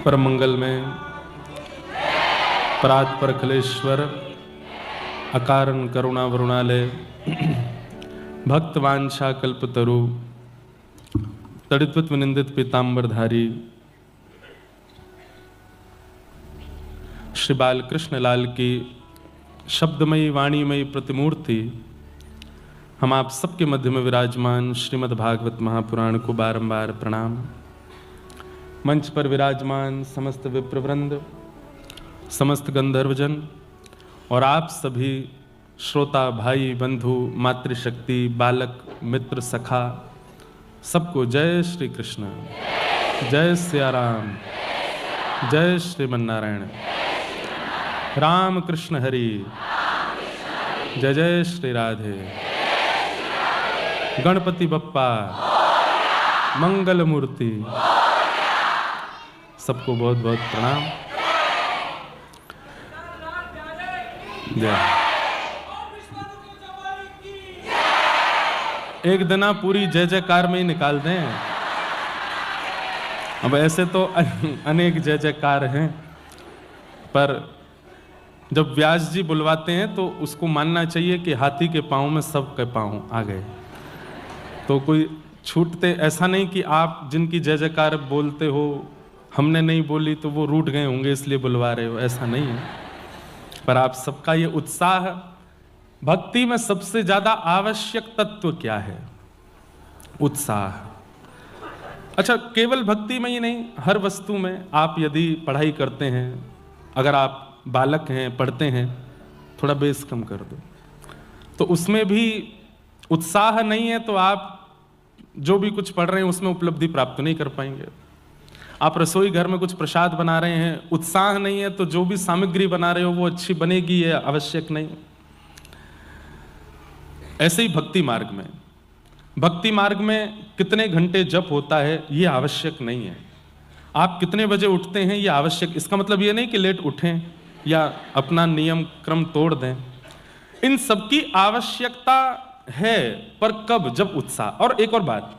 परम मंगल में परात पर खलेश्वर अकारण करुणा वरुणालय भक्तवांछा कल्पतरु तड़ित्व निंदित पीतांबरधारी श्री बाल कृष्ण लाल की शब्दमयी वाणीमयी प्रतिमूर्ति हम आप सबके मध्य में विराजमान श्रीमद् भागवत महापुराण को बारंबार प्रणाम। मंच पर विराजमान समस्त विप्रवृंद, समस्त गंधर्वजन और आप सभी श्रोता भाई बंधु मातृशक्ति बालक मित्र सखा सबको जय श्री कृष्ण, जय सिया राम, जय श्रीमन्नारायण, राम कृष्ण हरि, जय जय श्री राधे, गणपति बप्पा मंगल मूर्ति। सबको बहुत बहुत प्रणाम। जय। एक दिना पूरी जय जयकार में ही निकाल दें। अब ऐसे तो अनेक जय जयकार हैं, पर जब व्यास जी बुलवाते हैं तो उसको मानना चाहिए कि हाथी के पांव में सबके पांव आ गए, तो कोई छूटते ऐसा नहीं कि आप जिनकी जय जयकार बोलते हो हमने नहीं बोली तो वो रूठ गए होंगे इसलिए बुलवा रहे हो, ऐसा नहीं है। पर आप सबका ये उत्साह, भक्ति में सबसे ज्यादा आवश्यक तत्व क्या है? उत्साह। अच्छा, केवल भक्ति में ही नहीं, हर वस्तु में आप यदि पढ़ाई करते हैं, अगर आप बालक हैं पढ़ते हैं, थोड़ा बेस कम कर दो, तो उसमें भी उत्साह नहीं है तो आप जो भी कुछ पढ़ रहे हैं उसमें उपलब्धि प्राप्त नहीं कर पाएंगे। आप रसोई घर में कुछ प्रसाद बना रहे हैं, उत्साह नहीं है तो जो भी सामग्री बना रहे हो वो अच्छी बनेगी, ये आवश्यक नहीं। ऐसे ही भक्ति मार्ग में, भक्ति मार्ग में कितने घंटे जप होता है ये आवश्यक नहीं है। आप कितने बजे उठते हैं ये आवश्यक, इसका मतलब ये नहीं कि लेट उठें या अपना नियम क्रम तोड़ दें। इन सबकी आवश्यकता है, पर कब? जब उत्साह। और एक और बात,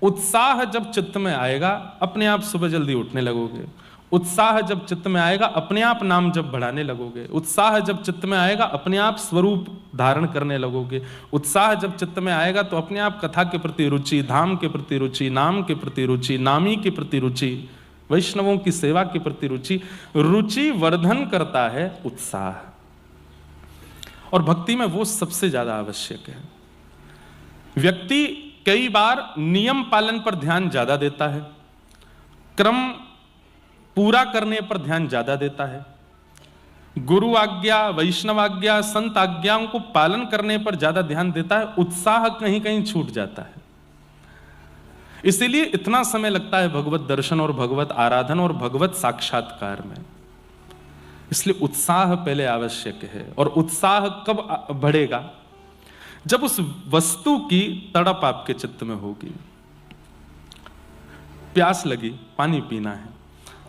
उत्साह जब चित्त में आएगा अपने आप सुबह जल्दी उठने लगोगे। उत्साह जब चित्त में आएगा अपने आप नाम जब बढ़ाने लगोगे। उत्साह जब चित्त में आएगा अपने आप स्वरूप धारण करने लगोगे। उत्साह जब चित्त में आएगा तो अपने आप कथा के प्रति रुचि, धाम के प्रति रुचि, नाम के प्रति रुचि, नामी के प्रति रुचि, वैष्णवों की सेवा के प्रति रुचि, रुचि वर्धन करता है उत्साह। और भक्ति में वो सबसे ज्यादा आवश्यक है। व्यक्ति कई बार नियम पालन पर ध्यान ज्यादा देता है, क्रम पूरा करने पर ध्यान ज्यादा देता है, गुरु आज्ञा, वैष्णव आज्ञा, संत आज्ञाओं को पालन करने पर ज्यादा ध्यान देता है, उत्साह कहीं कहीं छूट जाता है। इसीलिए इतना समय लगता है भगवत दर्शन और भगवत आराधन और भगवत साक्षात्कार में। इसलिए उत्साह पहले आवश्यक है। और उत्साह कब बढ़ेगा? जब उस वस्तु की तड़प आपके चित्त में होगी। प्यास लगी, पानी पीना है,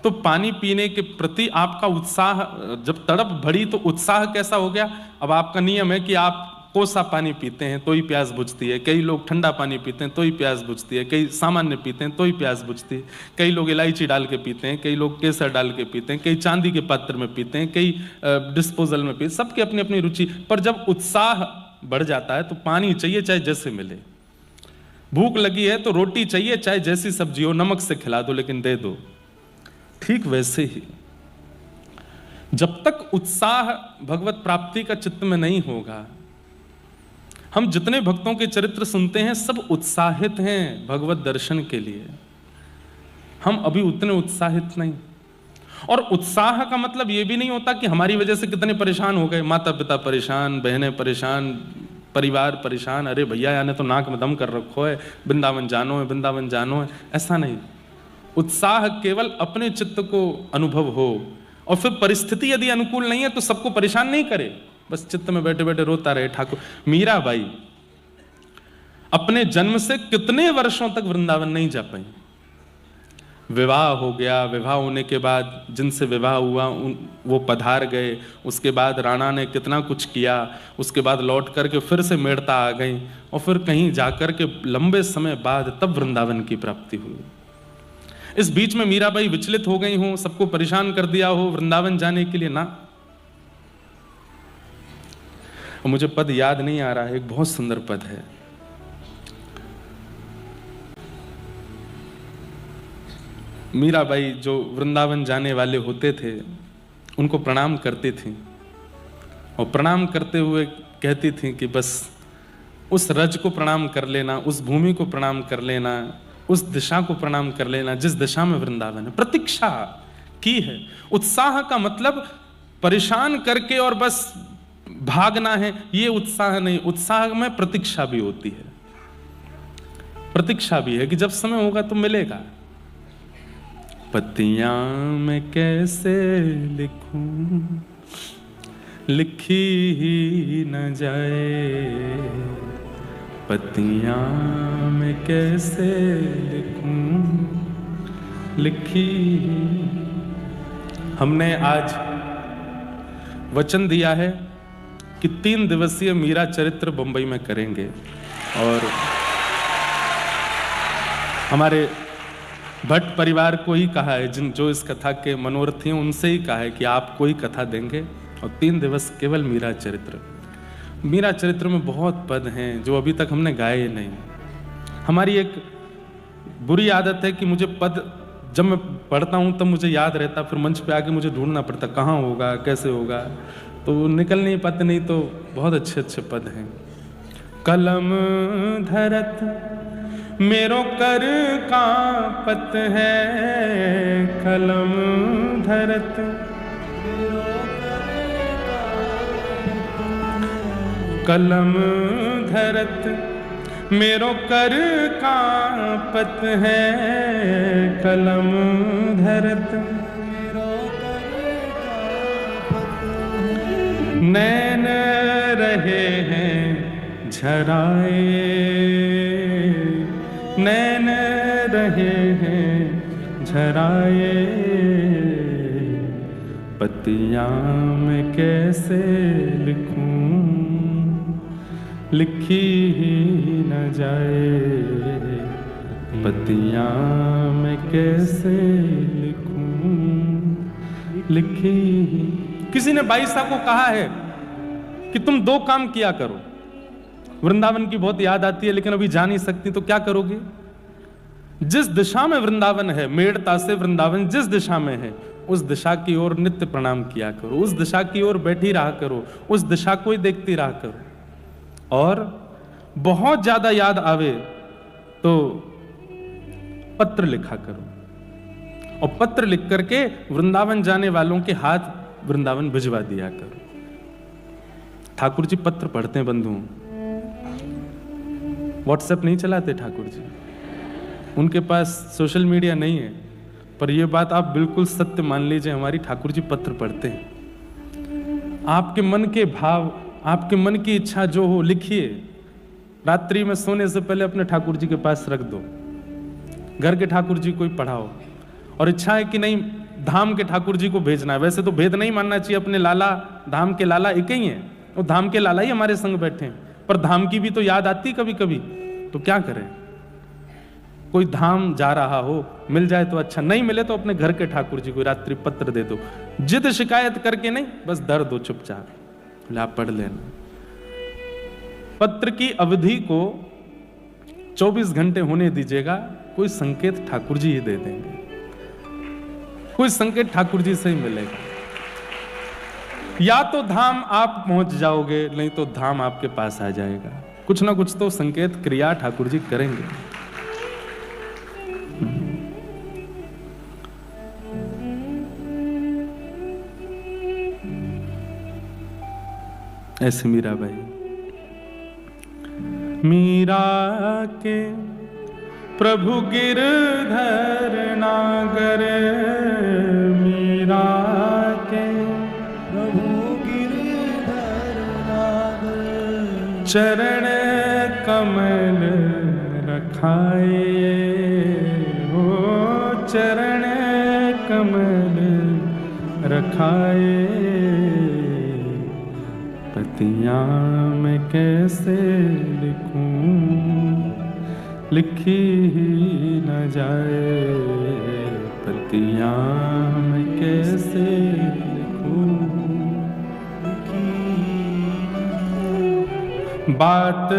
तो पानी पीने के प्रति आपका उत्साह, जब तड़प बढ़ी तो उत्साह कैसा हो गया? अब आपका नियम है कि आप कोसा पानी पीते हैं तो ही प्यास बुझती है, कई लोग ठंडा पानी पीते हैं तो ही प्यास बुझती है, कई सामान्य पीते हैं तो ही प्यास बुझती है, कई लोग इलायची डाल के पीते हैं, कई लोग केसर डाल के पीते हैं, कई चांदी के पात्र में पीते हैं, कई डिस्पोजल में पीते, सबकी अपनी अपनी रुचि। पर जब उत्साह बढ़ जाता है तो पानी चाहिए चाहे जैसे मिले। भूख लगी है तो रोटी चाहिए चाहे जैसी सब्जी हो, नमक से खिला दो लेकिन दे दो। ठीक वैसे ही जब तक उत्साह भगवत प्राप्ति का चित्त में नहीं होगा, हम जितने भक्तों के चरित्र सुनते हैं सब उत्साहित हैं भगवत दर्शन के लिए, हम अभी उतने उत्साहित नहीं। और उत्साह का मतलब यह भी नहीं होता कि हमारी वजह से कितने परेशान हो गए, माता पिता परेशान, बहनें परेशान, परिवार परेशान, अरे भैया याने तो नाक में दम कर रखो है, वृंदावन जानो है, वृंदावन जानो है, ऐसा नहीं। उत्साह केवल अपने चित्त को अनुभव हो, और फिर परिस्थिति यदि अनुकूल नहीं है तो सबको परेशान नहीं करे, बस चित्त में बैठे बैठे रोता रहे। ठाकुर मीराबाई अपने जन्म से कितने वर्षों तक वृंदावन नहीं जा पाई। विवाह हो गया, विवाह होने के बाद जिनसे विवाह हुआ वो पधार गए, उसके बाद राणा ने कितना कुछ किया, उसके बाद लौट करके फिर से मेड़ता आ गई, और फिर कहीं जाकर के लंबे समय बाद तब वृंदावन की प्राप्ति हुई। इस बीच में मीराबाई विचलित हो गई हो, सबको परेशान कर दिया हो वृंदावन जाने के लिए, ना। और मुझे पद याद नहीं आ रहा है, एक बहुत सुंदर पद है। मीराबाई जो वृंदावन जाने वाले होते थे उनको प्रणाम करती थी, और प्रणाम करते हुए कहती थी कि बस उस रज को प्रणाम कर लेना, उस भूमि को प्रणाम कर लेना, उस दिशा को प्रणाम कर लेना जिस दिशा में वृंदावन है। प्रतीक्षा की है। उत्साह का मतलब परेशान करके और बस भागना है, ये उत्साह नहीं। उत्साह में प्रतीक्षा भी होती है, प्रतीक्षा भी है कि जब समय होगा तो मिलेगा। पत्तियां मैं कैसे लिखूं, लिखी ही न जाए, पत्तियां मैं कैसे लिखूं, लिखी। हमने आज वचन दिया है कि 3 दिवसीय मीरा चरित्र बंबई में करेंगे, और हमारे भट्ट परिवार को ही कहा है, जो इस कथा के मनोरथी हैं उनसे ही कहा है कि आप कोई कथा देंगे, और 3 दिवस केवल मीरा चरित्र। मीरा चरित्र में बहुत पद हैं जो अभी तक हमने गाए नहीं। हमारी एक बुरी आदत है कि मुझे पद जब मैं पढ़ता हूँ तब मुझे याद रहता, फिर मंच पे आके मुझे ढूंढना पड़ता कहाँ होगा, कैसे होगा, तो निकल नहीं पाते। नहीं तो बहुत अच्छे अच्छे पद हैं। कलम धरत मेरो कर कांपत है, कलम धरत कलम धरत मेरो कर कांपत है, कलम धरत नैन रहे हैं झराए, नैन रहे हैं झराए, पत्तियां मैं कैसे लिखूं, लिखी ही न जाए, पत्तियां मैं कैसे लिखूं, लिखी ही। किसी ने बाईसा को कहा है कि तुम 2 काम किया करो, वृंदावन की बहुत याद आती है लेकिन अभी जा नहीं सकती, तो क्या करोगे? जिस दिशा में वृंदावन है, मेड़ता से वृंदावन जिस दिशा में है, उस दिशा की ओर नित्य प्रणाम किया करो, उस दिशा की ओर बैठी रहा करो, उस दिशा को ही देखती रहा करो। और बहुत ज्यादा याद आवे तो पत्र लिखा करो, और पत्र लिख करके वृंदावन जाने वालों के हाथ वृंदावन भिजवा दिया करो। ठाकुर जी पत्र पढ़ते हैं बंधु, व्हाट्सएप नहीं चलाते ठाकुर जी, उनके पास सोशल मीडिया नहीं है, पर यह बात आप बिल्कुल सत्य मान लीजिए, हमारी ठाकुर जी पत्र पढ़ते हैं। आपके मन के भाव, आपके मन की इच्छा जो हो लिखिए, रात्रि में सोने से पहले अपने ठाकुर जी के पास रख दो, घर के ठाकुर जी को ही पढ़ाओ। और इच्छा है कि नहीं धाम के ठाकुर जी को भेजना है, वैसे तो भेद नहीं मानना चाहिए, अपने लाला धाम के लाला एक ही हैं, वो धाम के लाला ही हमारे संग बैठे हैं, पर धाम की भी तो याद आती कभी कभी, तो क्या करें? कोई धाम जा रहा हो, मिल जाए तो अच्छा, नहीं मिले तो अपने घर के ठाकुर जी को रात्रि पत्र दे दो, जिद शिकायत करके नहीं, बस दर दो चुपचाप, ला पढ़ लेना। पत्र की अवधि को 24 घंटे होने दीजिएगा, कोई संकेत ठाकुर जी ही दे देंगे, कोई संकेत ठाकुर जी से ही मिलेगा। या तो धाम आप पहुंच जाओगे, नहीं तो धाम आपके पास आ जाएगा। कुछ ना कुछ तो संकेत क्रिया ठाकुर जी करेंगे। ऐसे मीराबाई, मीरा के प्रभु गिरधर नागर, मीरा के प्रभु गिरधर नागर, चरण कमल रखाए हो, चरण कमल रखाए, पत्तियां मैं कैसे लिखूं, लिखी ही न जाए, पतिया मैं कैसे लिखूं, बात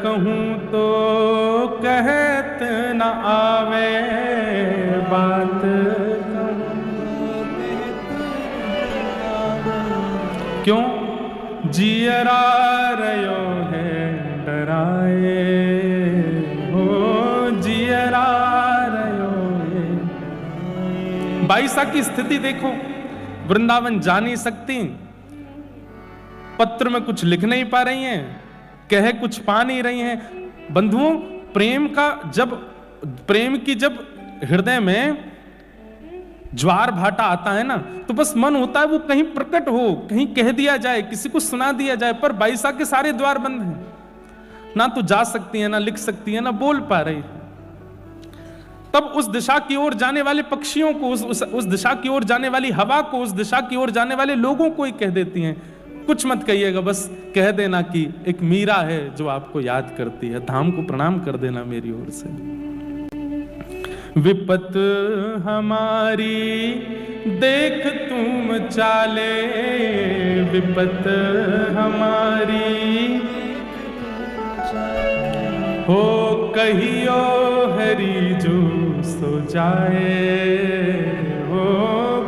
कहूं तो कहत न आवे, बात क्यों जियरा रयो है डराए, हो जियरा रयो है। बाईसा की स्थिति देखो, वृंदावन जा नहीं सकती, पत्र में कुछ लिख नहीं पा रही हैं, कह कुछ पा नहीं रही हैं। बंधुओं, प्रेम की जब हृदय में ज्वार भाटा आता है ना, तो बस मन होता है वो कहीं प्रकट हो, कहीं कह दिया जाए, किसी को सुना दिया जाए। पर बाईसा के सारे द्वार बंद हैं, ना तो जा सकती है, ना लिख सकती है, ना बोल पा रही है। तब उस दिशा की ओर जाने वाले पक्षियों को, उस दिशा की ओर जाने वाली हवा को, उस दिशा की ओर जाने वाले लोगों को ही कह देती हैं, कुछ मत कहिएगा, बस कह देना कि एक मीरा है जो आपको याद करती है, धाम को प्रणाम कर देना मेरी ओर से। विपत हमारी देख तुम चाले, विपत हमारी हो कहियो हरि जो सो जाए, हो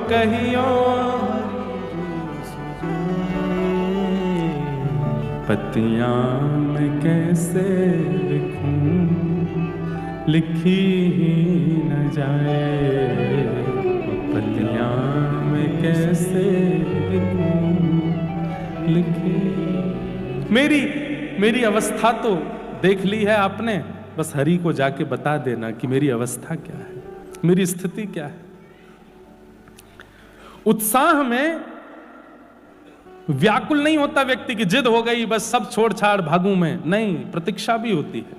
कहियो पतियां मैं कैसे लिखूं, लिखी ही न जाए, पतियां मैं कैसे लिखूं, लिखी। मेरी अवस्था तो देख ली है आपने, बस हरि को जाके बता देना कि मेरी अवस्था क्या है, मेरी स्थिति क्या है। उत्साह में व्याकुल नहीं होता व्यक्ति की जिद हो गई बस सब छोड़ छाड़ भागूं मैं, नहीं, प्रतीक्षा भी होती है।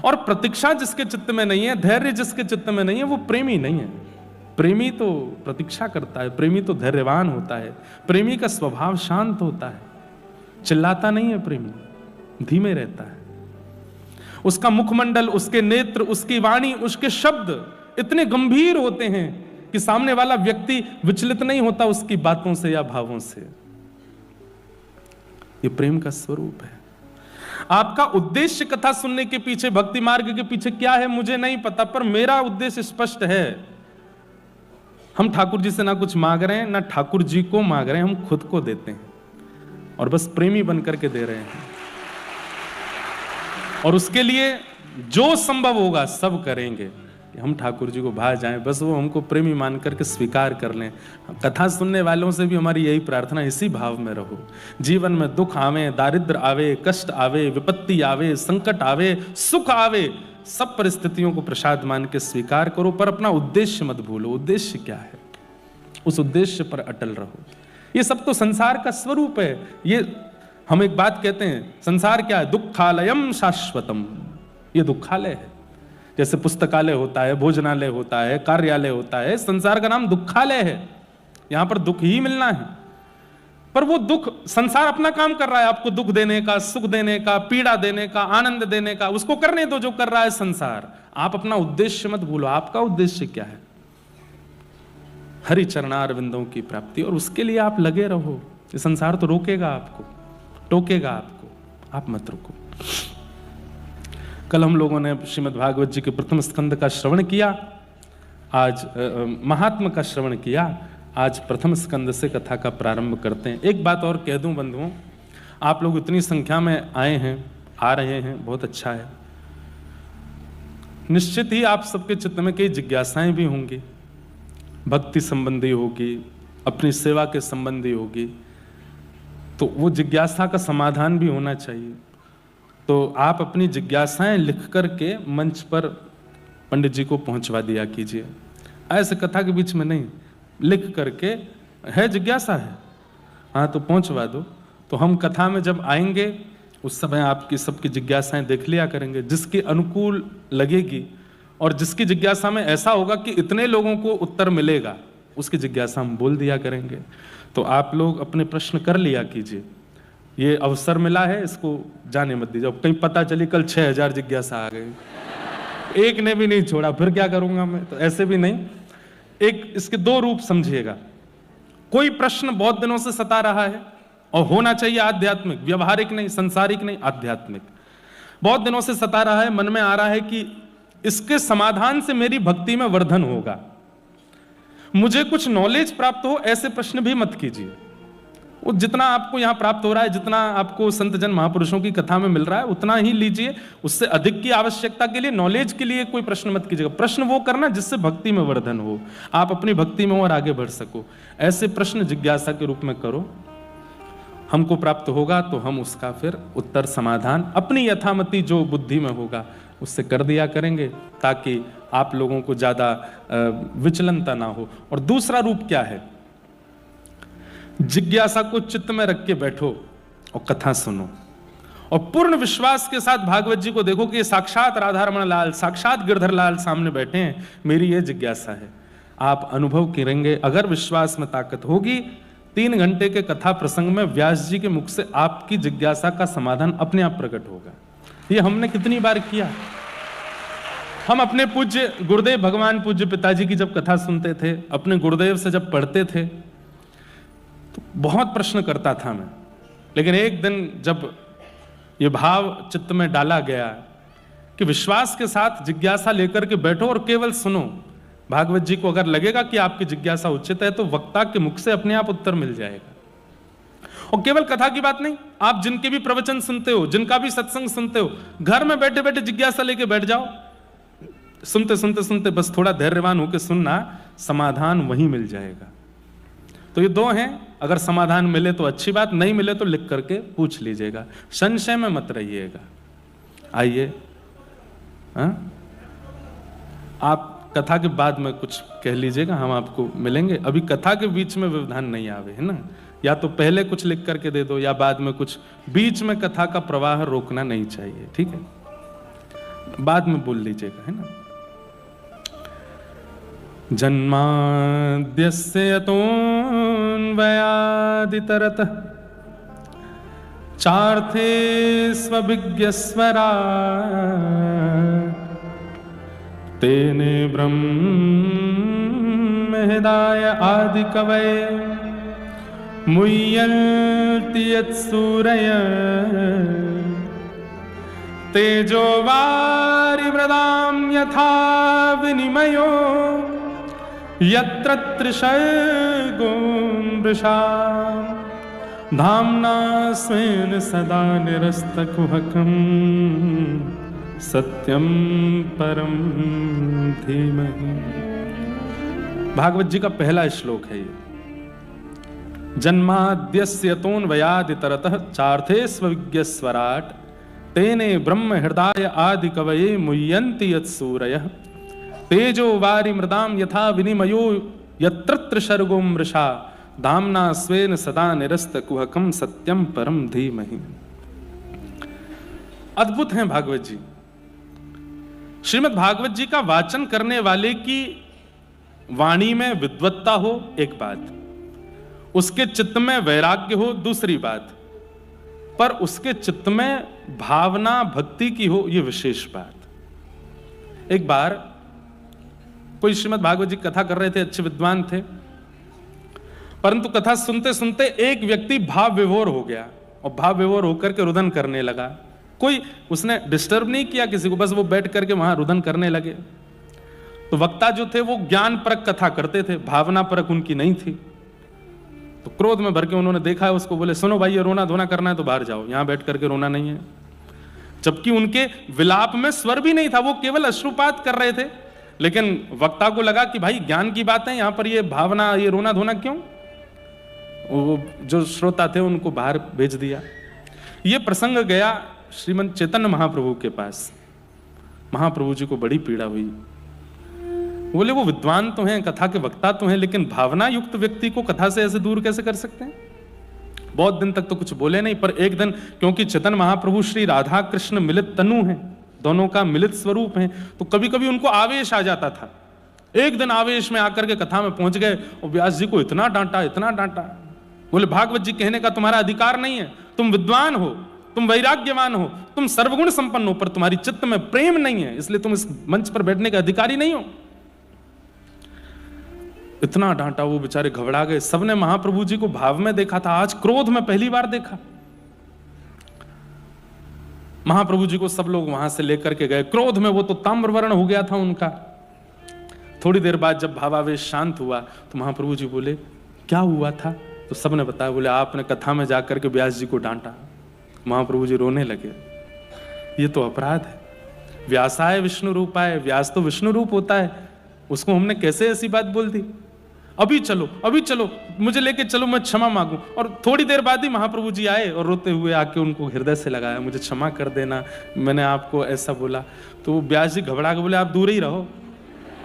और प्रतीक्षा जिसके चित्त में नहीं है, धैर्य जिसके चित्त में नहीं है, वो प्रेमी नहीं है। प्रेमी तो प्रतीक्षा करता है, प्रेमी तो धैर्यवान होता है, प्रेमी का स्वभाव शांत होता है, चिल्लाता नहीं है, प्रेमी धीमे रहता है। उसका मुखमंडल, उसके नेत्र, उसकी वाणी, उसके शब्द इतने गंभीर होते हैं कि सामने वाला व्यक्ति विचलित नहीं होता उसकी बातों से या भावों से। ये प्रेम का स्वरूप है। आपका उद्देश्य कथा सुनने के पीछे, भक्ति मार्ग के पीछे क्या है मुझे नहीं पता, पर मेरा उद्देश्य स्पष्ट है। हम ठाकुर जी से ना कुछ मांग रहे हैं, ना ठाकुर जी को मांग रहे हैं, हम खुद को देते हैं और बस प्रेमी बनकर के दे रहे हैं। और उसके लिए जो संभव होगा सब करेंगे, हम ठाकुर जी को भा जाएं, बस वो हमको प्रेमी मान करके स्वीकार कर लें। कथा सुनने वालों से भी हमारी यही प्रार्थना, इसी भाव में रहो। जीवन में दुख आवे, दारिद्र आवे, कष्ट आवे, विपत्ति आवे, संकट आवे, सुख आवे, सब परिस्थितियों को प्रसाद मान के स्वीकार करो, पर अपना उद्देश्य मत भूलो। उद्देश्य क्या है, उस उद्देश्य पर अटल रहो। ये सब तो संसार का स्वरूप है। ये हम एक बात कहते हैं, संसार क्या है, दुखालयम शाश्वतम, ये दुखालय है। जैसे पुस्तकालय होता है, भोजनालय होता है, कार्यालय होता है, संसार का नाम दुखालय है। यहां पर दुख ही मिलना है, पर वो दुख, संसार अपना काम कर रहा है आपको दुख देने का, सुख देने का, पीड़ा देने का, आनंद देने का, उसको करने दो जो कर रहा है संसार। आप अपना उद्देश्य मत भूलो। आपका उद्देश्य क्या है, हरि चरणारविंदों की प्राप्ति, और उसके लिए आप लगे रहो। ये संसार तो रोकेगा आपको, टोकेगा आपको, आप मत रुको। कल हम लोगों ने श्रीमद् भागवत जी के प्रथम स्कंद का श्रवण किया, आज महात्म का श्रवण किया, आज प्रथम स्कंद से कथा का प्रारंभ करते हैं। एक बात और कह दूं बंधुओं, आप लोग इतनी संख्या में आए हैं, आ रहे हैं, बहुत अच्छा है। निश्चित ही आप सबके चित्त में कई जिज्ञासाएं भी होंगी, भक्ति संबंधी होगी, अपनी सेवा के संबंधी होगी, तो वो जिज्ञासा का समाधान भी होना चाहिए। तो आप अपनी जिज्ञासाएं लिख करके मंच पर पंडित जी को पहुंचवा दिया कीजिए। ऐसे कथा के बीच में नहीं, लिख करके, है जिज्ञासा है, हाँ तो पहुंचवा दो। तो हम कथा में जब आएंगे उस समय आपकी सबकी जिज्ञासाएं देख लिया करेंगे, जिसकी अनुकूल लगेगी और जिसकी जिज्ञासा में ऐसा होगा कि इतने लोगों को उत्तर मिलेगा, उसकी जिज्ञासा हम बोल दिया करेंगे। तो आप लोग अपने प्रश्न कर लिया कीजिए। ये अवसर मिला है, इसको जाने मत दीजिए। कहीं पता चली कल 6000 जिज्ञासा आ गई, एक ने भी नहीं छोड़ा, फिर क्या करूंगा मैं? तो ऐसे भी नहीं। एक इसके दो रूप समझिएगा। कोई प्रश्न बहुत दिनों से सता रहा है और होना चाहिए आध्यात्मिक, व्यवहारिक नहीं, संसारिक नहीं, आध्यात्मिक। बहुत दिनों से सता रहा है, मन में आ रहा है कि इसके समाधान से मेरी भक्ति में वर्धन होगा, मुझे कुछ नॉलेज प्राप्त हो, ऐसे प्रश्न भी मत कीजिए। वो जितना आपको यहां प्राप्त हो रहा है, जितना आपको संत जन महापुरुषों की कथा में मिल रहा है, उतना ही लीजिए। उससे अधिक की आवश्यकता के लिए, नॉलेज के लिए कोई प्रश्न मत कीजिएगा। प्रश्न वो करना जिससे भक्ति में वर्धन हो, आप अपनी भक्ति में और आगे बढ़ सको। ऐसे प्रश्न जिज्ञासा के रूप में करो। हमको प्राप्त होगा तो हम उसका फिर उत्तर, समाधान अपनी यथामति जो बुद्धि में होगा उससे कर दिया करेंगे, ताकि आप लोगों को ज्यादा विचलनता ना हो। और दूसरा रूप क्या है? जिज्ञासा को चित्त में रख के बैठो और कथा सुनो, और पूर्ण विश्वास के साथ भागवत जी को देखो कि साक्षात राधा रमण लाल, साक्षात गिरधर लाल सामने बैठे हैं, मेरी ये जिज्ञासा है। आप अनुभव करेंगे, अगर विश्वास में ताकत होगी, 3 घंटे के कथा प्रसंग में व्यास जी के मुख से आपकी जिज्ञासा का समाधान अपने आप प्रकट होगा। ये हमने कितनी बार किया। हम अपने पूज्य गुरुदेव भगवान पूज्य पिताजी की जब कथा सुनते थे, अपने गुरुदेव से जब पढ़ते थे, तो बहुत प्रश्न करता था मैं। लेकिन एक दिन जब ये भाव चित्त में डाला गया कि विश्वास के साथ जिज्ञासा लेकर के बैठो और केवल सुनो, भागवत जी को अगर लगेगा कि आपकी जिज्ञासा उचित है तो वक्ता के मुख से अपने आप उत्तर मिल जाएगा। और केवल कथा की बात नहीं, आप जिनके भी प्रवचन सुनते हो, जिनका भी सत्संग सुनते हो, घर में बैठे बैठे जिज्ञासा लेके बैठ जाओ। सुनते सुनते सुनते बस थोड़ा धैर्यवान होकर सुनना, समाधान वहीं मिल जाएगा। तो ये दो हैं, अगर समाधान मिले तो अच्छी बात, नहीं मिले तो लिख करके पूछ लीजिएगा, संशय में मत रहिएगा। आइए, आप कथा के बाद में कुछ कह लीजिएगा, हम आपको मिलेंगे। अभी कथा के बीच में व्यवधान नहीं आवे, है ना। या तो पहले कुछ लिख करके दे दो या बाद में कुछ, बीच में कथा का प्रवाह रोकना नहीं चाहिए, ठीक है। बाद में बोल लीजिएगा, है ना। जन्माद्यस्य यतोऽन्वयादितरतः चार्थे स्वविज्ञस्वराट् तेने ब्रह्महृदाय आदिकवये मुह्यन्ति यत्सूरयः तेजो वारिमृदां यथा विनिमयो यत्र त्रिसर्गो मृषा धाम्ना स्वेन सदा निरस्तकुहकं सत्यं परं धीमहि। भागवत जी का पहला श्लोक है ये। जन्माद्यस्य यतोऽन्वयादितरतः चार्थे स्वविज्ञस्वराट् तेने ब्रह्म हृदय आदि कवये मुह्यन्ति यत्सूरयः तेजो वारि मृदाम यथा विनिमयो यत्र त्रिसर्गो मृषा धाम्ना स्वेन सदा निरस्त कुहकम सत्यम परम धीमहि। अद्भुत हैं भागवत जी। श्रीमद् भागवत जी का वाचन करने वाले की वाणी में विद्वत्ता हो एक बात, उसके चित्त में वैराग्य हो दूसरी बात, पर उसके चित्त में भावना भक्ति की हो ये विशेष बात। एक बार कोई श्रीमद् भागवत जी कथा कर रहे थे, अच्छे विद्वान थे, परंतु कथा सुनते सुनते एक व्यक्ति भाव विभोर हो गया और भाव विभोर होकर के रुदन करने लगा। कोई उसने डिस्टर्ब नहीं किया किसी को, बस वो बैठ करके वहां रुदन करने लगे। तो वक्ता जो थे वो ज्ञान परक कथा करते थे, भावना परक उनकी नहीं थी। तो क्रोध में भर के उन्होंने देखा है उसको, बोले सुनो भाई ये रोना धोना करना है तो बाहर जाओ, यहां बैठ करके रोना नहीं है। जबकि उनके विलाप में स्वर भी नहीं था, वो केवल अश्रुपात कर रहे थे। लेकिन वक्ता को लगा कि भाई ज्ञान की बात है, यहां पर ये भावना ये रोना धोना क्यों। वो जो श्रोता थे उनको बाहर भेज दिया। ये प्रसंग गया श्रीमंत चैतन्य महाप्रभु के पास। महाप्रभु जी को बड़ी पीड़ा हुई। बोले वो विद्वान तो हैं, कथा के वक्ता तो हैं, लेकिन भावना युक्त व्यक्ति को कथा से ऐसे दूर कैसे कर सकते हैं। बहुत दिन तक तो कुछ बोले नहीं, पर एक दिन क्योंकि चैतन्य महाप्रभु श्री राधा कृष्ण मिलित तनु हैं, दोनों का मिलित स्वरूप है, तो कभी कभी उनको आवेश आ जाता था। एक दिन आवेश में आकर के कथा में पहुंच गए और व्यास जी को इतना डांटा इतना डांटा। बोले भागवत जी कहने का तुम्हारा अधिकार नहीं है, तुम विद्वान हो, तुम वैराग्यवान हो, तुम सर्वगुण संपन्न हो, पर तुम्हारी चित्त में प्रेम नहीं है, इसलिए तुम इस मंच पर बैठने का अधिकारी नहीं हो। इतना डांटा, वो बेचारे घबरा गए। सबने महाप्रभु जी को भाव में देखा था, आज क्रोध में पहली बार देखा। महाप्रभु जी को सब लोग वहां से लेकर के गए। क्रोध में वो तो ताम्रवर्ण हो गया था उनका। थोड़ी देर बाद जब भावावेश शांत हुआ तो महाप्रभु जी बोले, क्या हुआ था? तो सबने बताया। बोले, आपने कथा में जाकर के व्यास जी को डांटा। महाप्रभु जी रोने लगे। ये तो अपराध है। व्यासाय विष्णु रूपाय, व्यास तो विष्णु रूप होता है, उसको हमने कैसे ऐसी बात बोल दी? अभी चलो, अभी चलो, मुझे लेके चलो, मैं क्षमा मांगू। और थोड़ी देर बाद ही महाप्रभु जी आए और रोते हुए आके उनको हृदय से लगाया, मुझे क्षमा कर देना, मैंने आपको ऐसा बोला। तो व्यास जी घबरा के बोले, आप दूर ही रहो,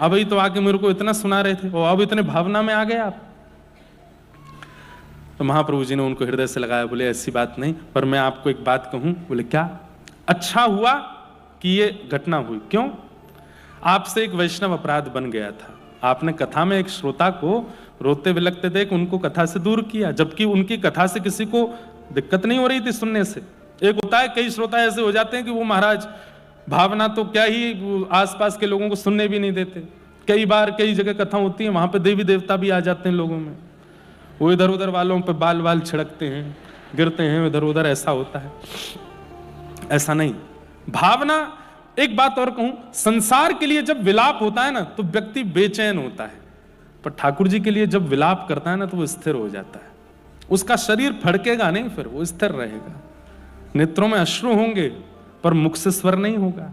अभी तो आके मेरे को इतना सुना रहे थे और अब इतने भावना में आ गए आप। तो महाप्रभु जी ने उनको हृदय से लगाया, बोले ऐसी बात नहीं, पर मैं आपको एक बात कहूं। बोले क्या? अच्छा हुआ कि ये घटना हुई। क्यों? आपसे एक वैष्णव अपराध बन गया था। आपने कथा में एक श्रोता को रोते विलखते देख उनको कथा से दूर किया, जबकि उनकी कथा से किसी को दिक्कत नहीं हो रही थी सुनने से। एक होता है, कई श्रोता ऐसे हो जाते हैं कि वो महाराज भावना तो क्या ही, आसपास के लोगों को सुनने भी नहीं देते। कई बार कई जगह कथा होती है, वहां पे देवी देवता भी आ जाते हैं लोगों में, वो इधर उधर वालों पे बाल बाल छिड़कते हैं, गिरते हैं इधर उधर, ऐसा होता है। ऐसा नहीं। भावना, एक बात और कहूं, संसार के लिए जब विलाप होता है ना तो व्यक्ति बेचैन होता है, पर ठाकुर जी के लिए जब विलाप करता है ना तो वो स्थिर हो जाता है। उसका शरीर फड़केगा नहीं, फिर वो स्थिर रहेगा। नेत्रों में अश्रु होंगे पर मुख से स्वर नहीं होगा।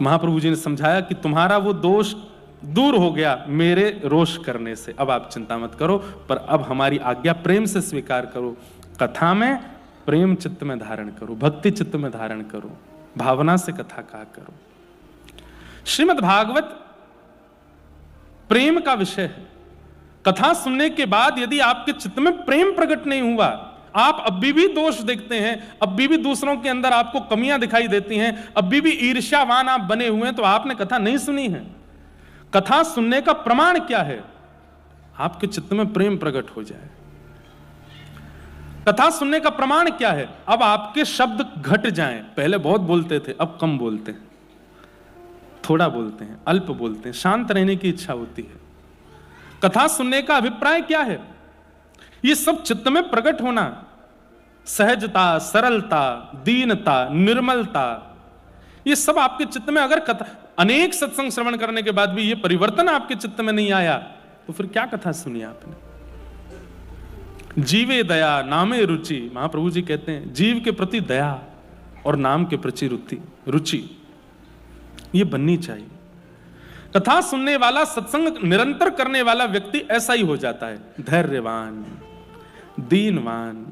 महाप्रभु जी ने समझाया कि तुम्हारा वो दोष दूर हो गया मेरे रोष करने से, अब आप चिंता मत करो, पर अब हमारी आज्ञा प्रेम से स्वीकार करो। कथा में प्रेम चित्त में धारण करो, भक्ति चित्त में धारण करो, भावना से कथा कहा करो। श्रीमद् भागवत प्रेम का विषय है। कथा सुनने के बाद यदि आपके चित्त में प्रेम प्रकट नहीं हुआ, आप अभी भी दोष देखते हैं, अभी भी दूसरों के अंदर आपको कमियां दिखाई देती हैं, अभी भी ईर्ष्यावान आप बने हुए हैं, तो आपने कथा नहीं सुनी है। कथा सुनने का प्रमाण क्या है? आपके चित्त में प्रेम प्रकट हो जाए। कथा सुनने का प्रमाण क्या है? अब आपके शब्द घट जाएं। पहले बहुत बोलते थे, अब कम बोलते हैं, थोड़ा बोलते हैं, अल्प बोलते हैं, शांत रहने की इच्छा होती है। कथा सुनने का अभिप्राय क्या है? ये सब चित्त में प्रकट होना, सहजता, सरलता, दीनता, निर्मलता, ये सब आपके चित्त में, अगर कथा, अनेक सत्संग श्रवण करने के बाद भी ये परिवर्तन आपके चित्त में नहीं आया तो फिर क्या कथा सुनी आपने? जीवे दया नामे रुचि, महाप्रभु जी कहते हैं जीव के प्रति दया और नाम के प्रति रुचि ये बननी चाहिए। कथा सुनने वाला, सत्संग निरंतर करने वाला व्यक्ति ऐसा ही हो जाता है, धैर्यवान, दीनवान,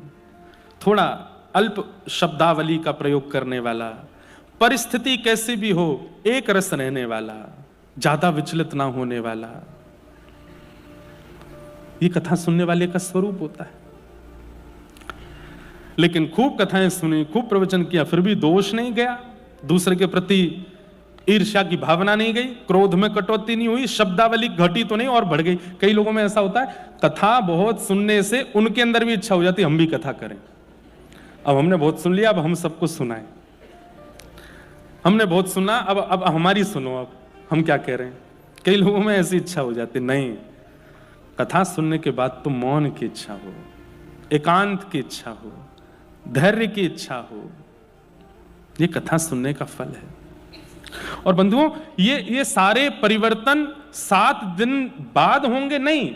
थोड़ा अल्प शब्दावली का प्रयोग करने वाला, परिस्थिति कैसी भी हो एक रस रहने वाला, ज्यादा विचलित ना होने वाला। ये कथा सुनने वाले का स्वरूप होता है। लेकिन खूब कथाएं सुनी, खूब प्रवचन किया, फिर भी दोष नहीं गया, दूसरे के प्रति ईर्ष्या की भावना नहीं गई, क्रोध में कटौती नहीं हुई, शब्दावली घटी तो नहीं और बढ़ गई। कई लोगों में ऐसा होता है, कथा बहुत सुनने से उनके अंदर भी इच्छा हो जाती है हम भी कथा करें। अब हमने बहुत सुन लिया, अब हम सबको सुनाएं। हमने बहुत सुना, अब हमारी सुनो, अब हम क्या कह रहे हैं। कई लोगों में ऐसी इच्छा हो जाती, नहीं, कथा सुनने के बाद तो मौन की इच्छा हो, एकांत की इच्छा हो, धैर्य की इच्छा हो, ये कथा सुनने का फल है। और बंधुओं, ये सारे परिवर्तन 7 दिन बाद होंगे नहीं,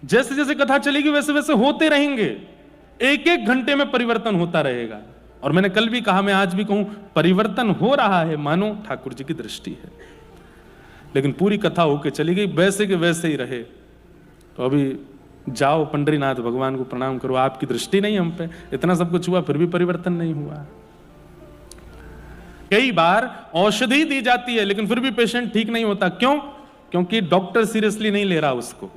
जैसे जैसे कथा चलेगी वैसे वैसे होते रहेंगे। एक एक घंटे में परिवर्तन होता रहेगा। और मैंने कल भी कहा, मैं आज भी कहूं, परिवर्तन हो रहा है, मानो ठाकुर जी की दृष्टि है। लेकिन पूरी कथा होके चली गई, वैसे के वैसे ही रहे, तो अभी जाओ पंडरीनाथ भगवान को प्रणाम करो, आपकी दृष्टि नहीं हम पे। इतना सब कुछ हुआ फिर भी परिवर्तन नहीं हुआ। कई बार औषधि दी जाती है लेकिन फिर भी पेशेंट ठीक नहीं होता। क्यों? क्योंकि डॉक्टर सीरियसली नहीं ले रहा उसको।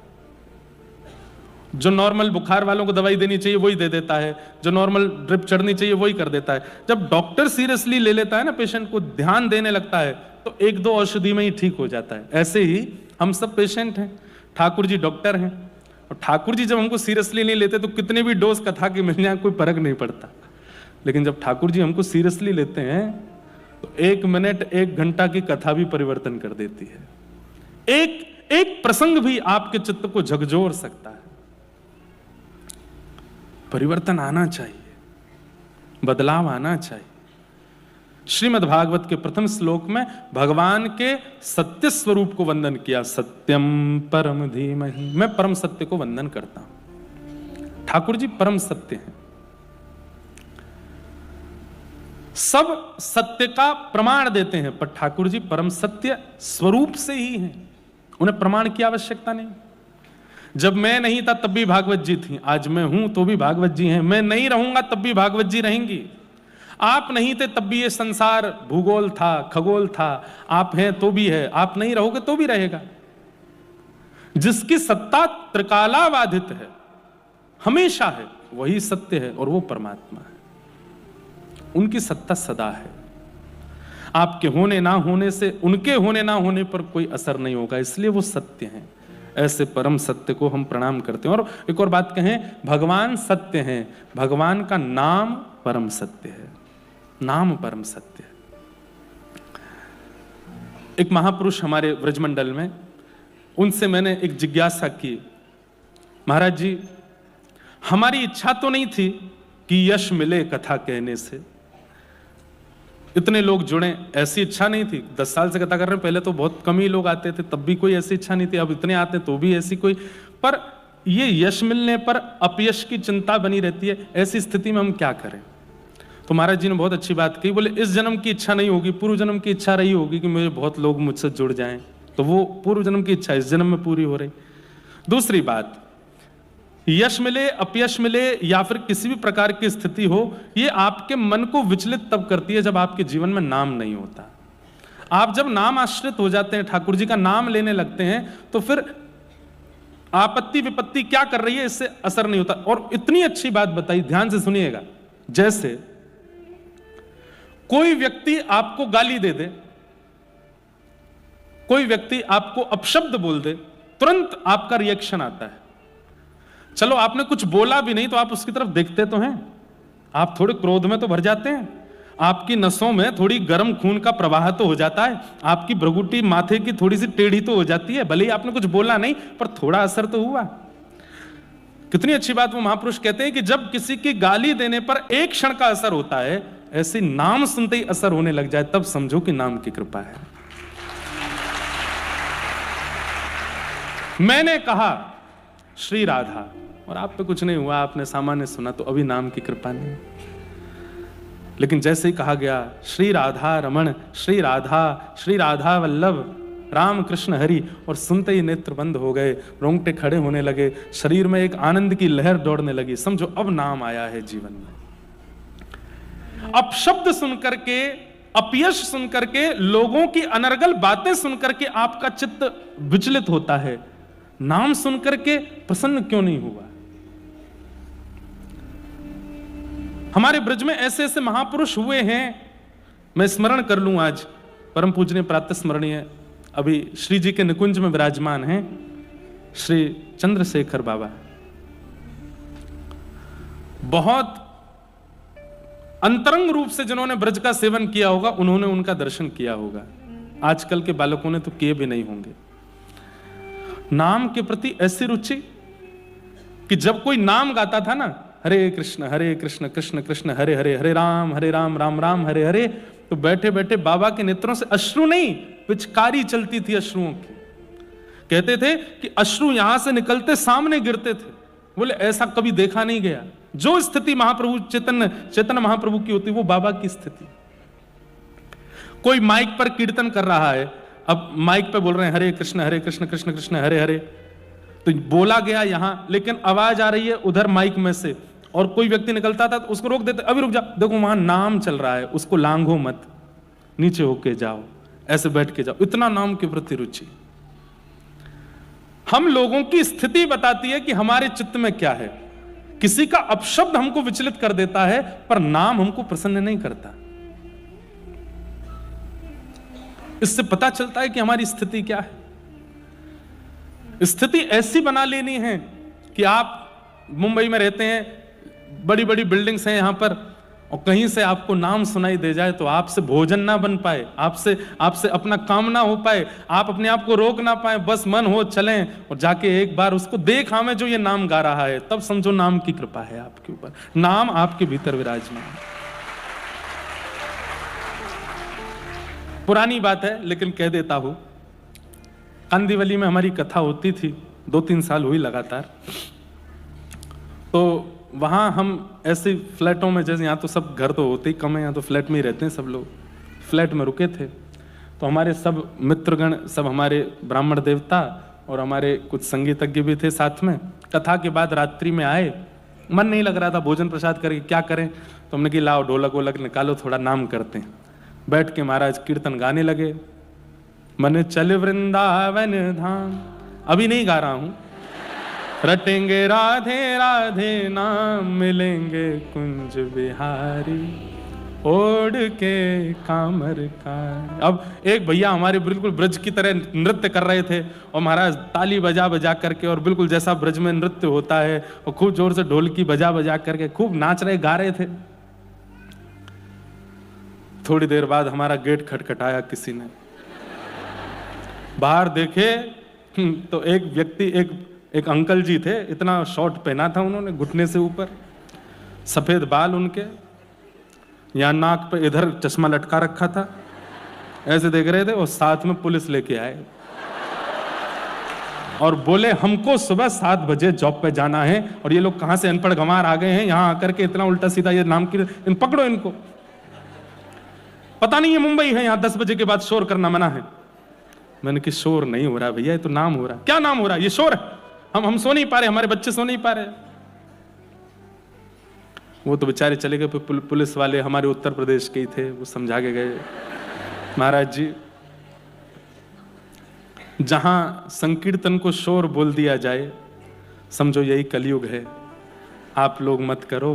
जो नॉर्मल बुखार वालों को दवाई देनी चाहिए वही दे देता है, जो नॉर्मल ड्रिप चढ़नी चाहिए वही कर देता है। जब डॉक्टर सीरियसली ले लेता है ना, पेशेंट को ध्यान देने लगता है, तो 1-2 औषधि में ही ठीक हो जाता है। ऐसे ही हम सब पेशेंट हैं, ठाकुर जी डॉक्टर हैं, और ठाकुर जी जब हमको सीरियसली नहीं लेते तो कितने भी डोज कथा के मिल जाए कोई फर्क नहीं पड़ता, लेकिन जब ठाकुर जी हमको सीरियसली लेते हैं तो 1 मिनट 1 घंटा की कथा भी परिवर्तन कर देती है। एक प्रसंग भी आपके चित्त को झकझोर सकता है। परिवर्तन आना चाहिए, बदलाव आना चाहिए। श्रीमद् भागवत के प्रथम श्लोक में भगवान के सत्य स्वरूप को वंदन किया, सत्यम परम धीमहि। मैं परम सत्य को वंदन करता हूं। ठाकुर जी परम सत्य हैं, सब सत्य का प्रमाण देते हैं, पर ठाकुर जी परम सत्य स्वरूप से ही हैं, उन्हें प्रमाण की आवश्यकता नहीं। जब मैं नहीं था तब भी भागवत जी थी, आज मैं हूं तो भी भागवत जी हैं, मैं नहीं रहूंगा तब भी भागवत जी रहेंगी। आप नहीं थे तब भी ये संसार भूगोल था, खगोल था, आप हैं तो भी है, आप नहीं रहोगे तो भी रहेगा। जिसकी सत्ता त्रिकालाबाधित है, हमेशा है, वही सत्य है और वो परमात्मा है। उनकी सत्ता सदा है। आपके होने ना होने से, उनके होने ना होने पर कोई असर नहीं होगा, इसलिए वो सत्य हैं। ऐसे परम सत्य को हम प्रणाम करते हैं। और एक और बात कहें, भगवान सत्य हैं, भगवान का नाम परम सत्य है, नाम परम सत्य है। एक महापुरुष हमारे व्रजमंडल में, उनसे मैंने एक जिज्ञासा की, महाराज जी हमारी इच्छा तो नहीं थी कि यश मिले कथा कहने से, इतने लोग जुड़े, ऐसी इच्छा नहीं थी। 10 साल से कथा कर रहे हैं, पहले तो बहुत कम ही लोग आते थे, तब भी कोई ऐसी इच्छा नहीं थी, अब इतने आते तो भी ऐसी कोई, पर ये यश मिलने पर अपयश की चिंता बनी रहती है। ऐसी स्थिति में हम क्या करें? तो महाराज जी ने बहुत अच्छी बात कही, बोले इस जन्म की इच्छा नहीं होगी, पूर्व जन्म की इच्छा रही होगी कि मुझे बहुत लोग मुझसे जुड़ जाएं, तो वो पूर्व जन्म की इच्छा इस जन्म में पूरी हो रही। दूसरी बात, यश मिले, अपयश मिले या फिर किसी भी प्रकार की स्थिति हो, ये आपके मन को विचलित तब करती है जब आपके जीवन में नाम नहीं होता। आप जब नाम आश्रित हो जाते हैं, ठाकुर जी का नाम लेने लगते हैं, तो फिर आपत्ति विपत्ति क्या कर रही है इससे असर नहीं होता। और इतनी अच्छी बात बताई, ध्यान से सुनिएगा, जैसे कोई व्यक्ति आपको गाली दे दे, कोई व्यक्ति आपको अपशब्द बोल दे, तुरंत आपका रिएक्शन आता है। चलो आपने कुछ बोला भी नहीं तो आप उसकी तरफ देखते तो हैं, आप थोड़े क्रोध में तो भर जाते हैं, आपकी नसों में थोड़ी गर्म खून का प्रवाह तो हो जाता है, आपकी भ्रुकुटी माथे की थोड़ी सी टेढ़ी तो हो जाती है, भले ही आपने कुछ बोला नहीं पर थोड़ा असर तो हुआ। कितनी अच्छी बात वो महापुरुष कहते हैं कि जब किसी की गाली देने पर एक क्षण का असर होता है, ऐसे नाम सुनते ही असर होने लग जाए, तब समझो कि नाम की कृपा है। मैंने कहा श्री राधा और आप पे कुछ नहीं हुआ, आपने सामान्य सुना, तो अभी नाम की कृपा नहीं। लेकिन जैसे ही कहा गया श्री राधा रमण, श्री राधा वल्लभ, राम कृष्ण हरि, और सुनते ही नेत्र बंद हो गए, रोंगटे खड़े होने लगे, शरीर में एक आनंद की लहर दौड़ने लगी, समझो अब नाम आया है जीवन में। अपशब्द सुनकर के, अपयश सुनकर के, लोगों की अनर्गल बातें सुनकर के आपका चित्त विचलित होता है, नाम सुनकर के प्रसन्न क्यों नहीं हुआ? हमारे ब्रज में ऐसे ऐसे महापुरुष हुए हैं, मैं स्मरण कर लूं आज, परम पूजनीय प्रातः स्मरणीय अभी श्री जी के निकुंज में विराजमान हैं श्री चंद्रशेखर बाबा। बहुत अंतरंग रूप से जिन्होंने ब्रज का सेवन किया होगा, उन्होंने उनका दर्शन किया होगा, आजकल के बालकों ने तो किए भी नहीं होंगे। नाम के प्रति ऐसी रुचि कि जब कोई नाम गाता था ना, हरे कृष्ण कृष्ण कृष्ण हरे हरे, हरे राम राम राम हरे हरे, तो बैठे बैठे बाबा के नेत्रों से अश्रु नहीं, पिचकारी चलती थी अश्रुओं की। कहते थे कि अश्रु यहां से निकलते सामने गिरते थे, बोले ऐसा कभी देखा नहीं गया। जो स्थिति महाप्रभु चैतन्य महाप्रभु की होती, वो बाबा की स्थिति। कोई माइक पर कीर्तन कर रहा है, अब माइक पे बोल रहे हैं हरे कृष्ण कृष्ण कृष्ण हरे हरे, तो बोला गया यहां, लेकिन आवाज आ रही है उधर माइक में से, और कोई व्यक्ति निकलता था तो उसको रोक देते, अभी रुक जा, देखो वहां नाम चल रहा है, उसको लांघो मत, नीचे होके जाओ, ऐसे बैठ के जाओ। इतना नाम के प्रति रुचि। हम लोगों की स्थिति बताती है कि हमारे चित्त में क्या है। किसी का अपशब्द हमको विचलित कर देता है, पर नाम हमको प्रसन्न नहीं करता। इससे पता चलता है कि हमारी स्थिति क्या है। स्थिति ऐसी बना लेनी है कि आप मुंबई में रहते हैं, बड़ी बड़ी बिल्डिंग्स हैं यहाँ पर, और कहीं से आपको नाम सुनाई दे जाए तो आपसे भोजन ना बन पाए, आपसे अपना काम ना हो पाए, आप अपने आप को रोक ना पाए, बस मन हो चलें और जाके एक बार उसको देख हमें जो ये नाम गा रहा है, तब समझो नाम की कृपा है आपके ऊपर, नाम आपके भीतर विराजमान है। पुरानी बात है लेकिन कह देता हूं, कांदिवली में हमारी कथा होती थी, 2-3 साल हुई लगातार। तो वहाँ हम ऐसे फ्लैटों में, जैसे यहाँ तो सब घर तो होते ही कम है, यहाँ तो फ्लैट में ही रहते हैं सब लोग, फ्लैट में रुके थे। तो हमारे सब मित्रगण, सब हमारे ब्राह्मण देवता और हमारे कुछ संगीतज्ञ भी थे साथ में। कथा के बाद रात्रि में आए, मन नहीं लग रहा था भोजन प्रसाद करके, क्या करें, तो हमने कि लाओ ढोलक वोलक निकालो, थोड़ा नाम करते हैं। बैठ के महाराज कीर्तन गाने लगे, मन चल वृंदावन धाम, अभी नहीं गा रहा हूं, रटेंगे राधे राधे नाम, मिलेंगे कुंज बिहारी, ओढ़ के कामर का। अब एक भैया हमारे बिल्कुल ब्रज की तरह नृत्य कर रहे थे, और महाराज ताली बजा बजा करके, और बिल्कुल जैसा ब्रज में नृत्य होता है, और खूब जोर से ढोलकी बजा बजा करके खूब नाच रहे, गा रहे थे। थोड़ी देर बाद हमारा गेट खटखटाया किसी ने, बाहर देखे तो एक व्यक्ति, एक अंकल जी थे, इतना शॉर्ट पहना था उन्होंने घुटने से ऊपर, सफेद बाल उनके, यहाँ नाक पे इधर चश्मा लटका रखा था, ऐसे देख रहे थे, और साथ में पुलिस लेके आए और बोले हमको सुबह 7 बजे जॉब पे जाना है, और ये लोग कहां से अनपढ़ गंवार आ गए हैं यहाँ आकर के इतना उल्टा सीधा ये नाम की, पकड़ो इनको। पता नहीं ये मुंबई है, यहाँ 10 बजे के बाद शोर करना मना है। मैंने कि शोर नहीं हो रहा भैया, ये तो नाम हो रहा। क्या नाम हो रहा है? ये शोर है, हम सो नहीं पा रहे, हमारे बच्चे सो नहीं पा रहे। वो तो बेचारे चले गए, पुलिस वाले हमारे उत्तर प्रदेश के ही थे, वो समझा के गए, महाराज जी जहां संकीर्तन को शोर बोल दिया जाए, समझो यही कलयुग है, आप लोग मत करो,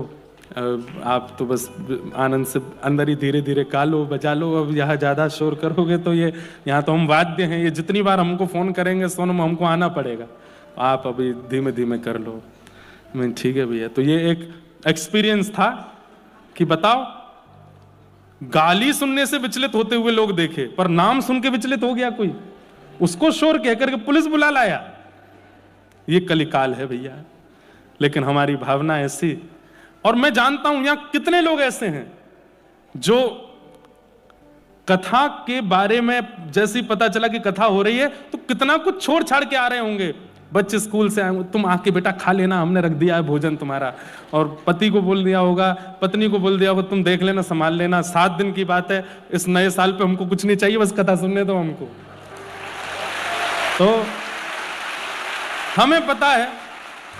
आप तो बस आनंद से अंदर ही धीरे धीरे गा लो, बजा लो। अब यहाँ ज्यादा शोर करोगे तो ये, यहाँ तो हम वाद्य हैं, ये जितनी बार हमको फोन करेंगे सोनू में हमको आना पड़ेगा, आप अभी धीमे धीमे कर लो। मैं ठीक है भैया। तो ये एक एक्सपीरियंस था कि बताओ, गाली सुनने से विचलित होते हुए लोग देखे, पर नाम सुन के विचलित हो गया कोई, उसको शोर कहकर के पुलिस बुला लाया। ये कलिकाल है भैया, लेकिन हमारी भावना ऐसी। और मैं जानता हूं यहां कितने लोग ऐसे हैं जो कथा के बारे में जैसे ही पता चला कि कथा हो रही है तो कितना कुछ छोड़ छाड़ के आ रहे होंगे। बच्चे स्कूल से आए, तुम आके बेटा खा लेना, हमने रख दिया है भोजन तुम्हारा। और पति को बोल दिया होगा, पत्नी को बोल दिया होगा, तुम देख लेना, संभाल लेना, 7 दिन की बात है, इस नए साल पे हमको कुछ नहीं चाहिए, बस कथा सुनने दो हमको। तो हमें पता है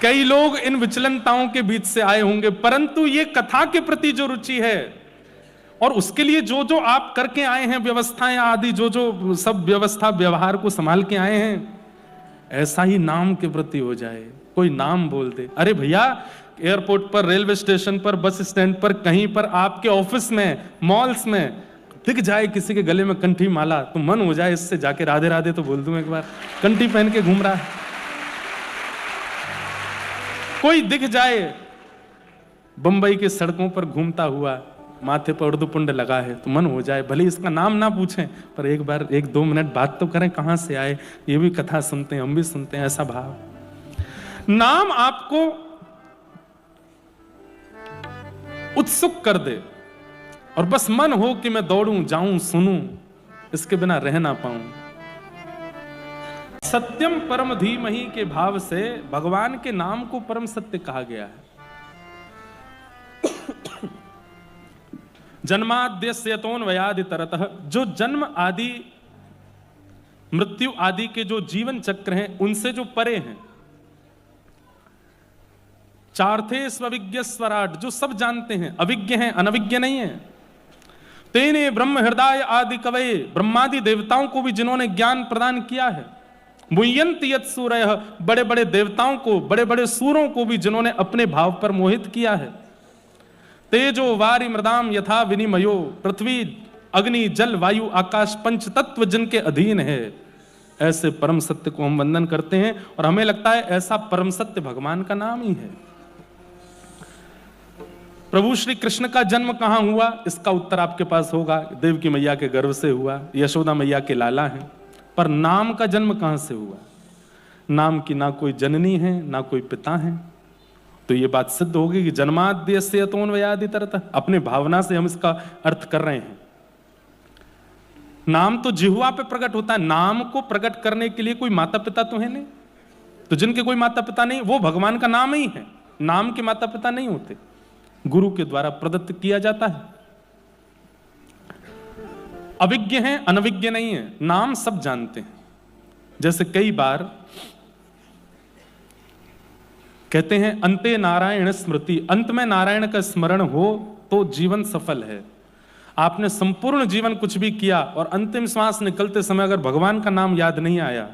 कई लोग इन विचलनताओं के बीच से आए होंगे, परंतु ये कथा के प्रति जो रुचि है और उसके लिए जो जो आप करके आए हैं, व्यवस्थाएं आदि, जो जो सब व्यवस्था व्यवहार को संभाल के आए हैं, ऐसा ही नाम के प्रति हो जाए। कोई नाम बोल दे, अरे भैया एयरपोर्ट पर, रेलवे स्टेशन पर, बस स्टैंड पर, कहीं पर, आपके ऑफिस में, मॉल्स में दिख जाए किसी के गले में कंठी माला, तो मन हो जाए इससे जाके राधे राधे तो बोल दूं एक बार। कंठी पहन के घूम रहा है, कोई दिख जाए बंबई के सड़कों पर घूमता हुआ, माथे पर उर्दुपुंड लगा है, तो मन हो जाए भले इसका नाम ना पूछें, पर एक बार 1-2 मिनट बात तो करें, कहां से आए, ये भी कथा सुनते हैं, हम भी सुनते हैं, ऐसा भाव। नाम आपको उत्सुक कर दे और बस मन हो कि मैं दौड़ूं, जाऊं, सुनूं, इसके बिना रह ना पाऊं। सत्यम परम धीमहि के भाव से भगवान के नाम को परम सत्य कहा गया है। जन्माद्यस्यतोन्वयादि तरतः, जो जन्म आदि, मृत्यु आदि के जो जीवन चक्र हैं उनसे जो परे हैं। चार्थे स्वविज्ञ स्वराट, जो सब जानते हैं, अविज्ञ हैं, अनविज्ञ नहीं है। तेने ब्रह्म हृदय आदि कवये, ब्रह्मादि देवताओं को भी जिन्होंने ज्ञान प्रदान किया है। मुह्यन्ति यत् सूरयः, बड़े बड़े देवताओं को, बड़े बड़े सूरों को भी जिन्होंने अपने भाव पर मोहित किया है। तेजो वारि मृदाम यथा विनिमयो, पृथ्वी अग्नि जल वायु आकाश 5 तत्व जिनके अधीन है, ऐसे परम सत्य को हम वंदन करते हैं और हमें लगता है ऐसा परम सत्य भगवान का नाम ही है। प्रभु श्री कृष्ण का जन्म कहां हुआ, इसका उत्तर आपके पास होगा। देवकी मैया के गर्भ से हुआ, यशोदा मैया के लाला हैं। पर नाम का जन्म कहां से हुआ? नाम की ना कोई जननी है ना कोई पिता है। तो ये बात सिद्ध होगी कि जन्माद्यस्य यतोऽन्वयादितरतः, अपने भावना से हम इसका अर्थ कर रहे हैं। नाम तो जिह्वा पे प्रकट होता है, नाम को प्रकट करने के लिए कोई माता पिता तो है नहीं। तो जिनके कोई माता पिता नहीं, वो भगवान का नाम ही है। नाम के माता पिता नहीं होते, गुरु के द्वारा प्रदत्त किया जाता है। अविज्ञ है, अनविज्ञ नहीं है, नाम सब जानते हैं। जैसे कई बार कहते हैं अंते नारायण स्मृति, अंत में नारायण का स्मरण हो तो जीवन सफल है। आपने संपूर्ण जीवन कुछ भी किया और अंतिम श्वास निकलते समय अगर भगवान का नाम याद नहीं आया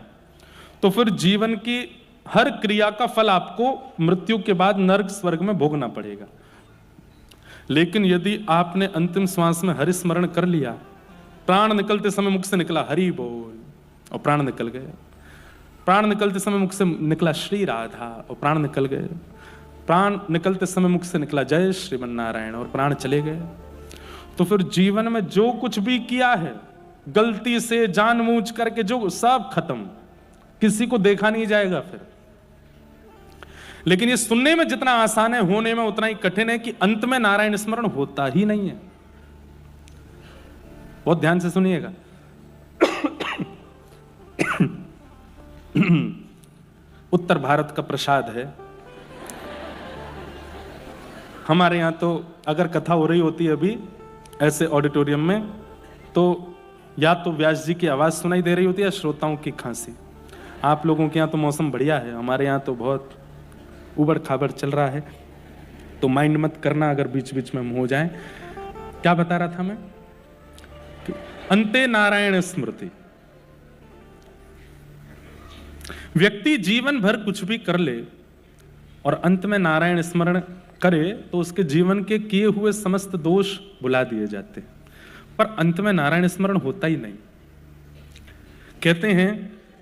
तो फिर जीवन की हर क्रिया का फल आपको मृत्यु के बाद नरक स्वर्ग में भोगना पड़ेगा। लेकिन यदि आपने अंतिम श्वास में हरि स्मरण कर लिया, प्राण निकलते समय मुख से निकला हरि बोल और प्राण निकल गए, प्राण निकलते समय मुख से निकला श्री राधा और प्राण निकल गए, प्राण निकलते समय मुख से निकला जय श्रीमन नारायण और प्राण चले गए, तो फिर जीवन में जो कुछ भी किया है गलती से जानबूझ करके जो सब खत्म, किसी को देखा नहीं जाएगा फिर। लेकिन ये सुनने में जितना आसान है, होने में उतना ही कठिन है कि अंत में नारायण स्मरण होता ही नहीं है। बहुत ध्यान से सुनिएगा। उत्तर भारत का प्रसाद है। हमारे यहां तो अगर कथा हो रही होती है अभी ऐसे ऑडिटोरियम में, तो या तो व्यास जी की आवाज सुनाई दे रही होती है या श्रोताओं की खांसी। आप लोगों के यहाँ तो मौसम बढ़िया है, हमारे यहाँ तो बहुत उबड़ खाबड़ चल रहा है, तो माइंड मत करना अगर बीच बीच में हम हो जाएं। क्या बता रहा था मैं? अंते नारायण स्मृति। व्यक्ति जीवन भर कुछ भी कर ले और अंत में नारायण स्मरण करे तो उसके जीवन के किए हुए समस्त दोष भुला दिए जाते हैं, पर अंत में नारायण स्मरण होता ही नहीं। कहते हैं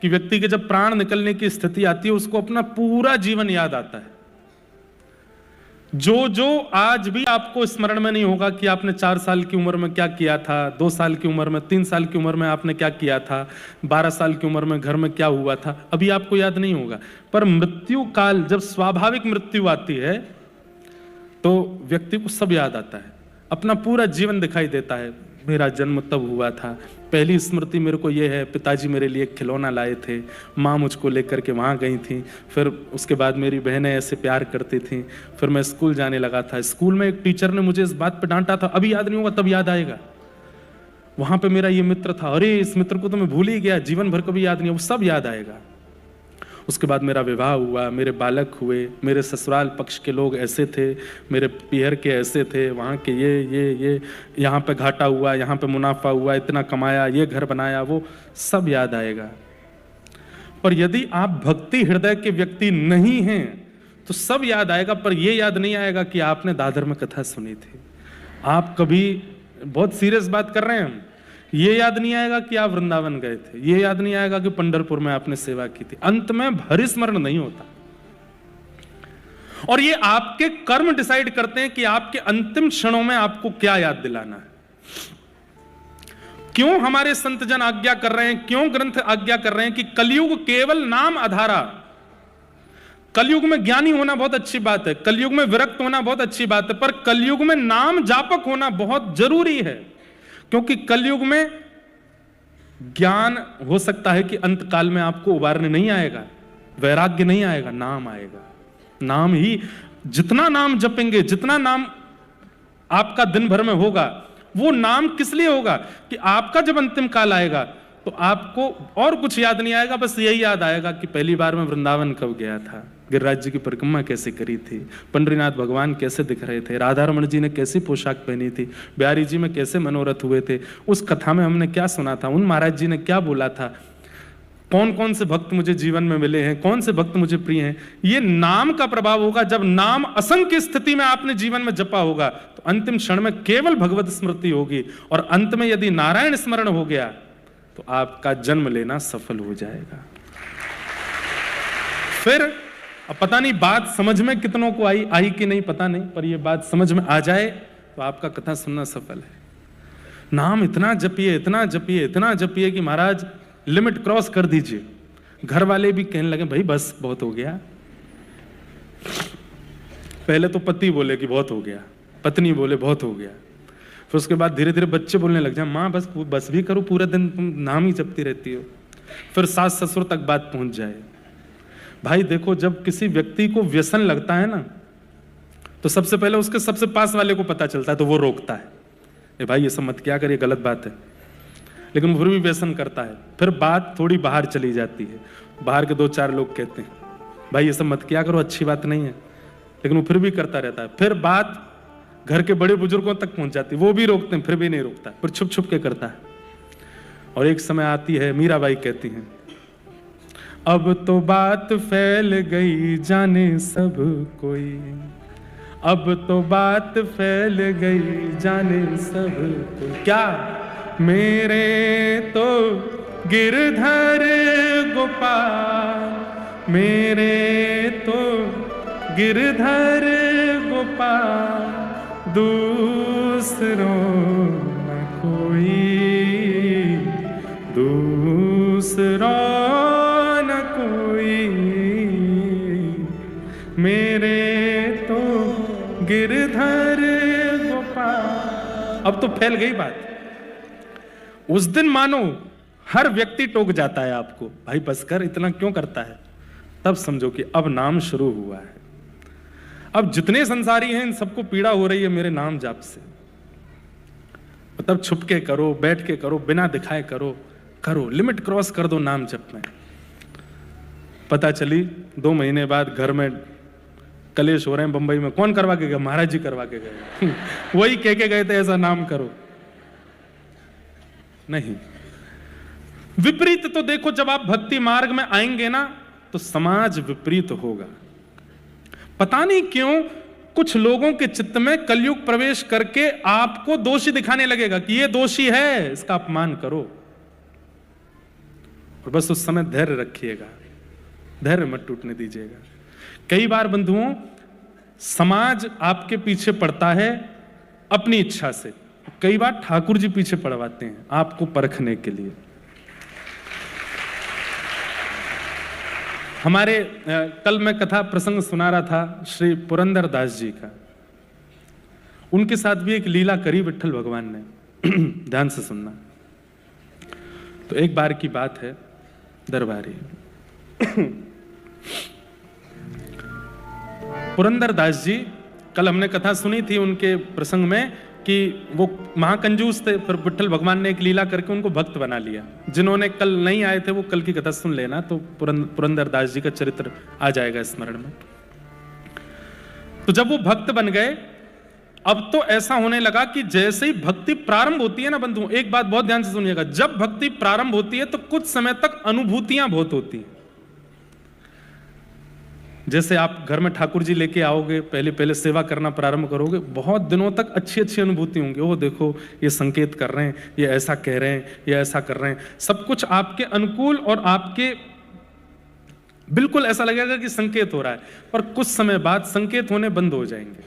कि व्यक्ति के जब प्राण निकलने की स्थिति आती है उसको अपना पूरा जीवन याद आता है। जो जो आज भी आपको स्मरण में नहीं होगा कि आपने 4 साल की उम्र में क्या किया था, 2 साल की उम्र में, 3 साल की उम्र में आपने क्या किया था, 12 साल की उम्र में घर में क्या हुआ था, अभी आपको याद नहीं होगा। पर मृत्यु काल जब स्वाभाविक मृत्यु आती है तो व्यक्ति को सब याद आता है, अपना पूरा जीवन दिखाई देता है। मेरा जन्म तब हुआ था, पहली स्मृति मेरे को ये है, पिताजी मेरे लिए खिलौना लाए थे, माँ मुझको लेकर के वहाँ गई थी, फिर उसके बाद मेरी बहनें ऐसे प्यार करती थी, फिर मैं स्कूल जाने लगा था, स्कूल में एक टीचर ने मुझे इस बात पे डांटा था, अभी याद नहीं होगा तब याद आएगा। वहाँ पे मेरा ये मित्र था, अरे इस मित्र को तो मैं भूल ही गया, जीवन भर कभी याद नहीं, वो सब याद आएगा। उसके बाद मेरा विवाह हुआ, मेरे बालक हुए, मेरे ससुराल पक्ष के लोग ऐसे थे, मेरे पीहर के ऐसे थे, वहाँ के ये यहाँ पे घाटा हुआ, यहाँ पे मुनाफा हुआ, इतना कमाया, ये घर बनाया, वो सब याद आएगा। पर यदि आप भक्ति हृदय के व्यक्ति नहीं हैं तो सब याद आएगा, पर ये याद नहीं आएगा कि आपने दादर में कथा सुनी थी, आप कभी, बहुत सीरियस बात कर रहे हैं हम, ये याद नहीं आएगा कि आप वृंदावन गए थे, ये याद नहीं आएगा कि पंढरपुर में आपने सेवा की थी। अंत में हरि स्मरण नहीं होता। और ये आपके कर्म डिसाइड करते हैं कि आपके अंतिम क्षणों में आपको क्या याद दिलाना है। क्यों हमारे संत जन आज्ञा कर रहे हैं, क्यों ग्रंथ आज्ञा कर रहे हैं कि कलयुग केवल नाम आधारा। कलयुग में ज्ञानी होना बहुत अच्छी बात है, कलयुग में विरक्त होना बहुत अच्छी बात है, पर कलयुग में नाम जापक होना बहुत जरूरी है। क्योंकि कलयुग में ज्ञान हो सकता है कि अंत काल में आपको उबारने नहीं आएगा, वैराग्य नहीं आएगा, नाम आएगा। नाम ही, जितना नाम जपेंगे, जितना नाम आपका दिन भर में होगा, वो नाम किस लिए होगा कि आपका जब अंतिम काल आएगा तो आपको और कुछ याद नहीं आएगा, बस यही याद आएगा कि पहली बार मैं वृंदावन कब गया था, गिरिराज जी की परिक्रमा कैसे करी थी, पंडरीनाथ भगवान कैसे दिख रहे थे, राधा रमण जी ने कैसी पोशाक पहनी थी, बिहारी जी में कैसे मनोरथ हुए थे, उस कथा में हमने क्या सुना था, उन महाराज जी ने क्या बोला था, कौन कौन से भक्त मुझे जीवन में मिले हैं, कौन से भक्त मुझे प्रिय हैं। ये नाम का प्रभाव होगा। जब नाम असंख्य स्थिति में आपने जीवन में जपा होगा तो अंतिम क्षण में केवल भगवत स्मृति होगी। और अंत में यदि नारायण स्मरण हो गया तो आपका जन्म लेना सफल हो जाएगा। फिर अब पता नहीं बात समझ में कितनों को आई कि नहीं पता नहीं, पर ये बात समझ में आ जाए तो आपका कथा सुनना सफल है। नाम इतना जपिए, इतना जपिए, इतना जपिए कि महाराज लिमिट क्रॉस कर दीजिए। घर वाले भी कहने लगे भाई बस बहुत हो गया। पहले तो पति बोले कि बहुत हो गया, पत्नी बोले बहुत हो गया, फिर उसके बाद धीरे धीरे बच्चे बोलने लग जाए माँ बस भी करो, पूरे दिन तुम नाम ही जपती रहती हो। फिर सास ससुर तक बात पहुंच जाए। भाई देखो, जब किसी व्यक्ति को व्यसन लगता है ना, तो सबसे पहले उसके सबसे पास वाले को पता चलता है, तो वो रोकता है, ए भाई ये सब मत क्या करिए, गलत बात है। लेकिन वो फिर भी व्यसन करता है। फिर बात थोड़ी बाहर चली जाती है, बाहर के 2-4 लोग कहते हैं भाई ये सब मत क्या करो, अच्छी बात नहीं है, लेकिन वो फिर भी करता रहता है। फिर बात घर के बड़े बुजुर्गों तक पहुंच जाती है, वो भी रोकते हैं, फिर भी नहीं रोकता, फिर छुप छुप के करता है। और एक समय आती है, मीराबाई कहती हैं अब तो बात फैल गई जाने सब कोई, अब तो बात फैल गई जाने सब कोई, क्या मेरे तो गिरधर गोपाल, मेरे तो गिरधर गोपाल, दूसरों न कोई, दूसरों न कोई, मेरे तो गिरधर गोपाल। अब तो फैल गई बात। उस दिन मानो हर व्यक्ति टोक जाता है आपको, भाई बस कर, इतना क्यों करता है। तब समझो कि अब नाम शुरू हुआ है। अब जितने संसारी हैं इन सबको पीड़ा हो रही है मेरे नाम जाप से। मतलब छुप के करो, बैठ के करो, बिना दिखाए करो, करो, लिमिट क्रॉस कर दो नाम जप में। पता चली 2 महीने बाद घर में कलेश हो रहे हैं बंबई में, कौन करवा के गया, महाराज जी करवा के गए। वही कह के गए थे ऐसा नाम करो। नहीं, विपरीत तो देखो, जब आप भक्ति मार्ग में आएंगे ना तो समाज विपरीत होगा। पता नहीं क्यों कुछ लोगों के चित्त में कलयुग प्रवेश करके आपको दोषी दिखाने लगेगा कि ये दोषी है, इसका अपमान करो। और बस उस समय धैर्य रखिएगा, धैर्य मत टूटने दीजिएगा। कई बार बंधुओं, समाज आपके पीछे पड़ता है अपनी इच्छा से, कई बार ठाकुर जी पीछे पड़वाते हैं आपको परखने के लिए। हमारे कल मैं कथा प्रसंग सुना रहा था श्री पुरंदर दास जी का, उनके साथ भी एक लीला करी विट्ठल भगवान ने। ध्यान से सुनना। तो एक बार की बात है, दरबारी पुरंदर दास जी, कल हमने कथा सुनी थी उनके प्रसंग में कि वो महाकंजूस थे, फिर विट्ठल भगवान ने एक लीला करके उनको भक्त बना लिया। जिन्होंने कल नहीं आए थे वो कल की कथा सुन लेना, तो पुरंदर दास जी का चरित्र आ जाएगा स्मरण में। तो जब वो भक्त बन गए, अब तो ऐसा होने लगा कि जैसे ही भक्ति प्रारंभ होती है ना बंधुओं, एक बात बहुत ध्यान से सुनिएगा, जब भक्ति प्रारंभ होती है तो कुछ समय तक अनुभूतियां बहुत होती हैं। जैसे आप घर में ठाकुर जी लेके आओगे, पहले पहले सेवा करना प्रारंभ करोगे, बहुत दिनों तक अच्छी अच्छी अनुभूति होंगी। ओह देखो ये संकेत कर रहे हैं, ये ऐसा कह रहे हैं, ये ऐसा कर रहे हैं, सब कुछ आपके अनुकूल और आपके बिल्कुल ऐसा लगेगा कि संकेत हो रहा है। पर कुछ समय बाद संकेत होने बंद हो जाएंगे।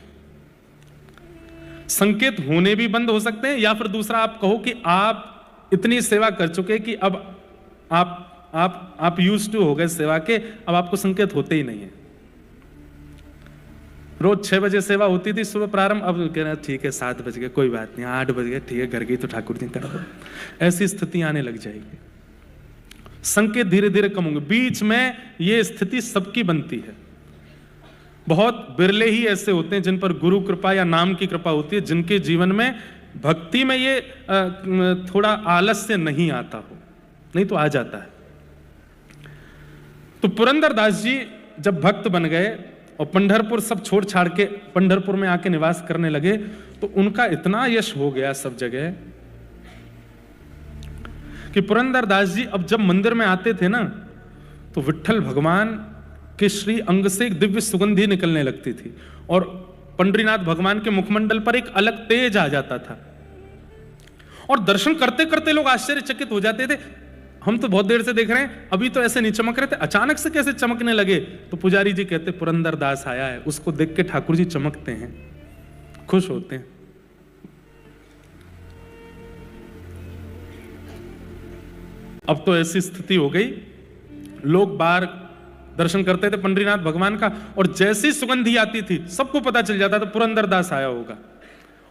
संकेत होने भी बंद हो सकते हैं, या फिर दूसरा आप कहो कि आप इतनी सेवा कर चुके कि अब आप यूज्ड टू हो गए सेवा के, अब आपको संकेत होते ही नहीं है। रोज 6 बजे सेवा होती थी सुबह प्रारंभ, अब कह रहे ठीक है 7 बज गए, कोई बात नहीं, 8 बज गए, ठीक है घर गई तो ठाकुर जी कर दो। ऐसी स्थिति आने लग जाएगी, संकेत धीरे धीरे कम होंगे। बीच में ये स्थिति सबकी बनती है। बहुत बिरले ही ऐसे होते हैं जिन पर गुरु कृपा या नाम की कृपा होती है, जिनके जीवन में भक्ति में ये थोड़ा आलस्य नहीं आता हो, नहीं तो आ जाता है। तो पुरंदर दास जी जब भक्त बन गए और पंढरपुर सब छोड़ छाड़ के पंढरपुर में आके निवास करने लगे, तो उनका इतना यश हो गया सब जगह कि पुरंदर दास जी अब जब मंदिर में आते थे ना, तो विट्ठल भगवान के श्री अंग से एक दिव्य सुगंधी निकलने लगती थी, और पंडरीनाथ भगवान के मुखमंडल पर एक अलग तेज आ जाता था। और दर्शन करते करते लोग आश्चर्यचकित हो जाते थे, हम तो बहुत देर से देख रहे हैं, अभी तो ऐसे नहीं चमक रहे थे, अचानक से कैसे चमकने लगे। तो पुजारी जी कहते पुरंदर दास आया है, उसको देख के ठाकुर जी चमकते हैं, खुश होते हैं। अब तो ऐसी स्थिति हो गई, लोग बाहर दर्शन करते थे पंडरीनाथ भगवान का, और जैसी सुगंधी आती थी सबको पता चल जाता था पुरंदर दास आया होगा,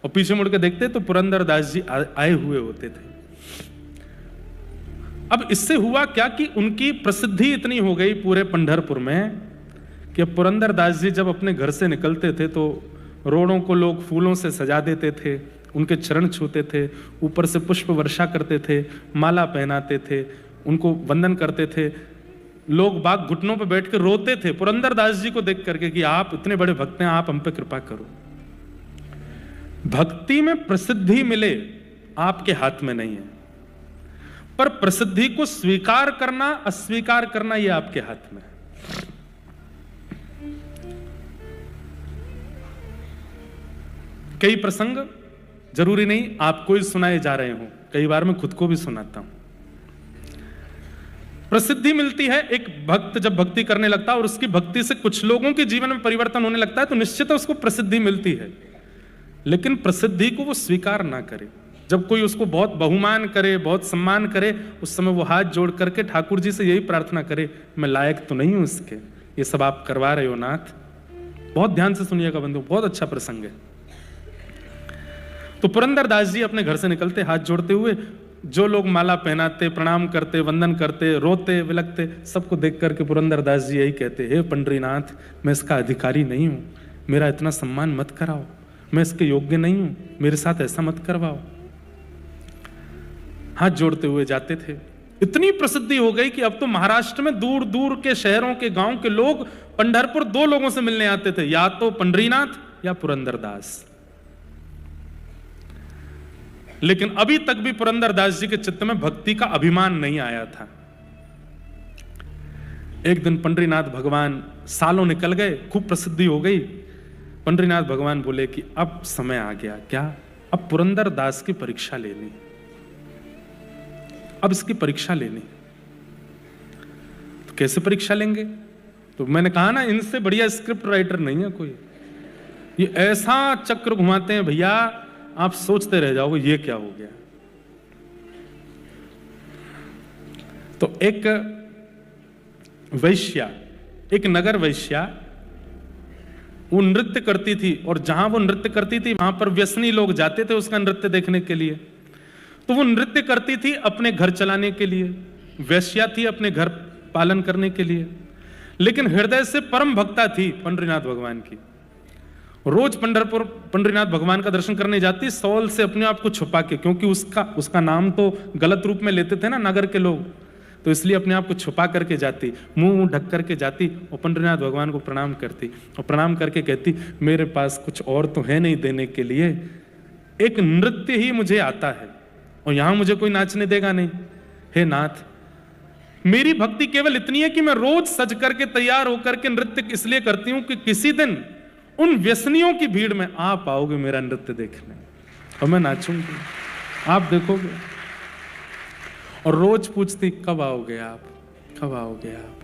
और पीछे मुड़ के देखते तो पुरंदर दास जी आए हुए होते थे। अब इससे हुआ क्या कि उनकी प्रसिद्धि इतनी हो गई पूरे पंढरपुर में कि पुरंदर दास जी जब अपने घर से निकलते थे तो रोडों को लोग फूलों से सजा देते थे, उनके चरण छूते थे, ऊपर से पुष्प वर्षा करते थे, माला पहनाते थे, उनको वंदन करते थे। लोग बाग घुटनों पर बैठ के रोते थे पुरंदर दास जी को देख करके कि आप इतने बड़े भक्त हैं, आप हम पे कृपा करो। भक्ति में प्रसिद्धि मिले आपके हाथ में नहीं है, पर प्रसिद्धि को स्वीकार करना अस्वीकार करना यह आपके हाथ में है। कई प्रसंग जरूरी नहीं आपको ही सुनाए जा रहे हो, कई बार मैं खुद को भी सुनाता हूं। प्रसिद्धि मिलती है, एक भक्त जब भक्ति करने लगता है और उसकी भक्ति से कुछ लोगों के जीवन में परिवर्तन होने लगता है तो निश्चित उसको प्रसिद्धि मिलती है, लेकिन प्रसिद्धि को वो स्वीकार ना करे। जब कोई उसको बहुत बहुमान करे, बहुत सम्मान करे, उस समय वो हाथ जोड़ करके ठाकुर जी से यही प्रार्थना करे, मैं लायक तो नहीं हूं इसके, ये सब आप करवा रहे हो नाथ। बहुत ध्यान से सुनिएगा बंधु, बहुत अच्छा प्रसंग है। तो पुरंदर दास जी अपने घर से निकलते हाथ जोड़ते हुए, जो लोग माला पहनाते, प्रणाम करते, वंदन करते, रोते विलकते, सबको देख करके पुरंदर दास जी यही कहते, हे पंडरीनाथ, मैं इसका अधिकारी नहीं हूं, मेरा इतना सम्मान मत कराओ, मैं इसके योग्य नहीं हूं, मेरे साथ ऐसा मत करवाओ। हाथ जोड़ते हुए जाते थे। इतनी प्रसिद्धि हो गई कि अब तो महाराष्ट्र में दूर दूर के शहरों के गांव के लोग पंढरपुर दो लोगों से मिलने आते थे, या तो पंडरीनाथ या पुरंदर दास। लेकिन अभी तक भी पुरंदर दास जी के चित्त में भक्ति का अभिमान नहीं आया था। एक दिन पंडरीनाथ भगवान, सालों निकल गए, खूब प्रसिद्धि हो गई, पंडरीनाथ भगवान बोले कि अब समय आ गया, क्या, अब पुरंदर दास की परीक्षा लेनी, अब इसकी परीक्षा लेनी। तो कैसे परीक्षा लेंगे? तो मैंने कहा ना, इनसे बढ़िया स्क्रिप्ट राइटर नहीं है कोई, ये ऐसा चक्र घुमाते हैं भैया, आप सोचते रह जाओगे ये क्या हो गया। तो एक वैश्या, एक नगर वैश्या, वो नृत्य करती थी, और जहां वो नृत्य करती थी वहां पर व्यसनी लोग जाते थे उसका नृत्य देखने के लिए। तो वो नृत्य करती थी अपने घर चलाने के लिए, वैश्या थी अपने घर पालन करने के लिए, लेकिन हृदय से परम भक्ता थी पंडरीनाथ भगवान की। रोज पंढरपुर पंडरीनाथ भगवान का दर्शन करने जाती, सौल से अपने आप को छुपा के, क्योंकि उसका नाम तो गलत रूप में लेते थे ना नगर के लोग, तो इसलिए अपने आप को छुपा करके जाती, मुंह ढक करके जाती और पंडरीनाथ भगवान को प्रणाम करती, और प्रणाम करके कहती, मेरे पास कुछ और तो है नहीं देने के लिए, एक नृत्य ही मुझे आता है और यहां मुझे कोई नाचने देगा नहीं। हे नाथ, मेरी भक्ति केवल इतनी है कि मैं रोज सज करके तैयार होकर के नृत्य इसलिए करती हूं कि किसी दिन उन व्यसनियों की भीड़ में आप आओगे मेरा नृत्य देखने और मैं नाचूंगी, आप देखोगे। और रोज पूछती, कब आओगे आप, कब आओगे आप,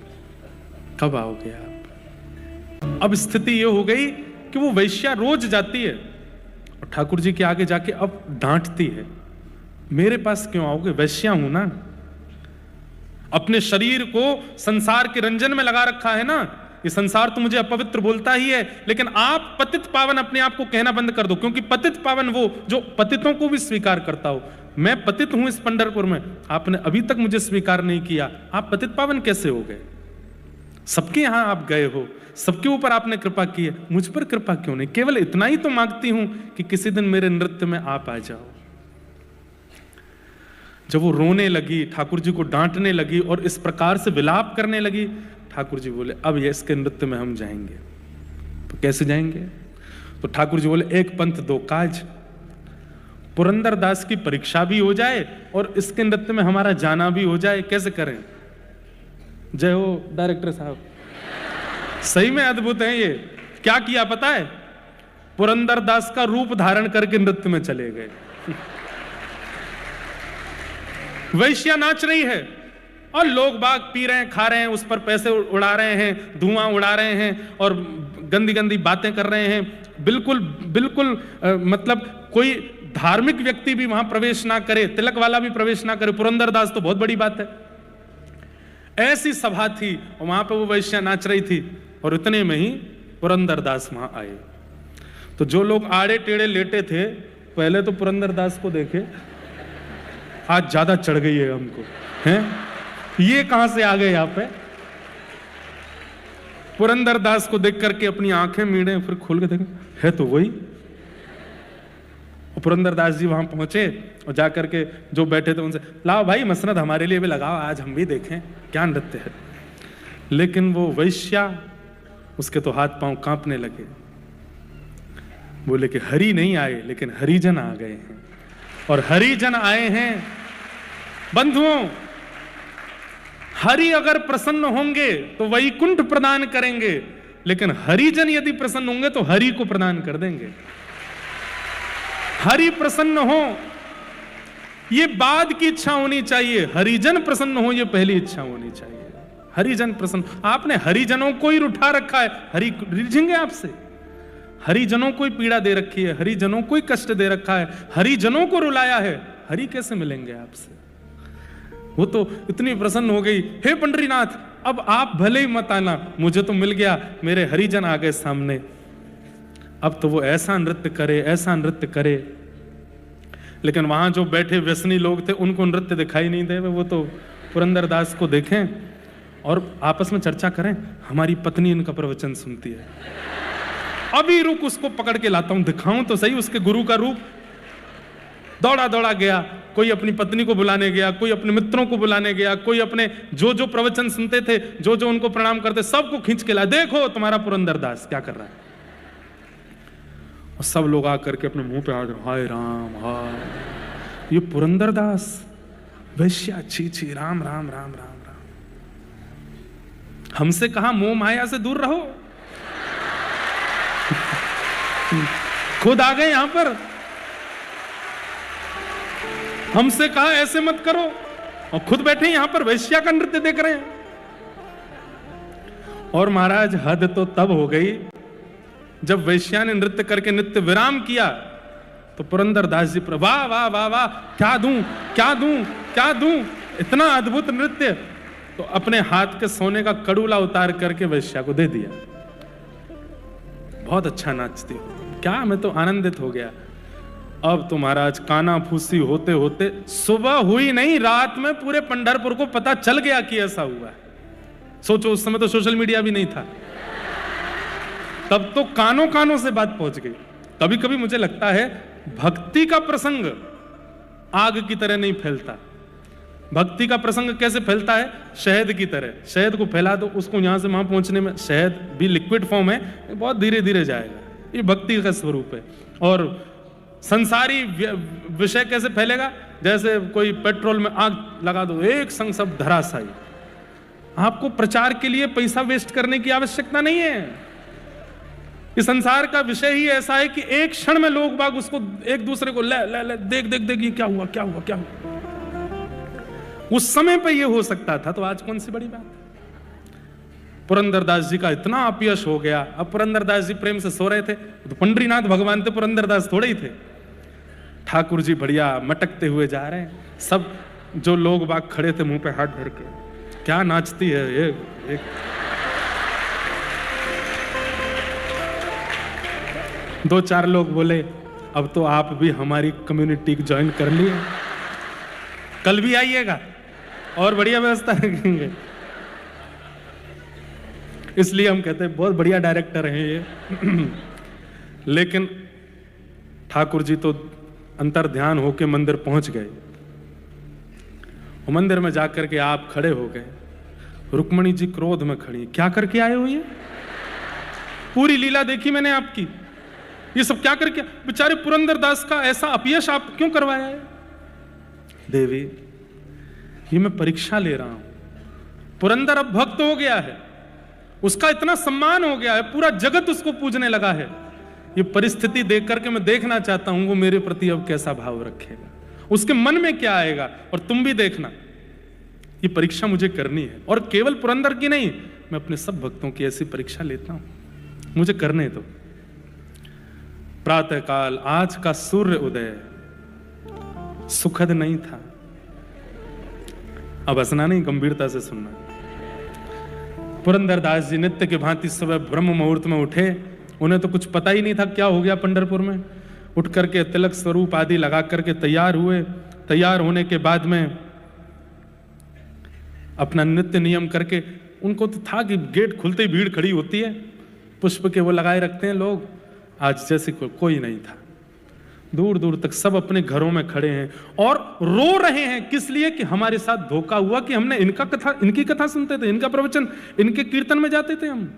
कब आओगे आप। अब स्थिति ये हो गई कि वो वैश्या रोज जाती है और ठाकुर जी के आगे जाके अब डांटती है, मेरे पास क्यों आओगे, वैश्या हूं ना, अपने शरीर को संसार के रंजन में लगा रखा है ना, ये संसार तो मुझे अपवित्र बोलता ही है, लेकिन आप पतित पावन अपने आप को कहना बंद कर दो, क्योंकि पतित पावन वो जो पतितों को भी स्वीकार करता हो। मैं पतित हूं इस पंढरपुर में, आपने अभी तक मुझे स्वीकार नहीं किया, आप पतित पावन कैसे हो गए? सबके यहां आप गए हो, सबके ऊपर आपने कृपा की है, मुझ पर कृपा क्यों नहीं? केवल इतना ही तो मांगती हूं कि किसी दिन मेरे नृत्य में आप आ जाओ। जब वो रोने लगी, ठाकुर जी को डांटने लगी और इस प्रकार से विलाप करने लगी, ठाकुर जी बोले, अब ये इसके नृत्य में हम जाएंगे। तो कैसे जाएंगे? तो ठाकुर जी बोले, एक पंथ दो काज, पुरंदर दास की परीक्षा भी हो जाए और इसके नृत्य में हमारा जाना भी हो जाए। कैसे करें? जय हो डायरेक्टर साहब, सही में अद्भुत है ये। क्या किया पता है? पुरंदर दास का रूप धारण करके नृत्य में चले गए। वैश्या नाच रही है और लोग बाग पी रहे हैं, खा रहे हैं, उस पर पैसे उड़ा रहे हैं, धुआं उड़ा रहे हैं और गंदी गंदी बातें कर रहे हैं। बिल्कुल बिल्कुल मतलब कोई धार्मिक व्यक्ति भी वहां प्रवेश ना करे, तिलक वाला भी प्रवेश ना करे, पुरंदरदास तो बहुत बड़ी बात है। ऐसी सभा थी और वहां पे वो वैश्या नाच रही थी और इतने में ही पुरंदरदास वहां आए। तो जो लोग आड़े टेढ़े लेटे थे, पहले तो पुरंदरदास को देखे, आज ज्यादा चढ़ गई है हमको, हैं ये कहां से आ गए यहाँ पे। पुरंदरदास को देख करके अपनी आंखें मीड़े, फिर खोल के देखे, है तो वही। पुरंदरदास जी वहां पहुंचे और जाकर के जो बैठे थे उनसे, लाओ भाई मसनद हमारे लिए भी लगाओ, आज हम भी देखें क्या नृत्य है। लेकिन वो वैश्या, उसके तो हाथ पांव कांपने लगे। बोले कि हरि नहीं आए लेकिन हरिजन आ गए हैं, और हरिजन आए हैं। बंधुओं, हरि अगर प्रसन्न होंगे तो वैकुंठ प्रदान करेंगे, लेकिन हरिजन यदि प्रसन्न होंगे तो हरि को प्रदान कर देंगे। हरि प्रसन्न हो ये बाद की इच्छा होनी चाहिए, हरिजन प्रसन्न हो ये पहली इच्छा होनी चाहिए। हरिजन प्रसन्न, आपने हरिजनों को ही उठा रखा है, हरि रिझेंगे आपसे। हरिजनों को ही पीड़ा दे रखी है, हरिजनों को ही कष्ट दे रखा है, हरिजनों को रुलाया है, हरि कैसे मिलेंगे आपसे। वो तो इतनी प्रसन्न हो गई, हे पंडरीनाथ अब आप भले ही मत आना, मुझे तो मिल गया, मेरे हरिजन आ गए सामने, अब तो वो ऐसा नृत्य करे, ऐसा नृत्य करे। लेकिन वहां जो बैठे व्यसनी लोग थे उनको नृत्य दिखाई नहीं दे, वो तो पुरंदरदास को देखें और आपस में चर्चा करें, हमारी पत्नी इनका प्रवचन सुनती है, अभी रुक उसको पकड़ के लाता हूं, दिखाऊं तो सही उसके गुरु का रूप। दौड़ा दौड़ा गया, कोई अपनी पत्नी को बुलाने गया, कोई अपने मित्रों को बुलाने गया, कोई अपने जो जो प्रवचन सुनते थे, जो जो उनको प्रणाम करते, सबको खींच के ला, देखो तुम्हारा पुरंदरदास क्या कर रहा है। और सब लोग आकर के अपने मुंह पे हाथ, हाय राम, हाय ये पुरंदरदास वैश्या, छी छी, राम राम राम राम राम। हमसे कहा मोह माया से दूर रहो, खुद आ गए यहां पर, हमसे कहा ऐसे मत करो, और खुद बैठे यहां पर वैश्या का नृत्य देख रहे हैं। और महाराज हद तो तब हो गई जब वैश्या ने नृत्य करके नित्य विराम किया, तो पुरंदरदास जी पर वाह वाह वाह वाह, क्या दूं क्या दूं क्या दूं, इतना अद्भुत नृत्य। तो अपने हाथ के सोने का कड़ूला उतार करके वैश्या को दे दिया, बहुत अच्छा नाचती हो, क्या मैं तो आनंदित हो गया। अब तो महाराज काना फूसी होते होते सुबह हुई नहीं, रात में पूरे पंढरपुर को पता चल गया कि ऐसा हुआ है। सोचो उस समय तो सोशल मीडिया भी नहीं था, तब तो कानों कानों से बात पहुंच गई। कभी कभी मुझे लगता है भक्ति का प्रसंग आग की तरह नहीं फैलता। भक्ति का प्रसंग कैसे फैलता है, शहद की तरह, शहद को फैला दो, उसको यहां से वहां पहुंचने में, शहद भी लिक्विड फॉर्म है, बहुत धीरे धीरे जाएगा, ये भक्ति का स्वरूप है। और संसारी विषय कैसे फैलेगा, जैसे कोई पेट्रोल में आग लगा दो, एक संग सब धराशायी। आपको प्रचार के लिए पैसा वेस्ट करने की आवश्यकता नहीं है। इस संसार का विषय ही ऐसा है कि एक क्षण में लोग बाग उसको एक दूसरे को ले ले ले, देख देख देख, ये क्या हुआ क्या हुआ क्या हुआ। उस समय पे ये हो सकता था, तो आज कौन सी बड़ी बात है। पुरंदरदास जी का इतना अपयश हो गया। अब पुरंदरदास जी प्रेम से सो रहे थे, तो पंडरीनाथ भगवान थे, पुरंदरदास थोड़े ही थे। ठाकुर जी बढ़िया मटकते हुए जा रहे हैं, सब जो लोग बाग खड़े थे मुंह पे हाथ धर के, क्या नाचती है ये एक। दो चार लोग बोले अब तो आप भी हमारी कम्युनिटी ज्वाइन कर लिए, कल भी आइएगा और बढ़िया व्यवस्था रखेंगे। इसलिए हम कहते हैं बहुत बढ़िया डायरेक्टर हैं ये। लेकिन ठाकुर जी तो अंतर ध्यान होके मंदिर पहुंच गए। मंदिर में जाकर के आप खड़े हो गए, रुक्मणी जी क्रोध में खड़ी, क्या करके आए हो ये? पूरी लीला देखी मैंने आपकी, ये सब क्या करके, बेचारे पुरंदरदास का ऐसा अपयश आप क्यों करवाया है? देवी ये मैं परीक्षा ले रहा हूं। पुरंदर अब भक्त हो गया है, उसका इतना सम्मान हो गया है, पूरा जगत उसको पूजने लगा है। ये परिस्थिति देख करके मैं देखना चाहता हूं वो मेरे प्रति अब कैसा भाव रखेगा। उसके मन में क्या आएगा। और तुम भी देखना, ये परीक्षा मुझे करनी है, और केवल पुरंदर की नहीं, मैं अपने सब भक्तों की ऐसी परीक्षा लेता हूं, मुझे करने दो। प्रातःकाल आज का सूर्य उदय सुखद नहीं था। अब हंसना नहीं, गंभीरता से सुनना। पुरंदरदास जी नित्य के भांति सुबह ब्रह्म मुहूर्त में उठे। उन्हें तो कुछ पता ही नहीं था क्या हो गया पंढरपुर में। उठ करके तिलक स्वरूप आदि लगा करके तैयार हुए। तैयार होने के बाद में अपना नित्य नियम करके, उनको तो था कि गेट खुलते ही भीड़ खड़ी होती है, पुष्प के वो लगाए रखते हैं लोग। आज जैसे कोई नहीं था, दूर दूर तक सब अपने घरों में खड़े हैं और रो रहे हैं। किस लिए? कि हमारे साथ धोखा हुआ कि हमने इनकी कथा सुनते थे, इनका प्रवचन, इनके कीर्तन में जाते थे हम।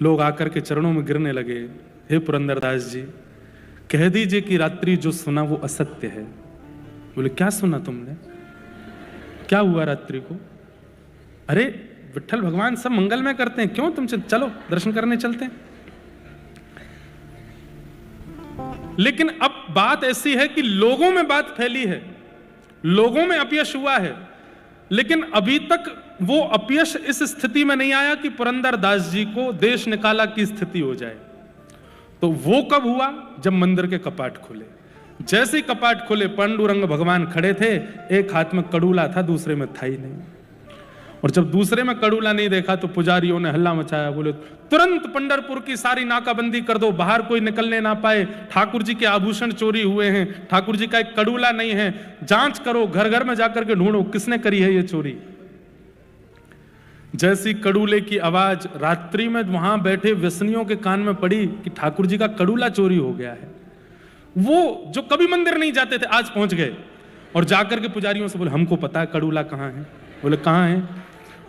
लोग आकर के चरणों में गिरने लगे, हे पुरंदरदास जी, कह दीजिए कि रात्रि जो सुना वो असत्य है। बोले क्या सुना तुमने? क्या हुआ रात्रि को? अरे विट्ठल भगवान सब मंगलमय करते हैं, क्यों तुम चलो दर्शन करने चलते हैं। लेकिन अब बात ऐसी है कि लोगों में बात फैली है, लोगों में अपयश हुआ है, लेकिन अभी तक वो अपयश इस स्थिति में नहीं आया कि पुरंदरदास जी को देश निकाला की स्थिति हो जाए। तो वो कब हुआ? जब मंदिर के कपाट खुले। जैसे ही कपाट खुले, पांडुरंग भगवान खड़े थे, एक हाथ में कड़ूला था, दूसरे में था ही नहीं। और जब दूसरे में कड़ूला नहीं देखा तो पुजारियों ने हल्ला मचाया, बोले तुरंत पंढरपुर की सारी नाकाबंदी कर दो, बाहर कोई निकलने ना पाए। ठाकुर जी के आभूषण चोरी हुए हैं, ठाकुर जी का एक कड़ूला नहीं है, जांच करो, घर घर में जाकर के ढूंढो किसने करी है ये चोरी। जैसी कड़ूले की आवाज रात्रि में वहां बैठे व्यसनियों के कान में पड़ी कि ठाकुर जी का कड़ूला चोरी हो गया है, वो जो कभी मंदिर नहीं जाते थे आज पहुंच गए और जाकर के पुजारियों से बोले हमको पता है कड़ूला कहां है। बोले कहां है?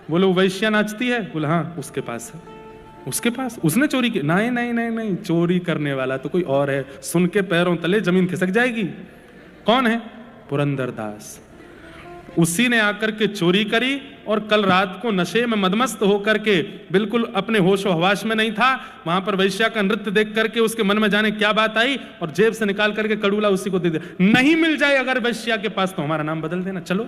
बोले वो वैश्या नाचती है। बोले हाँ उसके पास है। उसके पास? उसने चोरी की? नहीं नहीं नहीं नहीं, चोरी करने वाला तो कोई और है, सुन के पैरों तले जमीन खिसक जाएगी। कौन है? पुरंदरदास। उसी ने आकर के चोरी करी और कल रात को नशे में मदमस्त होकर के बिल्कुल अपने होशो हवास में नहीं था, वहां पर वैश्या का नृत्य देख करके उसके मन में जाने क्या बात आई और जेब से निकाल करके कड़ूला उसी को दे दिया। नहीं मिल जाए अगर वैश्या के पास तो हमारा नाम बदल देना, चलो।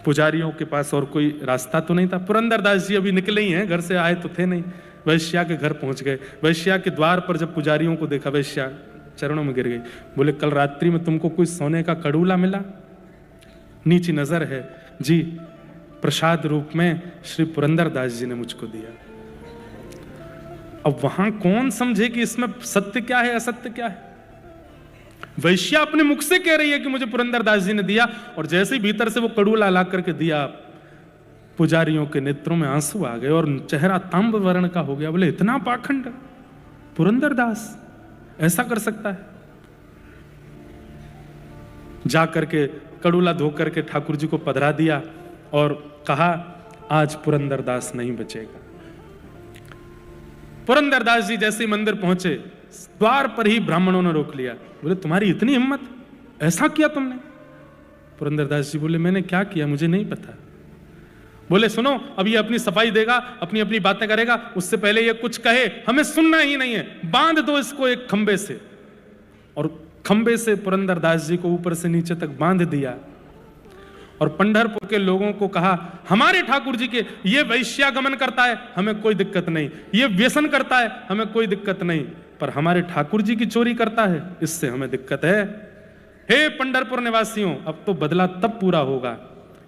पुजारियों के पास और कोई रास्ता तो नहीं था। पुरंदरदास जी अभी निकले ही हैं, घर से आए तो थे नहीं। वैश्या के घर पहुंच गए। वैश्या के द्वार पर जब पुजारियों को देखा, वैश्या चरणों में गिर गई। बोले कल रात्रि में तुमको कोई सोने का कड़ूला मिला? नीची नजर है जी, प्रसाद रूप में श्री पुरंदरदास जी ने मुझको दिया। अब वहां कौन समझे कि इसमें सत्य क्या है असत्य क्या है। वैश्या अपने मुख से कह रही है कि मुझे पुरंदरदास जी ने दिया, और जैसे ही भीतर से वो कड़ूला ला करके दिया, पुजारियों के नेत्रों में आंसू आ गए और चेहरा तांब वर्ण का हो गया। बोले इतना पाखंड पुरंदरदास ऐसा कर सकता है? जा करके कड़ूला धो करके ठाकुर जी को पधरा दिया और कहा आज पुरंदरदास नहीं बचेगा। पुरंदरदास जी जैसे मंदिर पहुंचे, द्वार पर ही ब्राह्मणों ने रोक लिया। बोले तुम्हारी इतनी हिम्मत, ऐसा किया तुमने? पुरंदरदास जी बोले मैंने क्या किया मुझे नहीं पता। बोले सुनो, अब ये अपनी सफाई देगा, अपनी अपनी बातें करेगा, उससे पहले ये कुछ कहे हमें सुनना ही नहीं है, बांध दो इसको एक खंबे से। और खंबे से पुरंदरदास जी को ऊपर से नीचे तक बांध दिया और पंढरपुर के लोगों को कहा हमारे ठाकुर जी के ये वैश्यागमन करता है हमें कोई दिक्कत नहीं, ये व्यसन करता है हमें कोई दिक्कत नहीं, पर हमारे ठाकुर जी की चोरी करता है इससे हमें दिक्कत है। हे पंढरपुर निवासियों, अब तो बदला तब पूरा होगा,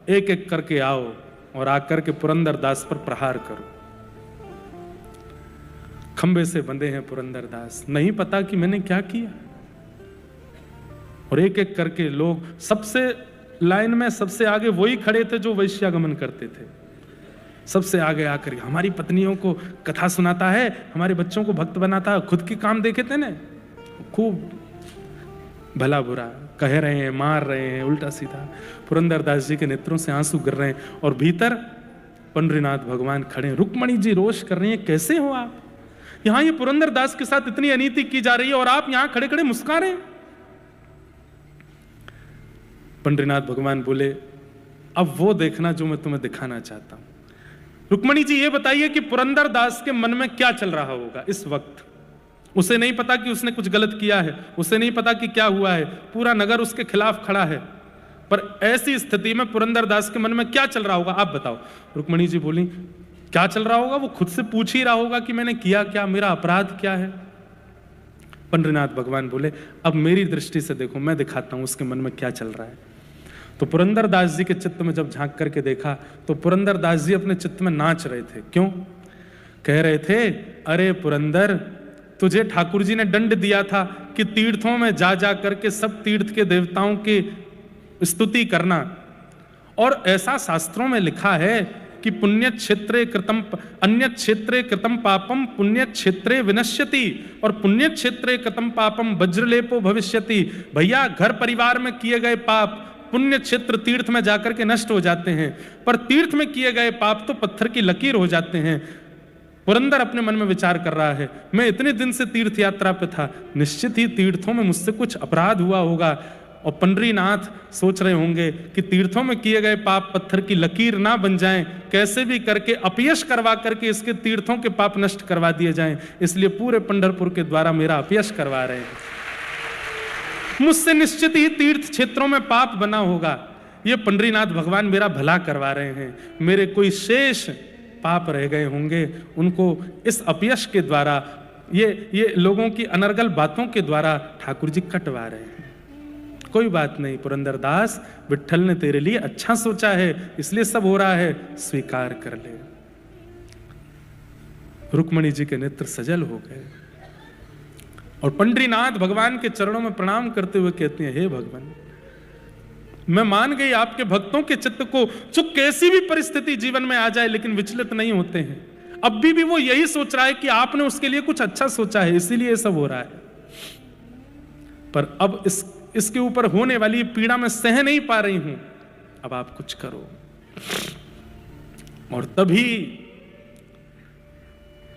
एक एक करके आओ और आकर के पुरंदरदास पर प्रहार करो। खंबे से बंधे हैं पुरंदरदास, नहीं पता कि मैंने क्या किया। और एक एक करके लोग, सबसे लाइन में सबसे आगे वही खड़े थे जो वैश्यागमन करते थे। सबसे आगे आकर हमारी पत्नियों को कथा सुनाता है, हमारे बच्चों को भक्त बनाता है, खुद के काम देखे थे ना, खूब भला बुरा कह रहे हैं, मार रहे हैं उल्टा सीधा। पुरंदरदास जी के नेत्रों से आंसू गिर रहे हैं और भीतर पंडरीनाथ भगवान खड़े हैं। रुक्मणी जी रोष कर रही हैं, कैसे हो आप? यहां ये पुरंदरदास के साथ इतनी अनीति की जा रही है और आप यहां खड़े खड़े मुस्कुरा रहे हैं। पंडरीनाथ भगवान बोले अब वो देखना जो मैं तुम्हें दिखाना चाहता हूं। रुक्मणी जी ये बताइए कि पुरंदरदास के मन में क्या चल रहा होगा इस वक्त। उसे नहीं पता कि उसने कुछ गलत किया है, उसे नहीं पता कि क्या हुआ है, पूरा नगर उसके खिलाफ खड़ा है। पर ऐसी स्थिति में पुरंदरदास के मन में क्या चल रहा होगा, आप बताओ। रुक्मणी जी बोली, क्या चल रहा होगा? वो खुद से पूछ ही रहा होगा कि मैंने किया क्या, मेरा अपराध क्या है। पंडरीनाथ भगवान बोले, अब मेरी दृष्टि से देखो, मैं दिखाता हूं उसके मन में क्या चल रहा है। तो पुरंदरदास जी के चित्त में जब झांक करके देखा तो पुरंदरदास जी अपने चित्त में नाच रहे थे। क्यों? कह रहे थे, अरे पुरंदर, तुझे ठाकुर जी ने दंड दिया था कि तीर्थों में जा जा करके सब तीर्थ के देवताओं की स्तुति करना, और ऐसा शास्त्रों में लिखा है कि पुण्य क्षेत्रे कृतम अन्य क्षेत्रे कृतम पापम पुण्य क्षेत्रे विनश्यति, और पुण्य क्षेत्रे कृतम पापम वज्रलेपो भविष्यति। भैया, घर परिवार में किए गए पाप पुण्य क्षेत्र तीर्थ में जाकर के नष्ट हो जाते हैं, पर तीर्थ में किए गए पाप तो पत्थर की लकीर हो जाते हैं। पुरंदर अपने मन में विचार कर रहा है, मैं इतने दिन से तीर्थ यात्रा पे था, निश्चित ही तीर्थों में मुझसे कुछ अपराध हुआ होगा। और पंडरीनाथ सोच रहे होंगे कि तीर्थों में किए गए पाप पत्थर की लकीर ना बन जाएं, कैसे भी करके अपयश करवा करके इसके तीर्थों के पाप नष्ट करवा दिए जाएं, इसलिए पूरे पंढरपुर के द्वारा मेरा अपयश करवा रहे हैं। मुझसे निश्चित ही तीर्थ क्षेत्रों में पाप बना होगा, ये पंडरीनाथ भगवान मेरा भला करवा रहे हैं। मेरे कोई शेष पाप रह गए होंगे, उनको इस अपयश के द्वारा, ये लोगों की अनर्गल बातों के द्वारा ठाकुर जी कटवा रहे हैं। कोई बात नहीं पुरंदरदास, विट्ठल ने तेरे लिए अच्छा सोचा है, इसलिए सब हो रहा है, स्वीकार कर ले। रुक्मणी जी के नेत्र सजल हो गए और पंडरीनाथ भगवान के चरणों में प्रणाम करते हुए कहते हैं, हे भगवान, मैं मान गई आपके भक्तों के चित्त को, जो कैसी भी परिस्थिति जीवन में आ जाए लेकिन विचलित नहीं होते हैं। अब भी वो यही सोच रहा है कि आपने उसके लिए कुछ अच्छा सोचा है, इसीलिए ये सब हो रहा है। पर अब इसके ऊपर होने वाली पीड़ा मैं सह नहीं पा रही हूं, अब आप कुछ करो। और तभी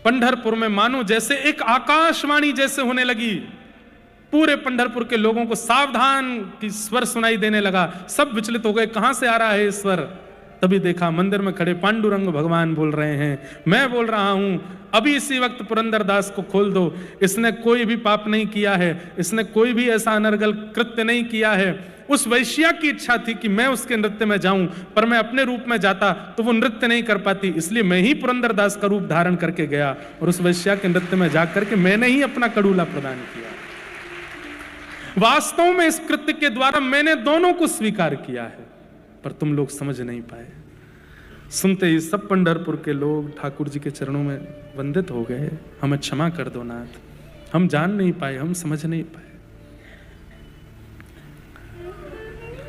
पंढरपुर में मानो जैसे एक आकाशवाणी जैसे होने लगी, पूरे पंढरपुर के लोगों को सावधान की स्वर सुनाई देने लगा। सब विचलित हो गए, कहां से आ रहा है स्वर। तभी देखा मंदिर में खड़े पांडुरंग भगवान बोल रहे हैं, मैं बोल रहा हूं, अभी इसी वक्त पुरंदरदास को खोल दो। इसने कोई भी पाप नहीं किया है, इसने कोई भी ऐसा अनर्गल कृत्य नहीं किया है। उस वैश्या की इच्छा थी कि मैं उसके नृत्य में जाऊं, पर मैं अपने रूप में जाता तो वो नृत्य नहीं कर पाती, इसलिए मैं ही पुरंदरदास का रूप धारण करके गया और उस वैश्या के नृत्य में जाकर के मैंने ही अपना कड़ूला प्रदान किया। वास्तव में इस कृत्य के द्वारा मैंने दोनों को स्वीकार किया है, पर तुम लोग समझ नहीं पाए। सुनते ही सब पंढरपुर के लोग ठाकुर जी के चरणों में वंदित हो गए, हमें क्षमा कर दो नाथ, हम जान नहीं पाए, हम समझ नहीं पाए।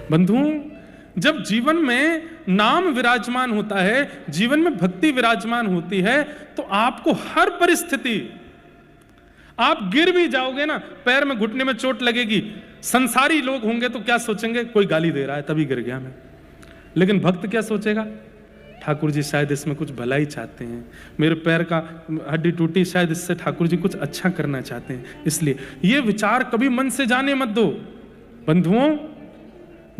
बंधुओं, जब जीवन में नाम विराजमान होता है, जीवन में भक्ति विराजमान होती है, तो आपको हर परिस्थिति, आप गिर भी जाओगे ना, पैर में घुटने में चोट लगेगी, संसारी लोग होंगे तो क्या सोचेंगे, कोई गाली दे रहा है तभी गिर गया मैं। लेकिन भक्त क्या सोचेगा, ठाकुर जी शायद इसमें कुछ भलाई चाहते हैं, मेरे पैर का हड्डी टूटी, शायद इससे ठाकुर जी कुछ अच्छा करना चाहते हैं, इसलिए ये विचार कभी मन से जाने मत दो। बंधुओं,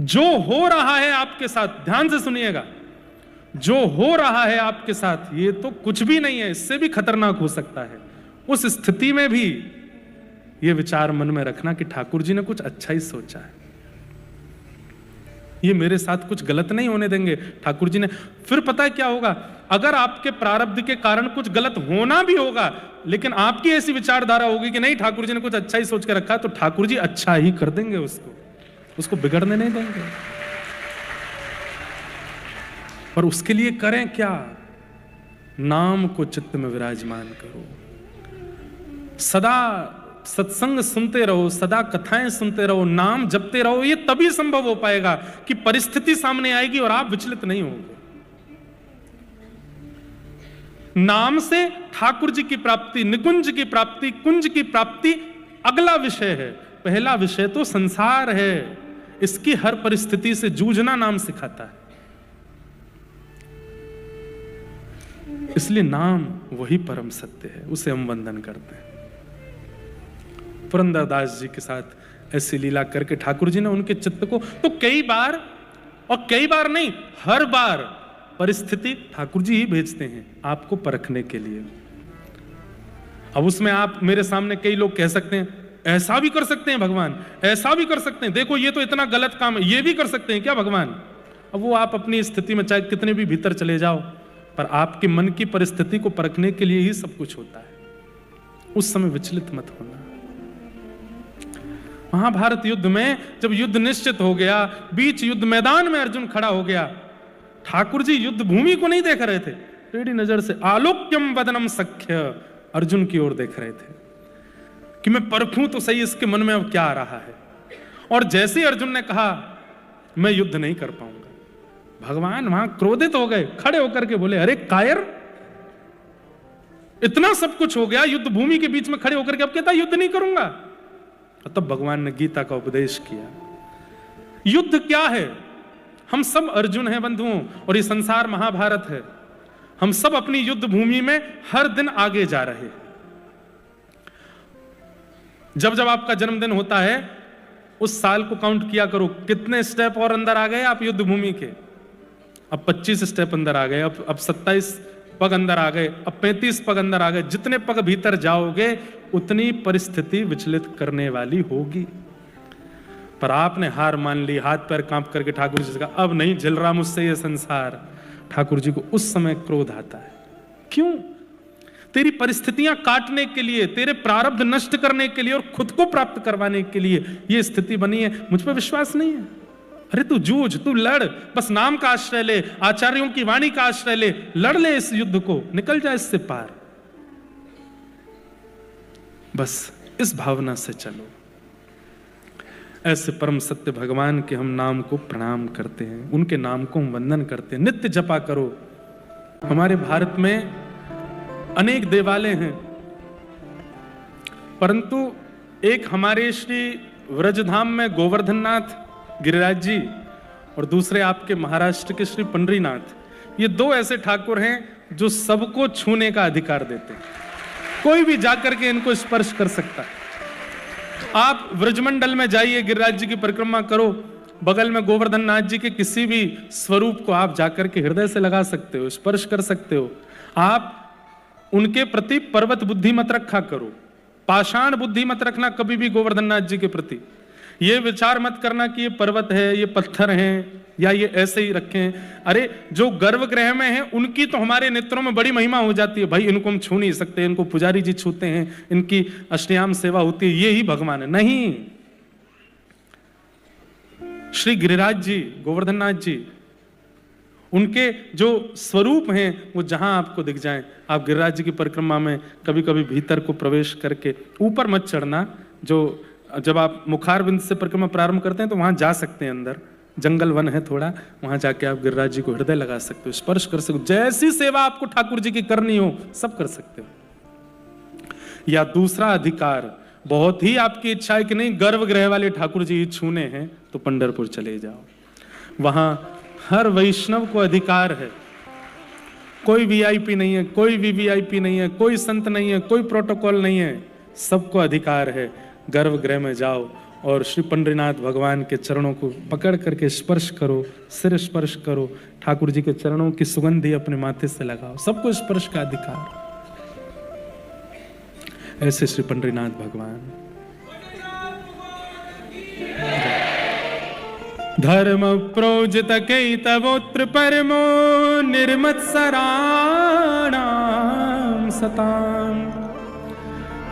जो हो रहा है आपके साथ, ध्यान से सुनिएगा, जो हो रहा है आपके साथ ये तो कुछ भी नहीं है, इससे भी खतरनाक हो सकता है। उस स्थिति में भी ये विचार मन में रखना कि ठाकुर जी ने कुछ अच्छा ही सोचा है, ये मेरे साथ कुछ गलत नहीं होने देंगे ठाकुर जी ने। फिर पता है क्या होगा, अगर आपके प्रारब्ध के कारण कुछ गलत होना भी होगा, लेकिन आपकी ऐसी विचारधारा होगी कि नहीं ठाकुर जी ने कुछ अच्छा ही सोच के रखा है, तो ठाकुर जी अच्छा ही कर देंगे, उसको बिगड़ने नहीं देंगे। पर उसके लिए करें क्या, नाम को चित्त में विराजमान करो, सदा सत्संग सुनते रहो, सदा कथाएं सुनते रहो, नाम जपते रहो। ये तभी संभव हो पाएगा कि परिस्थिति सामने आएगी और आप विचलित नहीं होंगे। नाम से ठाकुर जी की प्राप्ति, निकुंज की प्राप्ति, कुंज की प्राप्ति अगला विषय है। पहला विषय तो संसार है, इसकी हर परिस्थिति से जूझना नाम सिखाता है। इसलिए नाम वही परम सत्य है, उसे हम वंदन करते हैं। पुरंदरदास जी के साथ ऐसी लीला करके ठाकुर जी ने उनके चित्त को तो कई बार, और कई बार नहीं, हर बार परिस्थिति ठाकुर जी ही भेजते हैं आपको परखने के लिए। अब उसमें आप मेरे सामने कई लोग कह सकते हैं ऐसा भी कर सकते हैं भगवान, ऐसा भी कर सकते हैं, देखो ये तो इतना गलत काम है, ये भी कर सकते हैं क्या भगवान? अब वो आप अपनी स्थिति में चाहे कितने भी भीतर चले जाओ, पर आपके मन की परिस्थिति को परखने के लिए ही सब कुछ होता है। उस समय विचलित मत होना। महाभारत युद्ध में जब युद्ध निश्चित हो गया, बीच युद्ध मैदान में अर्जुन खड़ा हो गया, ठाकुर जी युद्ध भूमि को नहीं देख रहे थे, टेढ़ी नजर से आलोक्यम वदनम सख्य अर्जुन की ओर देख रहे थे कि मैं परखूं तो सही इसके मन में अब क्या आ रहा है। और जैसे अर्जुन ने कहा मैं युद्ध नहीं कर पाऊंगा, भगवान वहां क्रोधित हो गए, खड़े होकर के बोले अरे कायर, इतना सब कुछ हो गया, युद्ध भूमि के बीच में खड़े होकर के अब कहता युद्ध नहीं करूंगा। और तब भगवान ने गीता का उपदेश किया। युद्ध क्या है? हम सब अर्जुन हैं बंधुओं, और ये संसार महाभारत है। हम सब अपनी युद्ध भूमि में हर दिन आगे जा रहे हैं। जब जब आपका जन्मदिन होता है उस साल को काउंट किया करो, कितने स्टेप और अंदर आ गए आप युद्ध भूमि के। अब 25 स्टेप अंदर आ गए, अब 27 पग अंदर आ गए, अब 35 पग अंदर आ गए। जितने पग भीतर जाओगे उतनी परिस्थिति विचलित करने वाली होगी। पर आपने हार मान ली, हाथ पैर कांप करके ठाकुर जी से कहा अब नहीं झेल रहा मुझसे ये संसार। ठाकुर जी को उस समय क्रोध आता है। क्यों? तेरी परिस्थितियां काटने के लिए, तेरे प्रारब्ध नष्ट करने के लिए और खुद को प्राप्त करवाने के लिए ये स्थिति बनी है। मुझ पर विश्वास नहीं है? अरे तू जूझ, तू लड़, बस नाम का आश्रय ले, आचार्यों की वाणी का आश्रय ले, लड़ ले इस युद्ध को, निकल जा इससे पार। बस इस भावना से चलो। ऐसे परम सत्य भगवान के हम नाम को प्रणाम करते हैं, उनके नाम को हम वंदन करते हैं, नित्य जपा करो। हमारे भारत में अनेक देवालय हैं, परंतु एक हमारे श्री व्रजधाम में गोवर्धन नाथ गिरिराज जी और दूसरे आपके महाराष्ट्र के श्री पंडरीनाथ, ये दो ऐसे ठाकुर हैं जो सबको छूने का अधिकार देते हैं। कोई भी जाकर के इनको स्पर्श कर सकता है। आप व्रजमंडल में जाइए, गिरिराज जी की परिक्रमा करो, बगल में गोवर्धन नाथ जी के किसी भी स्वरूप को आप जाकर के हृदय से लगा सकते हो, स्पर्श कर सकते हो। आप उनके प्रति पर्वत बुद्धि मत रखा करो, पाषाण बुद्धि मत रखना कभी भी गोवर्धन नाथ जी के प्रति। ये विचार मत करना कि ये पर्वत है, ये पत्थर हैं, या ये ऐसे ही रखें। अरे जो गर्भगृह में हैं उनकी तो हमारे नेत्रों में बड़ी महिमा हो जाती है। भाई इनको हम छू नहीं सकते, इनको पुजारी जी छूते हैं, इनकी अष्टयाम सेवा होती है, ये ही भगवान है। नहीं, श्री गिरिराज जी, गोवर्धन नाथ जी, उनके जो स्वरूप हैं वो जहां आपको दिख जाएं, आप गिरिराज जी की परिक्रमा में कभी कभी भीतर को प्रवेश करके ऊपर मत चढ़ना। जो जब आप मुखारविंद से परिक्रमा प्रारंभ करते हैं तो वहां जा सकते हैं, अंदर जंगल वन है थोड़ा, वहां जाके आप गिरिराज जी को हृदय लगा सकते हो, स्पर्श कर सकते हो। जैसी सेवा आपको ठाकुर जी की करनी हो सब कर सकते हो। या दूसरा अधिकार, बहुत ही आपकी इच्छा है कि नहीं गर्भगृह वाले ठाकुर जी छूने हैं, तो पंढरपुर चले जाओ। वहां हर वैष्णव को अधिकार है। कोई वीआईपी नहीं है, कोई वीवीआईपी नहीं है, कोई संत नहीं है, कोई प्रोटोकॉल नहीं है, सबको अधिकार है। गर्भगृह में जाओ और श्री पंडरीनाथ भगवान के चरणों को पकड़ करके स्पर्श करो, सिर स्पर्श करो, ठाकुर जी के चरणों की सुगंधी अपने माथे से लगाओ, सबको स्पर्श का अधिकार। ऐसे श्री पंडरीनाथ भगवान। धर्म प्रोजित कैतवोत्र परमो निर्मत्सराणां सताम्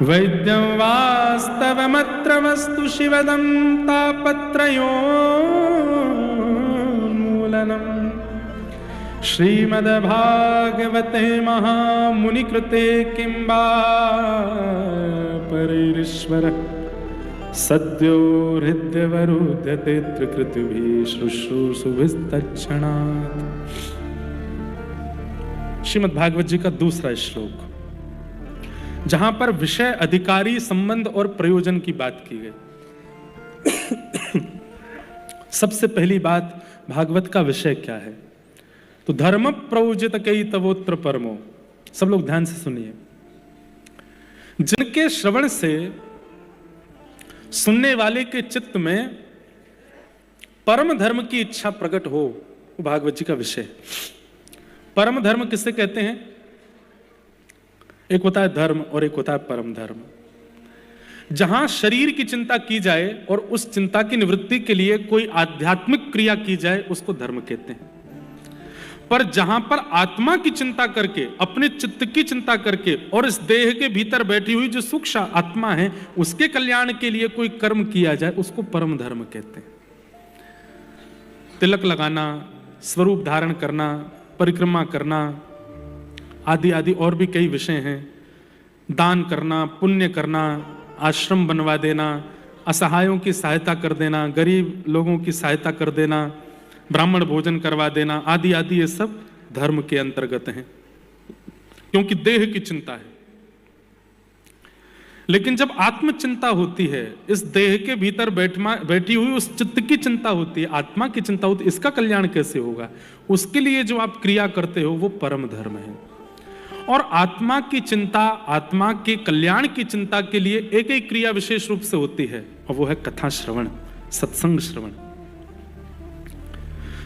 वैद्यं वास्तवमत्र वस्तु शिवदं तापत्रयोन्मूलनम् श्रीमद्भागवते महामुनिकृते किं वा परैरीश्वरः सद्यो हृदयवरुध्यते त्रिकृतिभिः शुश्रूषुभिस्तत्क्षणात्। श्रीमद्भागवत जी का दूसरा श्लोक, जहां पर विषय, अधिकारी, संबंध और प्रयोजन की बात की गई। सबसे पहली बात, भागवत का विषय क्या है? तो धर्म प्रयोजित कैतवोत्र परमो। सब लोग ध्यान से सुनिए। जिनके श्रवण से सुनने वाले के चित्त में परम धर्म की इच्छा प्रकट हो, वो भागवत जी का विषय। परम धर्म किसे कहते हैं? एक होता है धर्म और एक होता है परम धर्म। जहां शरीर की चिंता की जाए और उस चिंता की निवृत्ति के लिए कोई आध्यात्मिक क्रिया की जाए उसको धर्म कहते हैं। पर जहां पर आत्मा की चिंता करके, अपने चित्त की चिंता करके और इस देह के भीतर बैठी हुई जो सूक्ष्म आत्मा है उसके कल्याण के लिए कोई कर्म किया जाए उसको परम धर्म कहते हैं। तिलक लगाना, स्वरूप धारण करना, परिक्रमा करना आदि आदि और भी कई विषय हैं। दान करना, पुण्य करना, आश्रम बनवा देना, असहायों की सहायता कर देना, गरीब लोगों की सहायता कर देना, ब्राह्मण भोजन करवा देना आदि आदि, ये सब धर्म के अंतर्गत हैं क्योंकि देह की चिंता है। लेकिन जब आत्मचिंता होती है, इस देह के भीतर बैठी हुई उस चित्त की चिंता होती है, आत्मा की चिंता होती है, इसका कल्याण कैसे होगा, उसके लिए जो आप क्रिया करते हो वो परम धर्म है। और आत्मा की चिंता, आत्मा के कल्याण की चिंता के लिए एक एक क्रिया विशेष रूप से होती है और वो है कथा श्रवण, सत्संग श्रवण।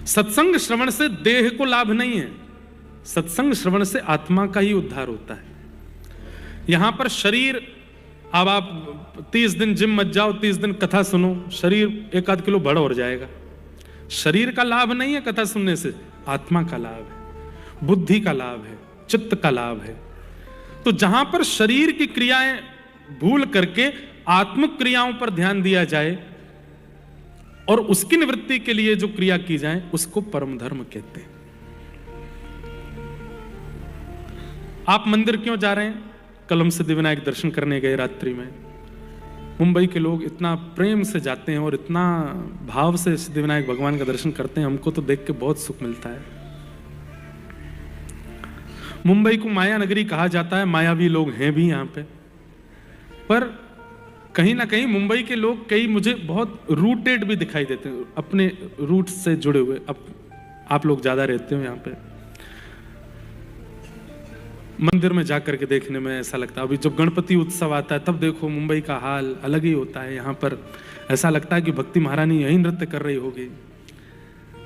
सत्संग श्रवण से देह को लाभ नहीं है, सत्संग श्रवण से आत्मा का ही उद्धार होता है। यहां पर शरीर, अब आप 30 दिन जिम मत जाओ, 30 दिन कथा सुनो, शरीर 1-8 किलो बड़ा हो जाएगा। शरीर का लाभ नहीं है कथा सुनने से, आत्मा का लाभ है, बुद्धि का लाभ है, चित्त का लाभ है। तो जहां पर शरीर की क्रियाएं भूल करके आत्मिक क्रियाओं पर ध्यान दिया जाए और उसकी निवृत्ति के लिए जो क्रिया की जाए उसको परम धर्म कहते हैं। आप मंदिर क्यों जा रहे हैं? कल हम सिद्धिविनायक दर्शन करने गए रात्रि में। मुंबई के लोग इतना प्रेम से जाते हैं और इतना भाव से सिद्धिविनायक भगवान का दर्शन करते हैं, हमको तो देख के बहुत सुख मिलता है। मुंबई को माया नगरी कहा जाता है, मायावी लोग हैं भी यहाँ पे, पर कहीं ना कहीं मुंबई के लोग कई मुझे बहुत रूटेड भी दिखाई देते हैं, अपने रूट से जुड़े हुए। अब आप लोग ज्यादा रहते हो यहाँ पे, मंदिर में जाकर के देखने में ऐसा लगता है। अभी जब गणपति उत्सव आता है तब देखो मुंबई का हाल अलग ही होता है। यहाँ पर ऐसा लगता है कि भक्ति महारानी यही नृत्य कर रही होगी।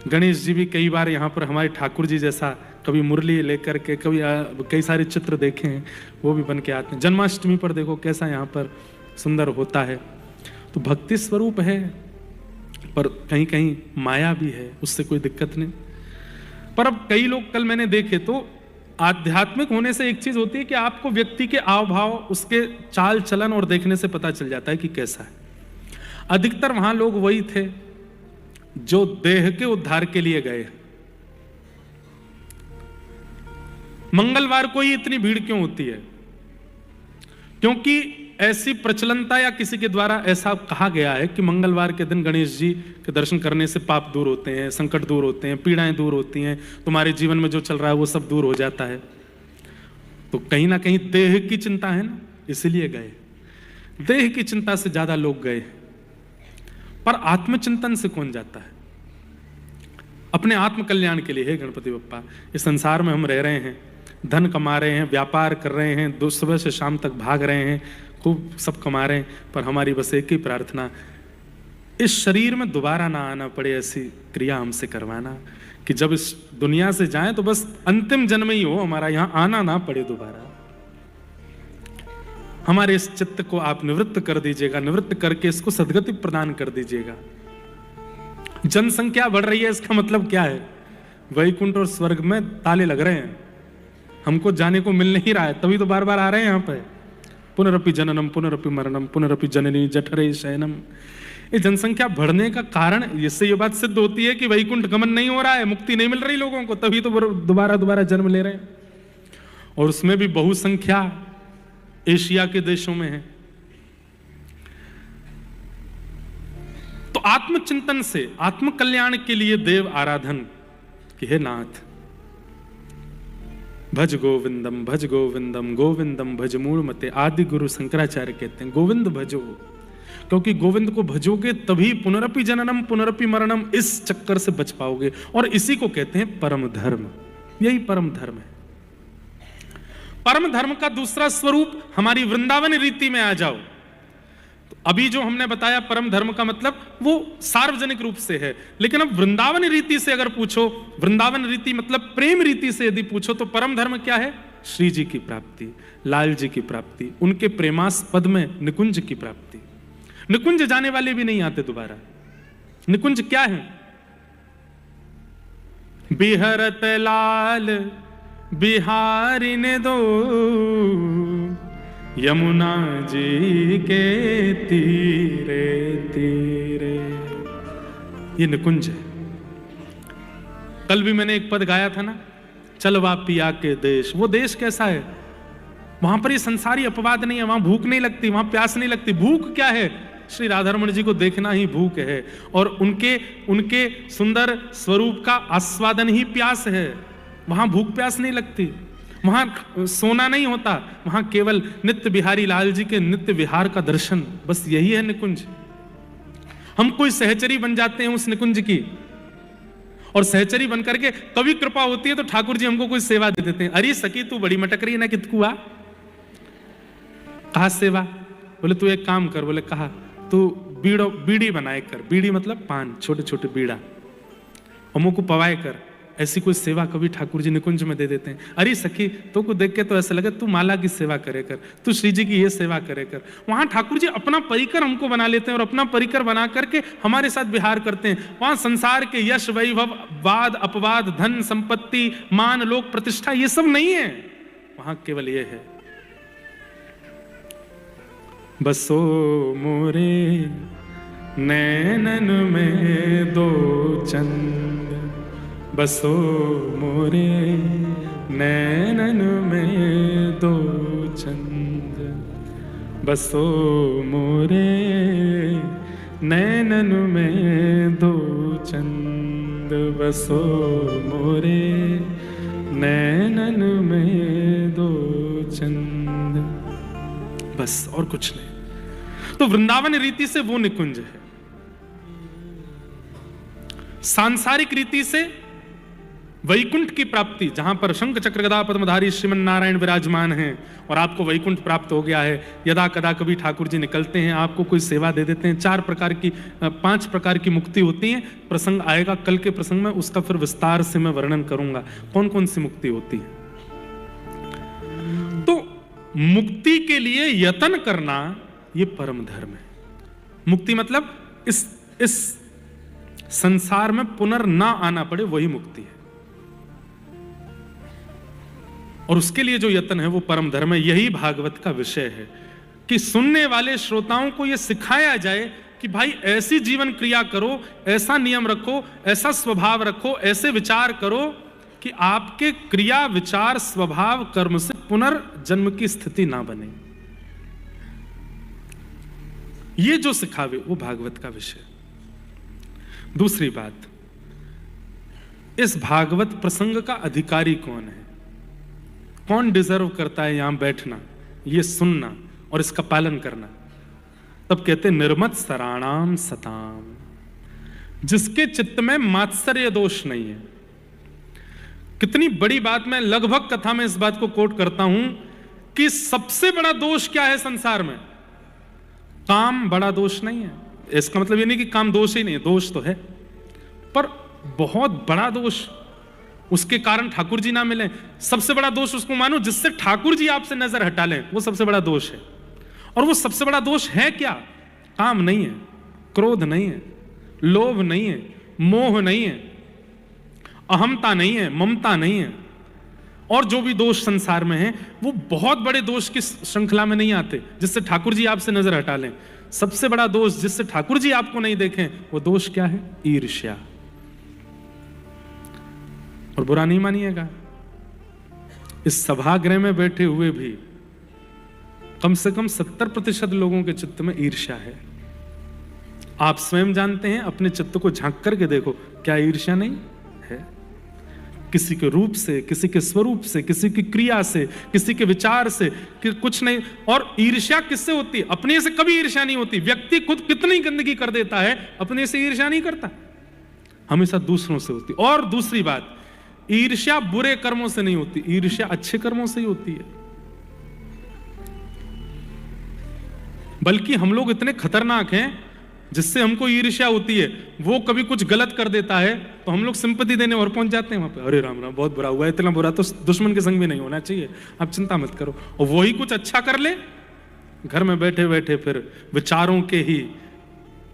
गणेश जी भी कई बार यहाँ पर हमारे ठाकुर जी जैसा कभी मुरली लेकर के, कभी कई सारे चित्र देखे हैं वो भी बन के आते हैं। जन्माष्टमी पर देखो कैसा यहाँ पर सुंदर होता है। तो भक्ति स्वरूप है, पर कहीं कहीं माया भी है, उससे कोई दिक्कत नहीं। पर अब कई लोग कल मैंने देखे तो आध्यात्मिक होने से एक चीज होती है कि आपको व्यक्ति के आव भाव, उसके चाल चलन और देखने से पता चल जाता है कि कैसा है। अधिकतर वहां लोग वही थे जो देह के उद्धार के लिए गए। मंगलवार को ही इतनी भीड़ क्यों होती है? क्योंकि ऐसी प्रचलनता या किसी के द्वारा ऐसा कहा गया है कि मंगलवार के दिन गणेश जी के दर्शन करने से पाप दूर होते हैं, संकट दूर होते हैं, पीड़ाएं दूर होती हैं, तुम्हारे जीवन में जो चल रहा है वो सब दूर हो जाता है। तो कहीं ना कहीं देह की चिंता है ना, इसलिए गए। देह की चिंता से ज्यादा लोग गए, पर आत्मचिंतन से कौन जाता है? अपने आत्म कल्याण के लिए। हे गणपति बप्पा, इस संसार में हम रह रहे हैं, धन कमा रहे हैं, व्यापार कर रहे हैं, सुबह से शाम तक भाग रहे हैं, खूब सब कमा रहे हैं, पर हमारी बस एक ही प्रार्थना, इस शरीर में दोबारा ना आना पड़े। ऐसी क्रिया हमसे करवाना कि जब इस दुनिया से जाएं तो बस अंतिम जन्म ही हो, हमारा यहां आना ना पड़े दोबारा। हमारे इस चित्त को आप निवृत्त कर दीजिएगा, निवृत्त करके इसको सद्गति प्रदान कर दीजिएगा। जनसंख्या बढ़ रही है, इसका मतलब क्या है? वैकुंठ और स्वर्ग में ताले लग रहे हैं, हमको जाने को मिल नहीं रहा है, तभी तो बार बार आ रहे हैं यहाँ पे। पुनरपि जननम पुनरपि मरणम पुनरपि जननी जठरे शयनम। ये जनसंख्या बढ़ने का कारण, इससे ये बात सिद्ध होती है कि वैकुंठ गमन नहीं हो रहा है, मुक्ति नहीं मिल रही लोगों को, तभी तो दोबारा जन्म ले रहे हैं। और उसमें भी बहुसंख्या एशिया के देशों में है। तो आत्मचिंतन से, आत्म कल्याण के लिए देव आराधन कि हे नाथ, भज गोविंदम गोविंदम भज मूल मते। आदि गुरु शंकराचार्य कहते हैं गोविंद भजो, क्योंकि गोविंद को भजोगे तभी पुनरपि जननम पुनरपि मरणम इस चक्कर से बच पाओगे। और इसी को कहते हैं परम धर्म। यही परम धर्म है। परम धर्म का दूसरा स्वरूप हमारी वृंदावन रीति में आ जाओ। तो अभी जो हमने बताया परम धर्म का मतलब वो सार्वजनिक रूप से है, लेकिन अब वृंदावन रीति से अगर पूछो, वृंदावन रीति मतलब प्रेम रीति से यदि पूछो, तो परम धर्म क्या है? श्री जी की प्राप्ति, लाल जी की प्राप्ति, उनके प्रेमास्पद में निकुंज की प्राप्ति। निकुंज जाने वाले भी नहीं आते दोबारा। निकुंज क्या है? बिहरत लाल बिहारी ने दो, यमुना जी के तीरे तीरे। ये निकुंज है। कल भी मैंने एक पद गाया था ना, चल वा पिया के देश। वो देश कैसा है? वहां पर ये संसारी अपवाद नहीं है, वहां भूख नहीं लगती, वहां प्यास नहीं लगती। भूख क्या है? श्री राधारमण जी को देखना ही भूख है, और उनके सुंदर स्वरूप का आस्वादन ही प्यास है। वहां भूख प्यास नहीं लगती, वहां सोना नहीं होता, वहां केवल नित्य बिहारी लाल जी के नित्य विहार का दर्शन, बस यही है निकुंज। हम कोई सहचरी बन जाते हैं उस निकुंज की, और सहचरी बन करके कभी कृपा होती है तो ठाकुर जी हमको कोई सेवा दे देते हैं। अरे सखी तू बड़ी मटक रही है ना, कितकू आ कहा सेवा? बोले तू एक काम कर। बोले कहा? तू बीड़ी बनाए कर। बीड़ी मतलब पान, छोटे छोटे बीड़ा, हमो को पवाए कर। ऐसी कोई सेवा कभी ठाकुर जी निकुंज में दे देते हैं। अरे सखी तो को देख के तो ऐसा लगे तू माला की सेवा करे कर, तू श्री जी की ये सेवा करे कर। वहां ठाकुर जी अपना परिकर हमको बना लेते हैं, और अपना परिकर बना करके हमारे साथ विहार करते हैं। वहां संसार के यश वैभव वाद अपवाद धन संपत्ति मान लोक प्रतिष्ठा ये सब नहीं है, वहां केवल ये है, बसो मोरे नैनन में दो चंद, बसो मोरे नैनन में दो चंद, बसो मोरे नैनन में दो चंद, बसो मोरे नैनन में दो चंद। बस और कुछ नहीं। तो वृंदावन रीति से वो निकुंज है। सांसारिक रीति से वैकुंठ की प्राप्ति, जहां पर शंख चक्र गदा पद्मधारी श्रीमन नारायण विराजमान हैं, और आपको वैकुंठ प्राप्त हो गया है। यदा कदा कभी ठाकुर जी निकलते हैं, आपको कोई सेवा दे देते हैं। 5 प्रकार की मुक्ति होती है। प्रसंग आएगा कल के प्रसंग में, उसका फिर विस्तार से मैं वर्णन करूंगा कौन कौन सी मुक्ति होती है। तो मुक्ति के लिए यत्न करना ये परम धर्म है। मुक्ति मतलब इस संसार में पुनर्ना आना पड़े, वही मुक्ति है। और उसके लिए जो यत्न है वो परम धर्म है। यही भागवत का विषय है कि सुनने वाले श्रोताओं को यह सिखाया जाए कि भाई ऐसी जीवन क्रिया करो, ऐसा नियम रखो, ऐसा स्वभाव रखो, ऐसे विचार करो कि आपके क्रिया विचार स्वभाव कर्म से पुनर्जन्म की स्थिति ना बने। ये जो सिखावे वो भागवत का विषय। दूसरी बात, इस भागवत प्रसंग का अधिकारी कौन है? कौन डिजर्व करता है यहां बैठना, ये सुनना और इसका पालन करना? तब कहते निर्मत सराणाम सताम, जिसके चित्त में मात्सर्य दोष नहीं है। कितनी बड़ी बात, मैं लगभग कथा में इस बात को कोट करता हूं कि सबसे बड़ा दोष क्या है संसार में? काम बड़ा दोष नहीं है। इसका मतलब ये नहीं कि काम दोष ही नहीं है, दोष तो है, पर बहुत बड़ा दोष उसके कारण ठाकुर जी ना मिले। सबसे बड़ा दोष उसको मानो जिससे ठाकुर जी आपसे नजर हटा लें, वो सबसे बड़ा दोष है। और वो सबसे बड़ा दोष है क्या? काम नहीं है, क्रोध नहीं है, लोभ नहीं है, मोह नहीं है, अहमता नहीं है, ममता नहीं है। और जो भी दोष संसार में है वो बहुत बड़े दोष की श्रृंखला में नहीं आते जिससे ठाकुर जी आपसे नजर हटा लें। सबसे बड़ा दोष जिससे ठाकुर जी आपको नहीं देखें, वो दोष क्या है? ईर्ष्या। और बुरा नहीं मानिएगा, इस सभागृह में बैठे हुए भी कम से कम 70% लोगों के चित्त में ईर्ष्या है। आप स्वयं जानते हैं, अपने चित्त को झांक करके देखो, क्या ईर्ष्या नहीं है? किसी के रूप से, किसी के स्वरूप से, किसी की क्रिया से, किसी के विचार से, कि कुछ नहीं। और ईर्ष्या किससे होती है? अपने से कभी ईर्ष्या नहीं होती। व्यक्ति खुद कितनी गंदगी कर देता है, अपने से ईर्ष्या नहीं करता, हमेशा दूसरों से होती। और दूसरी बात, ईर्ष्या बुरे कर्मों से नहीं होती, ईर्ष्या अच्छे कर्मों से ही होती है। बल्कि हम लोग इतने खतरनाक हैं, जिससे हमको ईर्ष्या होती है, वो कभी कुछ गलत कर देता है तो हम लोग सिंपैथी देने और पहुंच जाते हैं वहां पे, अरे राम राम बहुत बुरा हुआ है, इतना बुरा तो दुश्मन के संग भी नहीं होना चाहिए, आप चिंता मत करो। और वही कुछ अच्छा कर ले, घर में बैठे बैठे फिर विचारों के ही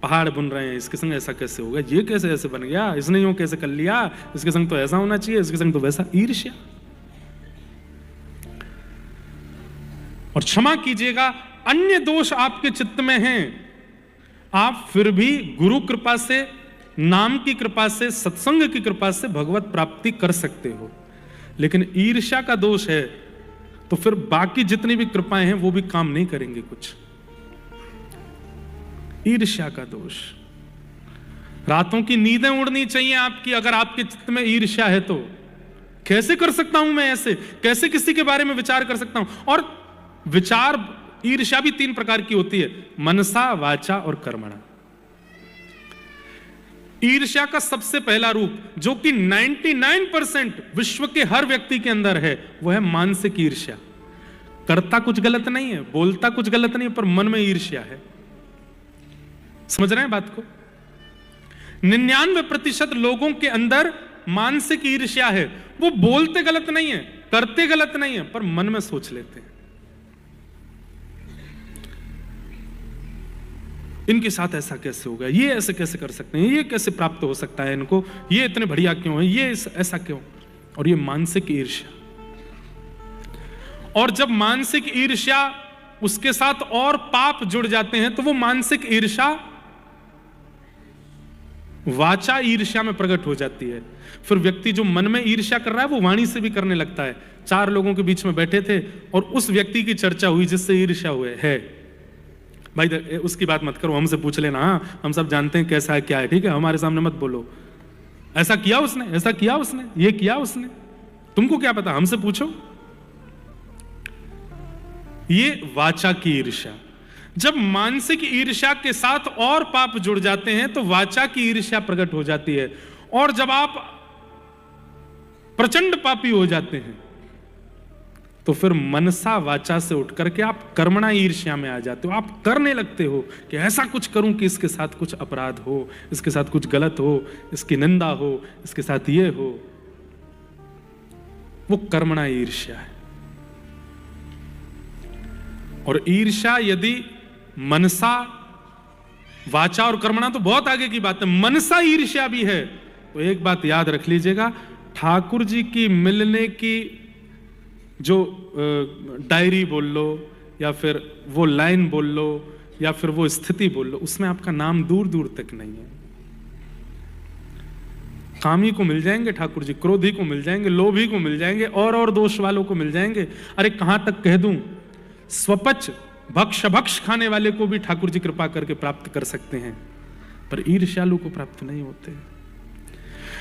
पहाड़ बुन रहे हैं, इसके संग ऐसा कैसे हो गया, ये कैसे ऐसे बन गया, इसने यूं कैसे कर लिया, इसके संग तो ऐसा होना चाहिए, इसके संग तो वैसा। ईर्ष्या। और क्षमा कीजिएगा, अन्य दोष आपके चित्त में हैं, आप फिर भी गुरु कृपा से, नाम की कृपा से, सत्संग की कृपा से भगवत प्राप्ति कर सकते हो। लेकिन ईर्ष्या का दोष है तो फिर बाकी जितनी भी कृपाएं हैं वो भी काम नहीं करेंगे कुछ। ईर्ष्या का दोष, रातों की नींदें उड़नी चाहिए आपकी अगर आपके चित्त में ईर्ष्या है तो। कैसे कर सकता हूं मैं ऐसे, कैसे किसी के बारे में विचार कर सकता हूं। और विचार, ईर्ष्या भी 3 प्रकार की होती है, मनसा, वाचा और कर्मणा। ईर्ष्या का सबसे पहला रूप जो कि 99% विश्व के हर व्यक्ति के अंदर है, वो है मानसिक ईर्ष्या। करता कुछ गलत नहीं है, बोलता कुछ गलत नहीं है, पर मन में ईर्ष्या है। समझ रहे हैं बात को? 99% लोगों के अंदर मानसिक ईर्ष्या है। वो बोलते गलत नहीं है, करते गलत नहीं है, पर मन में सोच लेते हैं इनके साथ ऐसा कैसे हो गया, ये ऐसे कैसे कर सकते हैं, ये कैसे प्राप्त हो सकता है इनको, ये इतने बढ़िया क्यों है, ये ऐसा क्यों। और ये मानसिक ईर्ष्या। और जब मानसिक ईर्ष्या उसके साथ और पाप जुड़ जाते हैं तो वो मानसिक ईर्ष्या वाचा ईर्ष्या में प्रकट हो जाती है। फिर व्यक्ति जो मन में ईर्ष्या कर रहा है वो वाणी से भी करने लगता है। 4 लोगों के बीच में बैठे थे और उस व्यक्ति की चर्चा हुई जिससे ईर्ष्या हुए है, भाई उसकी बात मत करो, हमसे पूछ लेना, हाँ हम सब जानते हैं कैसा है क्या है, ठीक है, हमारे सामने मत बोलो, ऐसा किया उसने, ऐसा किया उसने, ये किया उसने, तुमको क्या पता, हमसे पूछो। ये वाचा की ईर्ष्या। जब मानसिक ईर्ष्या के साथ और पाप जुड़ जाते हैं तो वाचा की ईर्ष्या प्रकट हो जाती है। और जब आप प्रचंड पापी हो जाते हैं तो फिर मनसा वाचा से उठ करके आप कर्मणा ईर्ष्या में आ जाते हो। आप करने लगते हो कि ऐसा कुछ करूं कि इसके साथ कुछ अपराध हो, इसके साथ कुछ गलत हो, इसकी निंदा हो, इसके साथ ये हो। वो कर्मणा ईर्ष्या है। और ईर्ष्या यदि मनसा, वाचा और कर्मणा तो बहुत आगे की बात है, मनसा ईर्ष्या भी है तो एक बात याद रख लीजिएगा, ठाकुर जी की मिलने की जो डायरी बोल लो या फिर वो लाइन बोल लो या फिर वो स्थिति बोल लो, उसमें आपका नाम दूर दूर तक नहीं है। कामी को मिल जाएंगे ठाकुर जी, क्रोधी को मिल जाएंगे, लोभी को मिल जाएंगे, और दोष वालों को मिल जाएंगे। अरे कहां तक कह दूं, स्वपच भक्ष खाने वाले को भी ठाकुर जी कृपा करके प्राप्त कर सकते हैं, पर ईर्ष्यालु को प्राप्त नहीं होते।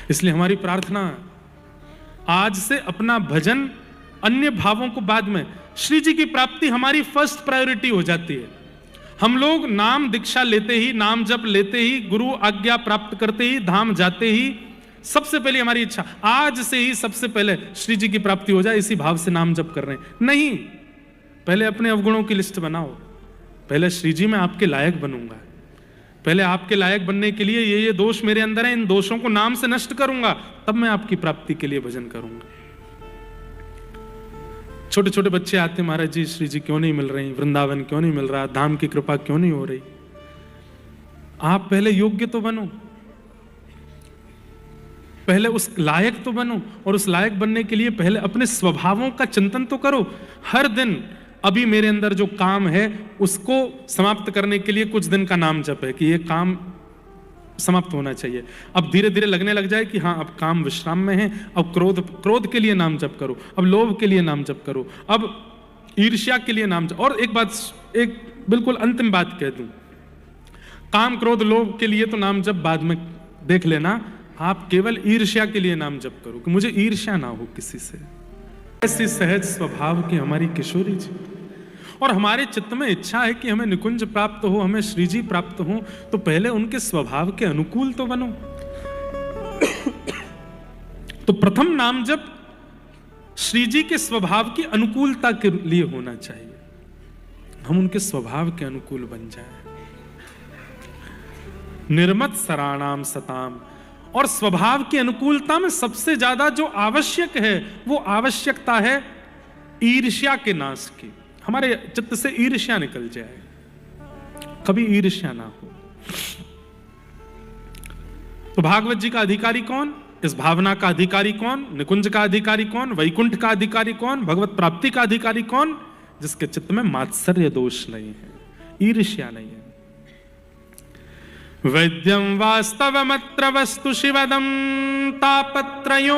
इसलिए हमारी प्रार्थना आज से अपना भजन अन्य भावों को बाद में, श्री जी की प्राप्ति हमारी फर्स्ट प्रायोरिटी हो जाती है। हम लोग नाम दीक्षा लेते ही, नाम जप लेते ही, गुरु आज्ञा प्राप्त करते ही, धाम जाते ही, सबसे पहले हमारी इच्छा आज से ही सबसे पहले श्री जी की प्राप्ति हो जाए, इसी भाव से नाम जप कर रहे हैं। नहीं, पहले अपने अवगुणों की लिस्ट बनाओ। पहले श्री जी मैं आपके लायक बनूंगा, पहले आपके लायक बनने के लिए ये दोष मेरे अंदर है, इन दोषों को नाम से नष्ट करूंगा, तब मैं आपकी प्राप्ति के लिए भजन करूंगा। छोटे छोटे बच्चे आते, महाराज जी श्री जी क्यों नहीं मिल रही, वृंदावन क्यों नहीं मिल रहा, धाम की कृपा क्यों नहीं हो रही। आप पहले योग्य तो बनो, पहले उस लायक तो बनो, और उस लायक बनने के लिए पहले अपने स्वभावों का चिंतन तो करो। हर दिन अभी मेरे अंदर जो काम है उसको समाप्त करने के लिए कुछ दिन का नाम जप है कि ये काम समाप्त होना चाहिए। अब धीरे धीरे लगने लग जाए कि हाँ अब काम विश्राम में है, अब क्रोध के लिए नाम जप करो, अब लोभ के लिए नाम जप करो, अब ईर्ष्या के लिए नाम जप। और एक बात, एक बिल्कुल अंतिम बात कह दूं, काम क्रोध लोभ के लिए तो नाम जप बाद में देख लेना, आप केवल ईर्ष्या के लिए नाम जप करो कि मुझे ईर्ष्या ना हो किसी से। ऐसी सहज स्वभाव की हमारी किशोरी जी, और हमारे चित्त में इच्छा है कि हमें निकुंज प्राप्त हो, हमें श्री जी प्राप्त हो, तो पहले उनके स्वभाव के अनुकूल तो बनो। तो प्रथम नाम जप श्री जी के स्वभाव की अनुकूलता के लिए होना चाहिए, हम उनके स्वभाव के अनुकूल बन जाएं। निर्मत सराणाम सताम। और स्वभाव की अनुकूलता में सबसे ज्यादा जो आवश्यक है वो आवश्यकता है ईर्ष्या के नाश की। हमारे चित्त से ईर्ष्या निकल जाए, कभी ईर्ष्या ना हो। तो भागवत जी का अधिकारी कौन, इस भावना का अधिकारी कौन, निकुंज का अधिकारी कौन, वैकुंठ का अधिकारी कौन, भगवत प्राप्ति का अधिकारी कौन? जिसके चित्त में मात्सर्य दोष नहीं है, ईर्ष्या नहीं है। वैद्यम वास्तवमत्र वस्तु शिवदम तापत्रयोन्मूलनम।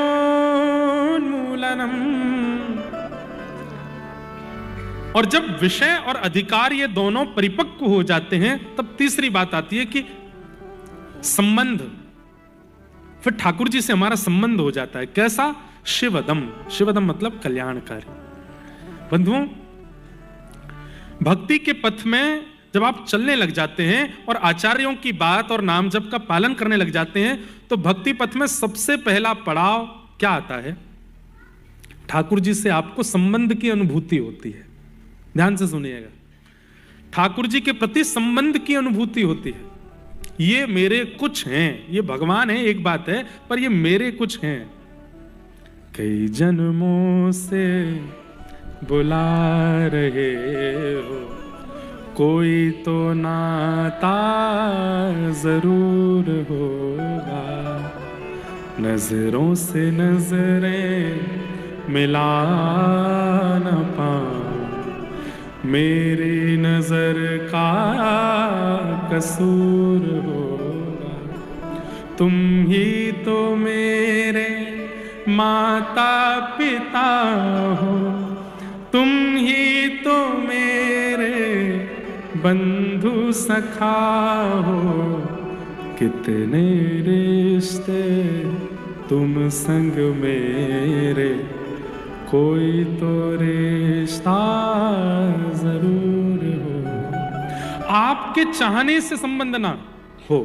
और जब विषय और अधिकार ये दोनों परिपक्व हो जाते हैं तब तीसरी बात आती है कि संबंध, फिर ठाकुर जी से हमारा संबंध हो जाता है। कैसा? शिवदम। शिवदम मतलब कल्याणकारी। बंधुओं, भक्ति के पथ में जब आप चलने लग जाते हैं और आचार्यों की बात और नाम जप का पालन करने लग जाते हैं तो भक्ति पथ में सबसे पहला पड़ाव क्या आता है? ठाकुर जी से आपको संबंध की अनुभूति होती है। ध्यान से सुनिएगा, ठाकुर जी के प्रति संबंध की अनुभूति होती है। ये मेरे कुछ हैं, ये भगवान है एक बात है, पर ये मेरे कुछ हैं। कई जन्मों से बुला रहे हो, कोई तो नाता जरूर होगा। नजरों से नजरें मिला न पाऊं, मेरी नजर का कसूर होगा। तुम ही तो मेरे माता पिता हो, तुम ही तो मेरे बंधु सखा हो। कितने रिश्ते तुम संग मेरे, कोई तो रिश्ता जरूर हो। आपके चाहने से संबंध ना हो,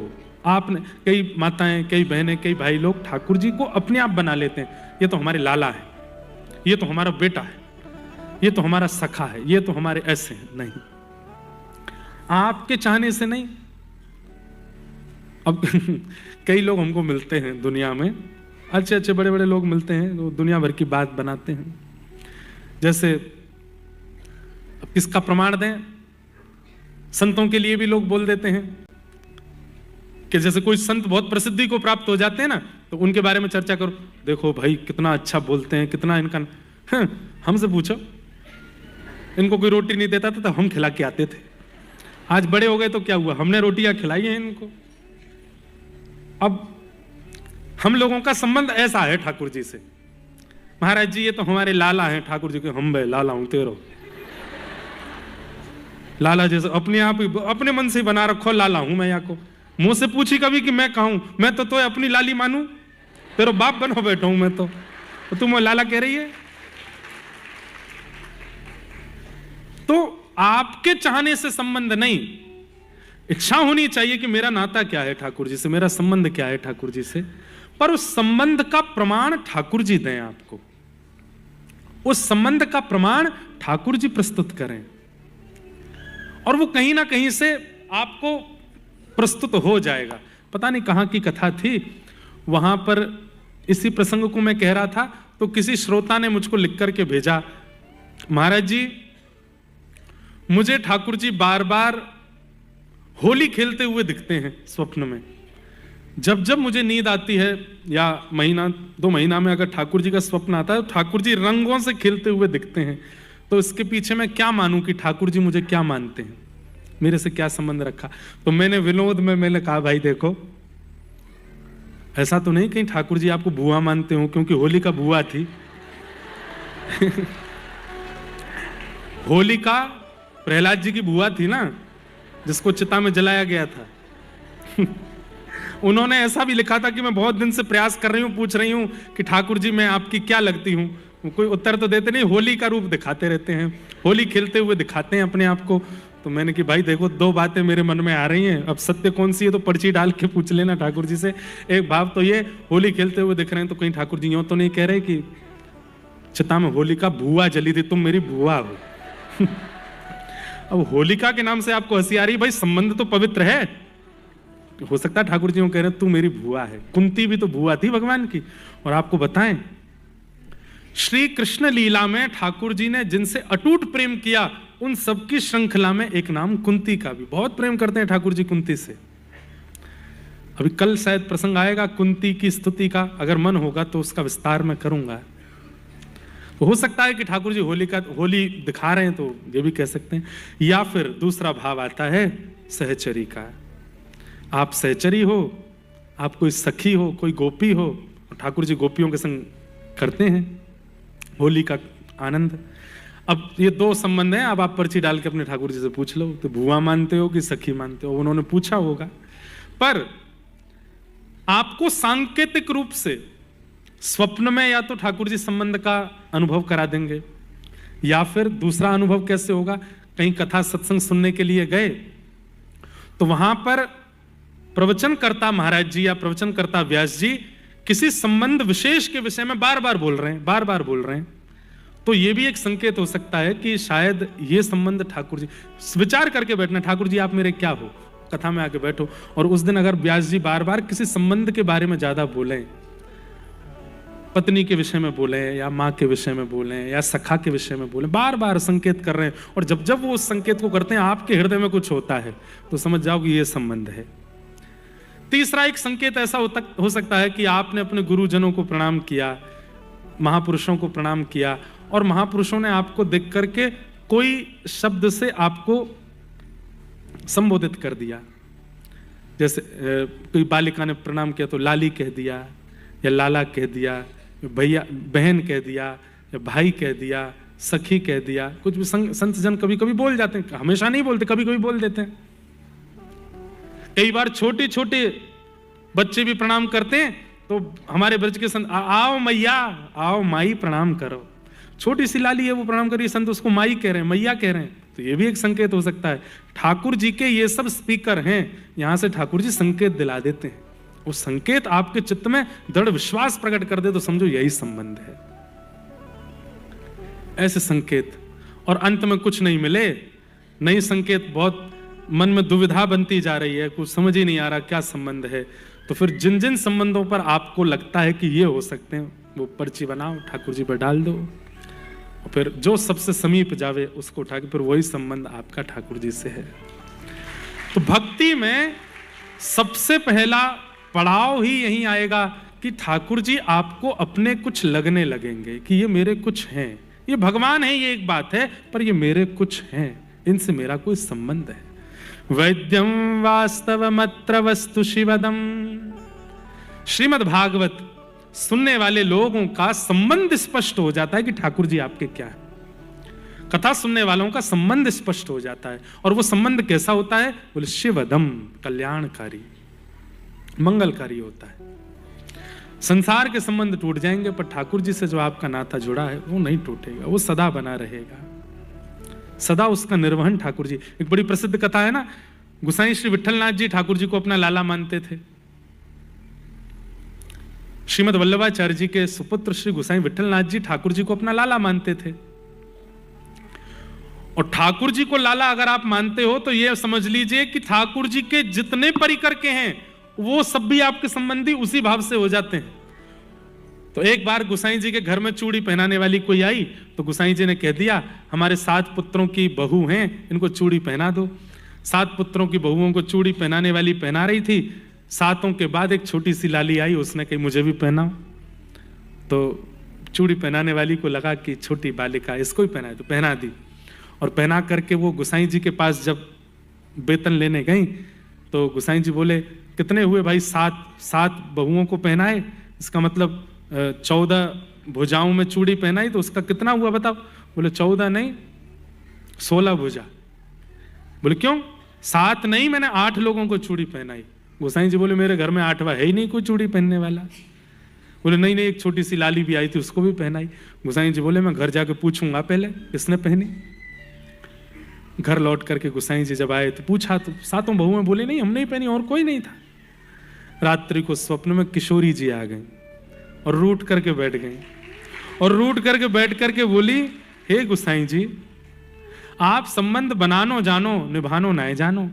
आपने, कई माताएं, कई बहनें, कई भाई लोग ठाकुर जी को अपने आप बना लेते हैं। ये तो हमारे लाला है, ये तो हमारा बेटा है, ये तो हमारा सखा है, ये तो हमारे ऐसे हैं। नहीं, आपके चाहने से नहीं। अब कई लोग हमको मिलते हैं दुनिया में, अच्छे अच्छे बड़े बड़े लोग मिलते हैं, वो दुनिया भर की बात बनाते हैं। जैसे अब किसका प्रमाण दें? संतों के लिए भी लोग बोल देते हैं कि जैसे कोई संत बहुत प्रसिद्धि को प्राप्त हो जाते हैं ना, तो उनके बारे में चर्चा करो, देखो भाई कितना अच्छा बोलते हैं, कितना इनका। हमसे पूछो, इनको कोई रोटी नहीं देता था तो हम खिला के आते थे। आज बड़े हो गए तो क्या हुआ, हमने रोटियां खिलाई हैं इनको। अब हम लोगों का संबंध ऐसा है ठाकुर जी से, महाराज जी ये तो हमारे लाला हैं, ठाकुर जी के हम बे लाला हूं तेरो। लाला जैसे अपने आप अपने मन से बना रखो लाला हूं मैं। या को मुंह से पूछी कभी कि मैं कहूं, मैं तो अपनी लाली मानू, तेरो बाप बनो बैठा हूं मैं तो तुम लाला कह रही है। तो आपके चाहने से संबंध नहीं, इच्छा होनी चाहिए कि मेरा नाता क्या है ठाकुर जी से, मेरा संबंध क्या है ठाकुर जी से। पर उस संबंध का प्रमाण ठाकुर जी दें आपको, उस संबंध का प्रमाण ठाकुर जी प्रस्तुत करें, और वो कहीं ना कहीं से आपको प्रस्तुत हो जाएगा। पता नहीं कहां की कथा थी, वहां पर इसी प्रसंग को मैं कह रहा था तो किसी श्रोता ने मुझको लिख करके भेजा, महाराज जी मुझे ठाकुर जी बार बार होली खेलते हुए दिखते हैं स्वप्न में। जब जब मुझे नींद आती है या महीना 2 महीना में अगर ठाकुर जी का स्वप्न आता है तो ठाकुर जी रंगों से खेलते हुए दिखते हैं। तो इसके पीछे मैं क्या मानूं कि ठाकुर जी मुझे क्या मानते हैं, मेरे से क्या संबंध रखा। तो मैंने विनोद में मैंने कहा भाई देखो, ऐसा तो नहीं कहीं ठाकुर जी आपको बुआ मानते हो, क्योंकि होली का बुआ थी। होली का प्रहलाद जी की बुआ थी ना, जिसको चिता में जलाया गया था। उन्होंने ऐसा भी लिखा था कि मैं बहुत दिन से प्रयास कर रही हूं, पूछ रही हूं कि ठाकुर जी मैं आपकी क्या लगती हूं, कोई उत्तर तो देते नहीं, होली का रूप दिखाते रहते हैं, होली खेलते हुए दिखाते हैं अपने आप को। तो मैंने कि भाई देखो 2 बातें मेरे मन में आ रही हैं, अब सत्य कौन सी है तो पर्ची डाल के पूछ लेना ठाकुर जी से। एक भाव तो ये होली खेलते हुए दिख रहे हैं, तो कहीं ठाकुर जी यूं तो नहीं कह रहे कि चिता में होली का बुआ जली थी, तुम मेरी बुआ हो। अब होलिका के नाम से आपको हंसी आ रही, भाई संबंध तो पवित्र है, हो सकता है ठाकुर जी वो कह रहे हैं तू मेरी भुआ है। कुंती भी तो भुआ थी भगवान की। और आपको बताएं, श्री कृष्ण लीला में ठाकुर जी ने जिनसे अटूट प्रेम किया उन सबकी श्रृंखला में एक नाम कुंती का भी। बहुत प्रेम करते हैं ठाकुर जी कुंती से। अभी कल शायद प्रसंग आएगा कुंती की स्तुति का, अगर मन होगा तो उसका विस्तार मैं करूंगा। हो सकता है कि ठाकुर जी होली दिखा रहे हैं तो ये भी कह सकते हैं। या फिर दूसरा भाव आता है सहचरी का। आप सहचरी हो, आप कोई सखी हो, कोई गोपी हो, ठाकुर जी गोपियों के संग करते हैं होली का आनंद। अब ये दो संबंध हैं। अब आप पर्ची डाल के अपने ठाकुर जी से पूछ लो तो बुआ मानते हो कि सखी मानते हो, उन्होंने पूछा होगा। पर आपको सांकेतिक रूप से स्वप्न में या तो ठाकुर जी संबंध का अनुभव करा देंगे, या फिर दूसरा अनुभव कैसे होगा, कहीं कथा सत्संग सुनने के लिए गए तो वहां पर प्रवचनकर्ता महाराज जी या प्रवचनकर्ता व्यास जी किसी संबंध विशेष के विषय में बार बार बोल रहे हैं, तो यह भी एक संकेत हो सकता है कि शायद ये संबंध ठाकुर जी, विचार करके बैठना, ठाकुर जी आप मेरे क्या हो, कथा में आके बैठो। और उस दिन अगर व्यास जी बार बार किसी संबंध के बारे में ज्यादा बोले, पत्नी के विषय में बोले या माँ के विषय में बोले या सखा के विषय में बोले, बार बार संकेत कर रहे हैं, और जब जब वो उस संकेत को करते हैं आपके हृदय में कुछ होता है तो समझ जाओ कि ये संबंध है। तीसरा एक संकेत ऐसा हो सकता है कि आपने अपने गुरुजनों को प्रणाम किया, महापुरुषों को प्रणाम किया, और महापुरुषों ने आपको देख करके कोई शब्द से आपको संबोधित कर दिया। जैसे कोई बालिका ने प्रणाम किया तो लाली कह दिया, या लाला कह दिया, भैया बहन कह दिया, या भाई कह दिया, सखी कह दिया। कुछ भी संत जन कभी कभी बोल जाते हैं, हमेशा नहीं बोलते, कभी कभी बोल देते हैं। कई बार छोटे छोटे बच्चे भी प्रणाम करते हैं तो हमारे ब्रज के संत आओ मैया, आओ माई प्रणाम करो। छोटी सी लाली है वो प्रणाम कर रही है, संत उसको माई कह रहे हैं, मैया कह रहे हैं, तो ये भी एक संकेत हो सकता है। ठाकुर जी के ये सब स्पीकर हैं, यहां से ठाकुर जी संकेत दिला देते हैं। वो संकेत आपके चित्त में दृढ़ विश्वास प्रकट कर दे तो समझो यही संबंध है। ऐसे संकेत, और अंत में कुछ नहीं मिले, नई संकेत, बहुत मन में दुविधा बनती जा रही है, कुछ समझ ही नहीं आ रहा क्या संबंध है, तो फिर जिन जिन संबंधों पर आपको लगता है कि ये हो सकते हैं वो पर्ची बनाओ, ठाकुर जी पर डाल दो, और फिर जो सबसे समीप जावे उसको उठा के फिर वही संबंध आपका ठाकुर जी से है। तो भक्ति में सबसे पहला पड़ाव ही यही आएगा कि ठाकुर जी आपको अपने कुछ लगने लगेंगे कि ये मेरे कुछ हैं, ये भगवान है ये एक बात है, पर ये मेरे कुछ हैं, इनसे मेरा कोई संबंध है। वैद्यम वास्तवमत्र वस्तु शिवदम। श्रीमद् भागवत सुनने वाले लोगों का संबंध स्पष्ट हो जाता है कि ठाकुर जी आपके क्या है। कथा सुनने वालों का संबंध स्पष्ट हो जाता है, और वो संबंध कैसा होता है, बोले शिवदम, कल्याणकारी, मंगलकारी होता है। संसार के संबंध टूट जाएंगे पर ठाकुर जी से जो आपका नाता जुड़ा है वो नहीं टूटेगा, वो सदा बना रहेगा, सदा उसका निर्वहन ठाकुर जी। एक बड़ी प्रसिद्ध कथा है ना, गुसाई श्री विठलनाथ जी ठाकुर जी को अपना लाला मानते थे। श्रीमद् वल्लभाचार्य जी के सुपुत्र श्री गुसाई विठलनाथ जी ठाकुर जी को अपना लाला मानते थे। और ठाकुर जी को लाला अगर आप मानते हो तो यह समझ लीजिए कि ठाकुर जी के जितने परिकर के हैं वो सब भी आपके संबंधी उसी भाव से हो जाते हैं। तो एक बार गुसाई जी के घर में चूड़ी पहनाने वाली कोई आई तो गुसाई जी ने कह दिया हमारे 7 पुत्रों की बहू हैं, इनको चूड़ी पहना दो। 7 पुत्रों की बहुओं को चूड़ी पहनाने वाली पहना रही थी। 7 के बाद एक छोटी सी लाली आई, उसने कही मुझे भी पहनाओ। तो चूड़ी पहनाने वाली को लगा कि छोटी बालिका इसको ही पहनाए, तो पहना दी। और पहना करके वो गुसाई जी के पास जब वेतन लेने गई तो गुसाई जी बोले कितने हुए भाई? 7 बहुओं को पहनाए, इसका मतलब 14 भुजाओं में चूड़ी पहनाई, तो उसका कितना हुआ बताओ? बोले 14 नहीं 16 भुजा। बोले क्यों? 7 नहीं, मैंने 8 लोगों को चूड़ी पहनाई। गोसाई जी बोले मेरे घर में 8वां है ही नहीं कोई चूड़ी पहनने वाला। बोले नहीं नहीं, एक छोटी सी लाली भी आई थी उसको भी पहनाई। गोसाई जी बोले मैं घर जाके पूछूंगा पहले किसने पहनी। घर लौट करके गोसाई जी जब आए तो पूछा तो 7 बहुएं बोले नहीं हमने ही पहनी, और कोई नहीं था। रात्रि को स्वप्न में किशोरी जी आ गई और रूठ करके बैठ गई, और रूठ करके बैठ करके बोली हे गोसाई जी आप संबंध बनानो जानो निभानो ना जानो।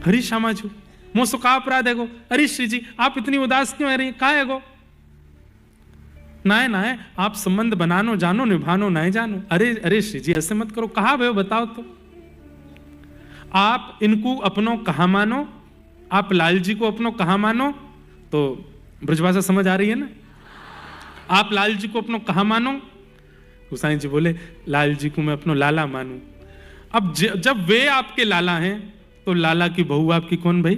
अरे श्यामा जी मोसो का अपराध है गो, अरे श्री जी आप इतनी उदास क्यों है रही, का है गो, ना है आप संबंध बनानो जानो निभानो ना जानो। अरे श्री जी ऐसे मत करो, कहा भाई बताओ तो, आप इनको अपनों कहा मानो, आप लाल जी को अपनों कहा मानो, तो ब्रजभाषा समझ आ रही है ना, आप लाल जी को अपनों कहा मानो। गोसाई जी बोले लाल जी को मैं अपनों लाला मानूं। अब जब वे आपके लाला हैं तो लाला की बहू आपकी कौन भाई,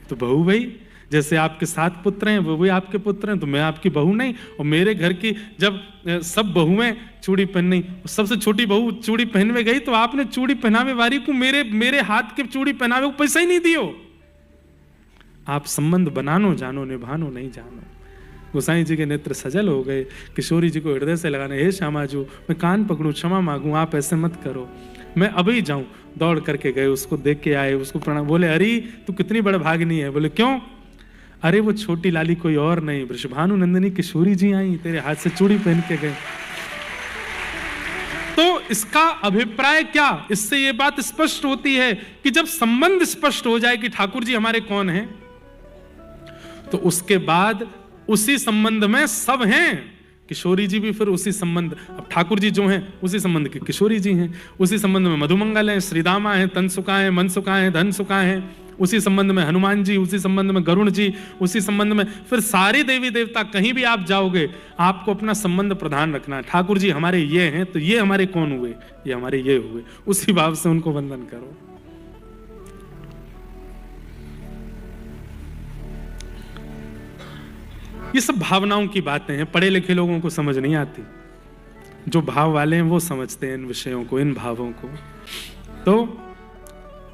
तो बहू भाई, जैसे आपके 7 पुत्र हैं वो भी आपके पुत्र हैं, तो मैं आपकी बहू नहीं। और मेरे घर की जब सब बहुएं चूड़ी पहननी, सबसे छोटी बहू चूड़ी पहनवे गई तो आपने चूड़ी पहनावे वाली को मेरे हाथ के चूड़ी पहनावे को पैसा ही नहीं दियो। आप संबंध बनानो जानो निभानो नहीं जानो। गोसाई जी के नेत्र सजल हो गए, किशोरी जी को हृदय से लगाने, हे श्यामा जी मैं कान पकड़ूं, क्षमा मांगूं, आप ऐसे मत करो, मैं अभी जाऊं। दौड़ करके गए, उसको देख के आए, उसको प्रणाम, बोले अरे तू कितनी बड़ भागनी है। बोले क्यों, अरे वो छोटी लाली कोई और नहीं, वृषभानु नंदिनी किशोरी जी आई, तेरे हाथ से चूड़ी पहन के गए। तो इसका अभिप्राय क्या, इससे ये बात स्पष्ट होती है कि जब संबंध स्पष्ट हो जाए कि ठाकुर जी हमारे कौन हैं, तो उसके बाद उसी संबंध में सब हैं। किशोरी जी भी फिर उसी संबंध, अब ठाकुर जी जो हैं उसी संबंध के किशोरी जी हैं, उसी संबंध में मधुमंगल हैं, श्रीदामा हैं, तनसुका हैं, मनसुका हैं, धनसुका हैं, उसी संबंध में हनुमान जी, उसी संबंध में गरुण जी, उसी संबंध में फिर सारे देवी देवता। कहीं भी आप जाओगे आपको अपना संबंध प्रधान रखना है। ठाकुर जी हमारे ये हैं तो ये हमारे कौन हुए, ये हमारे ये हुए, उसी भाव से उनको वंदन करो। ये सब भावनाओं की बातें हैं, पढ़े लिखे लोगों को समझ नहीं आती, जो भाव वाले हैं वो समझते हैं इन विषयों को, इन भावों को। तो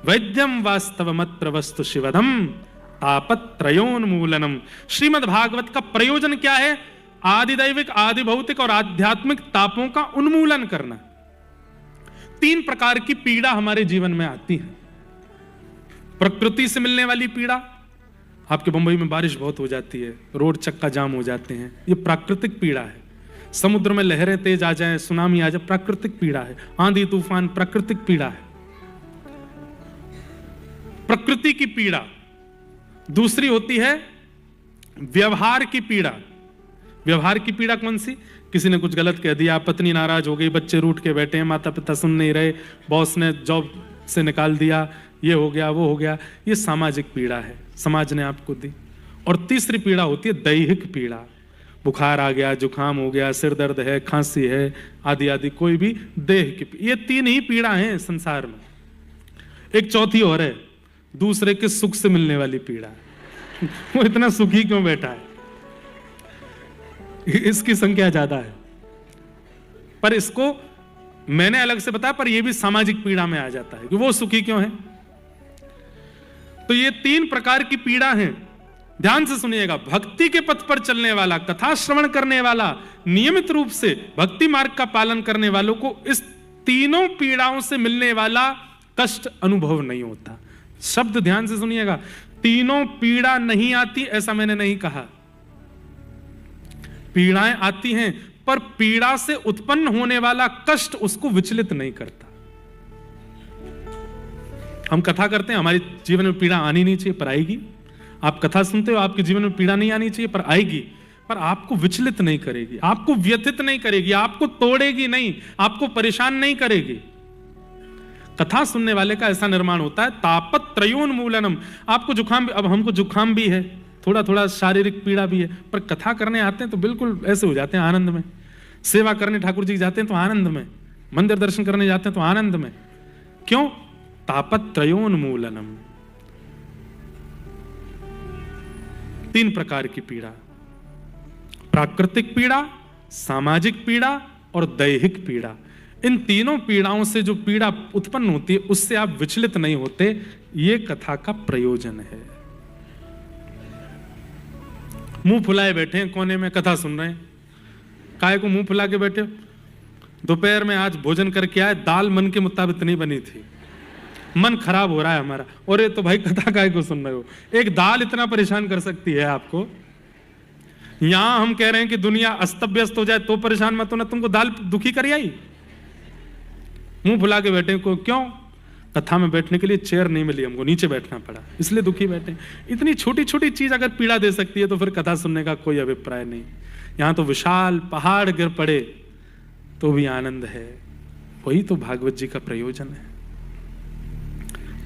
वैद्यम वास्तवमत्र वस्तु शिवदम तापत्रयोन्मूलनम। श्रीमद् भागवत का प्रयोजन क्या है, आदिदैविक आदि भौतिक और आध्यात्मिक तापों का उन्मूलन करना। 3 प्रकार की पीड़ा हमारे जीवन में आती है। प्रकृति से मिलने वाली पीड़ा, आपके बंबई में बारिश बहुत हो जाती है, रोड चक्का जाम हो जाते हैं, ये प्राकृतिक पीड़ा है। समुद्र में लहरें तेज आ जाए, सुनामी आ जाए, प्राकृतिक पीड़ा है। आंधी तूफान प्राकृतिक पीड़ा है, प्रकृति की पीड़ा। दूसरी होती है व्यवहार की पीड़ा। व्यवहार की पीड़ा कौन सी, किसी ने कुछ गलत कह दिया, पत्नी नाराज हो गई, बच्चे रूठ के बैठे हैं, माता पिता सुन नहीं रहे, बॉस ने जॉब से निकाल दिया, ये हो गया वो हो गया, ये सामाजिक पीड़ा है, समाज ने आपको दी। और तीसरी पीड़ा होती है दैहिक पीड़ा, बुखार आ गया, जुकाम हो गया, सिर दर्द है, खांसी है, आदि आदि कोई भी देह की। ये 3 ही पीड़ा हैं संसार में। एक चौथी और है, दूसरे के सुख से मिलने वाली पीड़ा। वो इतना सुखी क्यों बैठा है, इसकी संख्या ज्यादा है, पर इसको मैंने अलग से बताया, पर यह भी सामाजिक पीड़ा में आ जाता है कि वो सुखी क्यों है। तो ये 3 प्रकार की पीड़ा है, ध्यान से सुनिएगा। भक्ति के पथ पर चलने वाला, कथा श्रवण करने वाला, नियमित रूप से भक्ति मार्ग का पालन करने वालों को इस तीनों पीड़ाओं से मिलने वाला कष्ट अनुभव नहीं होता। शब्द ध्यान से सुनिएगा, तीनों पीड़ा नहीं आती ऐसा मैंने नहीं कहा, पीड़ाएं आती हैं, पर पीड़ा से उत्पन्न होने वाला कष्ट उसको विचलित नहीं करता। हम कथा करते हैं, हमारे जीवन में पीड़ा आनी नहीं चाहिए, पर आएगी। आप कथा सुनते हो, आपके जीवन में पीड़ा नहीं आनी चाहिए, पर आएगी, पर आपको विचलित नहीं करेगी, आपको व्यथित नहीं करेगी, आपको तोड़ेगी नहीं, आपको परेशान नहीं करेगी। कथा सुनने वाले का ऐसा निर्माण होता है, तापत्रयोन्मूलनम। आपको जुकाम, अब हमको जुकाम भी है, थोड़ा थोड़ा शारीरिक पीड़ा भी है, पर कथा करने आते हैं तो बिल्कुल ऐसे हो जाते हैं आनंद में। सेवा करने ठाकुर जी जाते हैं तो आनंद में, मंदिर दर्शन करने जाते हैं तो आनंद में। क्यों, तापत्रयोन्मूलनम। 3 प्रकार की पीड़ा, प्राकृतिक पीड़ा, सामाजिक पीड़ा और दैहिक पीड़ा। इन तीनों पीड़ाओं से जो पीड़ा उत्पन्न होती है उससे आप विचलित नहीं होते, ये कथा का प्रयोजन है। मुंह फुलाए बैठे हैं कोने में, कथा सुन रहे हैं, काहे को मुंह फुला के बैठे? दोपहर में आज भोजन करके आए, दाल मन के मुताबिक नहीं बनी थी, मन खराब हो रहा है हमारा। और ये तो भाई कथा काहे को सुन रहे हो? एक दाल इतना परेशान कर सकती है आपको। यहां हम कह रहे हैं कि दुनिया अस्त व्यस्त हो जाए तो परेशान मत होना, तुमको दाल दुखी कर आई। मुंह फुला के बैठे को क्यों? कथा में बैठने के लिए चेयर नहीं मिली, हमको नीचे बैठना पड़ा, इसलिए दुखी बैठे। इतनी छोटी छोटी चीज अगर पीड़ा दे सकती है तो फिर कथा सुनने का कोई अभिप्राय नहीं। यहाँ तो विशाल पहाड़ गिर पड़े तो भी आनंद है। वही तो भागवत जी का प्रयोजन है।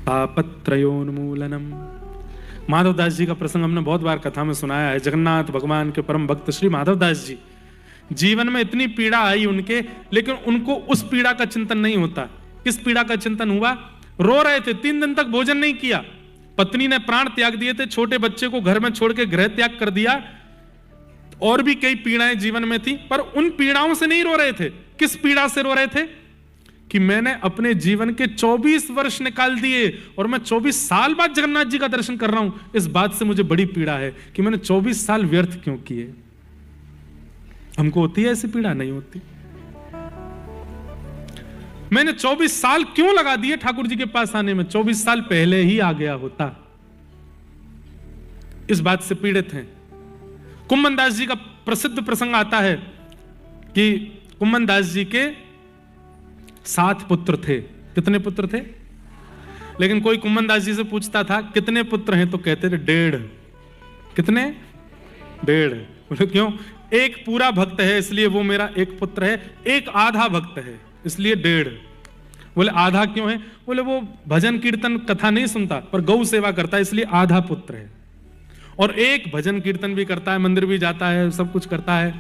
पापत्रयोन्मूलनम। माधवदास जी का प्रसंग हमने बहुत बार कथा में सुनाया है। जगन्नाथ भगवान के परम भक्त श्री माधवदास जी, जीवन में इतनी पीड़ा आई उनके, लेकिन उनको उस पीड़ा का चिंतन नहीं होता। किस पीड़ा का चिंतन हुआ? रो रहे थे, 3 दिन तक भोजन नहीं किया, पत्नी ने प्राण त्याग दिए थे, छोटे बच्चे को घर में छोड़ के गृह त्याग कर दिया, और भी कई पीड़ाएं जीवन में थी, पर उन पीड़ाओं से नहीं रो रहे थे। किस पीड़ा से रो रहे थे? कि मैंने अपने जीवन के 24 वर्ष निकाल दिए और मैं 24 साल बाद जगन्नाथ जी का दर्शन कर रहा हूं। इस बात से मुझे बड़ी पीड़ा है कि मैंने 24 साल व्यर्थ क्यों किए। हमको होती है ऐसी पीड़ा? नहीं होती। मैंने 24 साल क्यों लगा दिए ठाकुर जी के पास आने में? 24 साल पहले ही आ गया होता। इस बात से पीड़ित हैं। कुम्मन दास जी का प्रसिद्ध प्रसंग आता है कि कुम्मन दास जी के 7 पुत्र थे। कितने पुत्र थे? लेकिन कोई कुम्मन दास जी से पूछता था कितने पुत्र हैं, तो कहते थे 1.5। कितने? 1.5। बोले क्यों? एक पूरा भक्त है इसलिए वो मेरा एक पुत्र है, एक आधा भक्त है इसलिए 1.5। बोले आधा क्यों है? बोले वो भजन कीर्तन कथा नहीं सुनता पर गौ सेवा करता है इसलिए आधा पुत्र है, और एक भजन कीर्तन भी करता है, मंदिर भी जाता है, सब कुछ करता है,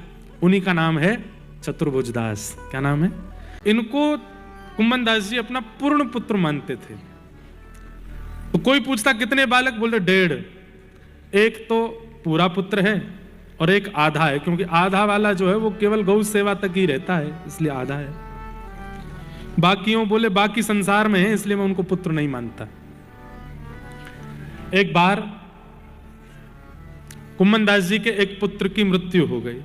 उन्हीं का नाम है चतुर्भुज दास। क्या नाम है? इनको कुम्मन दास जी अपना पूर्ण पुत्र मानते थे। तो कोई पूछता कितने बालक? बोले 1.5। एक तो पूरा पुत्र है और एक आधा है, क्योंकि आधा वाला जो है वो केवल गौ सेवा तक ही रहता है इसलिए आधा है। बाकियों बोले बाकी संसार में है इसलिए मैं उनको पुत्र नहीं मानता। एक बार कुम्मन दास जी के एक पुत्र की मृत्यु हो गई,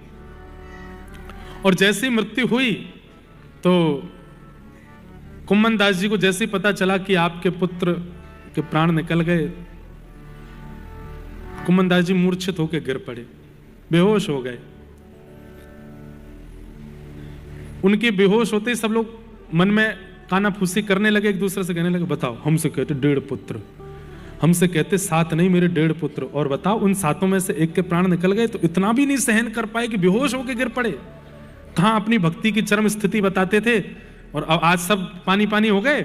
और जैसी मृत्यु हुई तो कुम्मन दास जी को जैसे ही पता चला कि आपके पुत्र के प्राण निकल गए, कुम्मन दास जी मूर्छित होकर गिर पड़े, बेहोश हो गए। उनके बेहोश होते ही सब लोग मन में कानाफूसी करने लगे, एक दूसरे से कहने लगे बताओ, हमसे कहते 1.5 पुत्र, हमसे कहते 7 नहीं मेरे 1.5 पुत्र, और बताओ उन 7 में से एक के प्राण निकल गए तो इतना भी नहीं सहन कर पाए कि बेहोश होकर गिर पड़े। कहां अपनी भक्ति की चरम स्थिति बताते थे, और अब आज सब पानी पानी हो गए।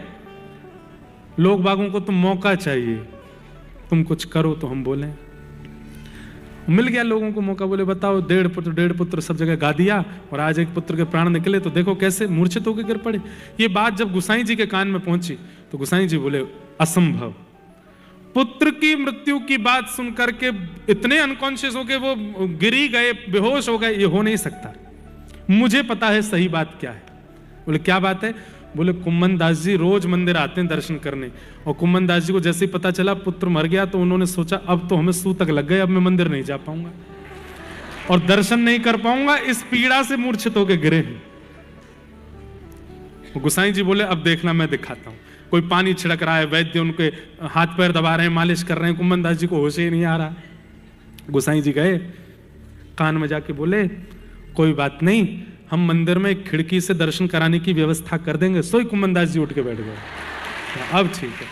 लोग बागों को तो मौका चाहिए, तुम कुछ करो तो हम बोलें। मिल गया लोगों को मौका, बोले बताओ 1.5 पुत्र सब जगह गा दिया, और आज एक पुत्र के प्राण निकले तो देखो कैसे मूर्छित होकर गिर पड़े। ये बात जब गोसाई जी के कान में पहुंची तो गोसाई जी बोले असंभव। पुत्र की मृत्यु की बात सुनकर के इतने अनकॉन्शियस हो गए, वो गिरी गए, बेहोश हो गए, ये हो नहीं सकता। मुझे पता है सही बात क्या है। बोले क्या बात है? बोले कुम्मन दास जी रोज मंदिर आते हैं दर्शन करने, और कुम्मन दास जी को जैसे ही पता चला पुत्र मर गया तो उन्होंने सोचा अब तो हमें सूतक लग गए, अब मैं मंदिर नहीं जा पाऊंगा और दर्शन नहीं कर पाऊंगा, इस पीड़ा से मूर्छित होकर गिरे हैं। गोसाई जी बोले अब देखना मैं दिखाता हूं। कोई पानी छिड़क रहा है, वैद्य उनके हाथ पैर दबा रहे हैं, मालिश कर रहे हैं, कुम्मन दास जी को होश ही नहीं आ रहा। गोसाई जी गए, कान में जाके बोले कोई बात नहीं, हम मंदिर में एक खिड़की से दर्शन कराने की व्यवस्था कर देंगे। सोई कुम्मन दास जी उठ के बैठ गए। अब ठीक है।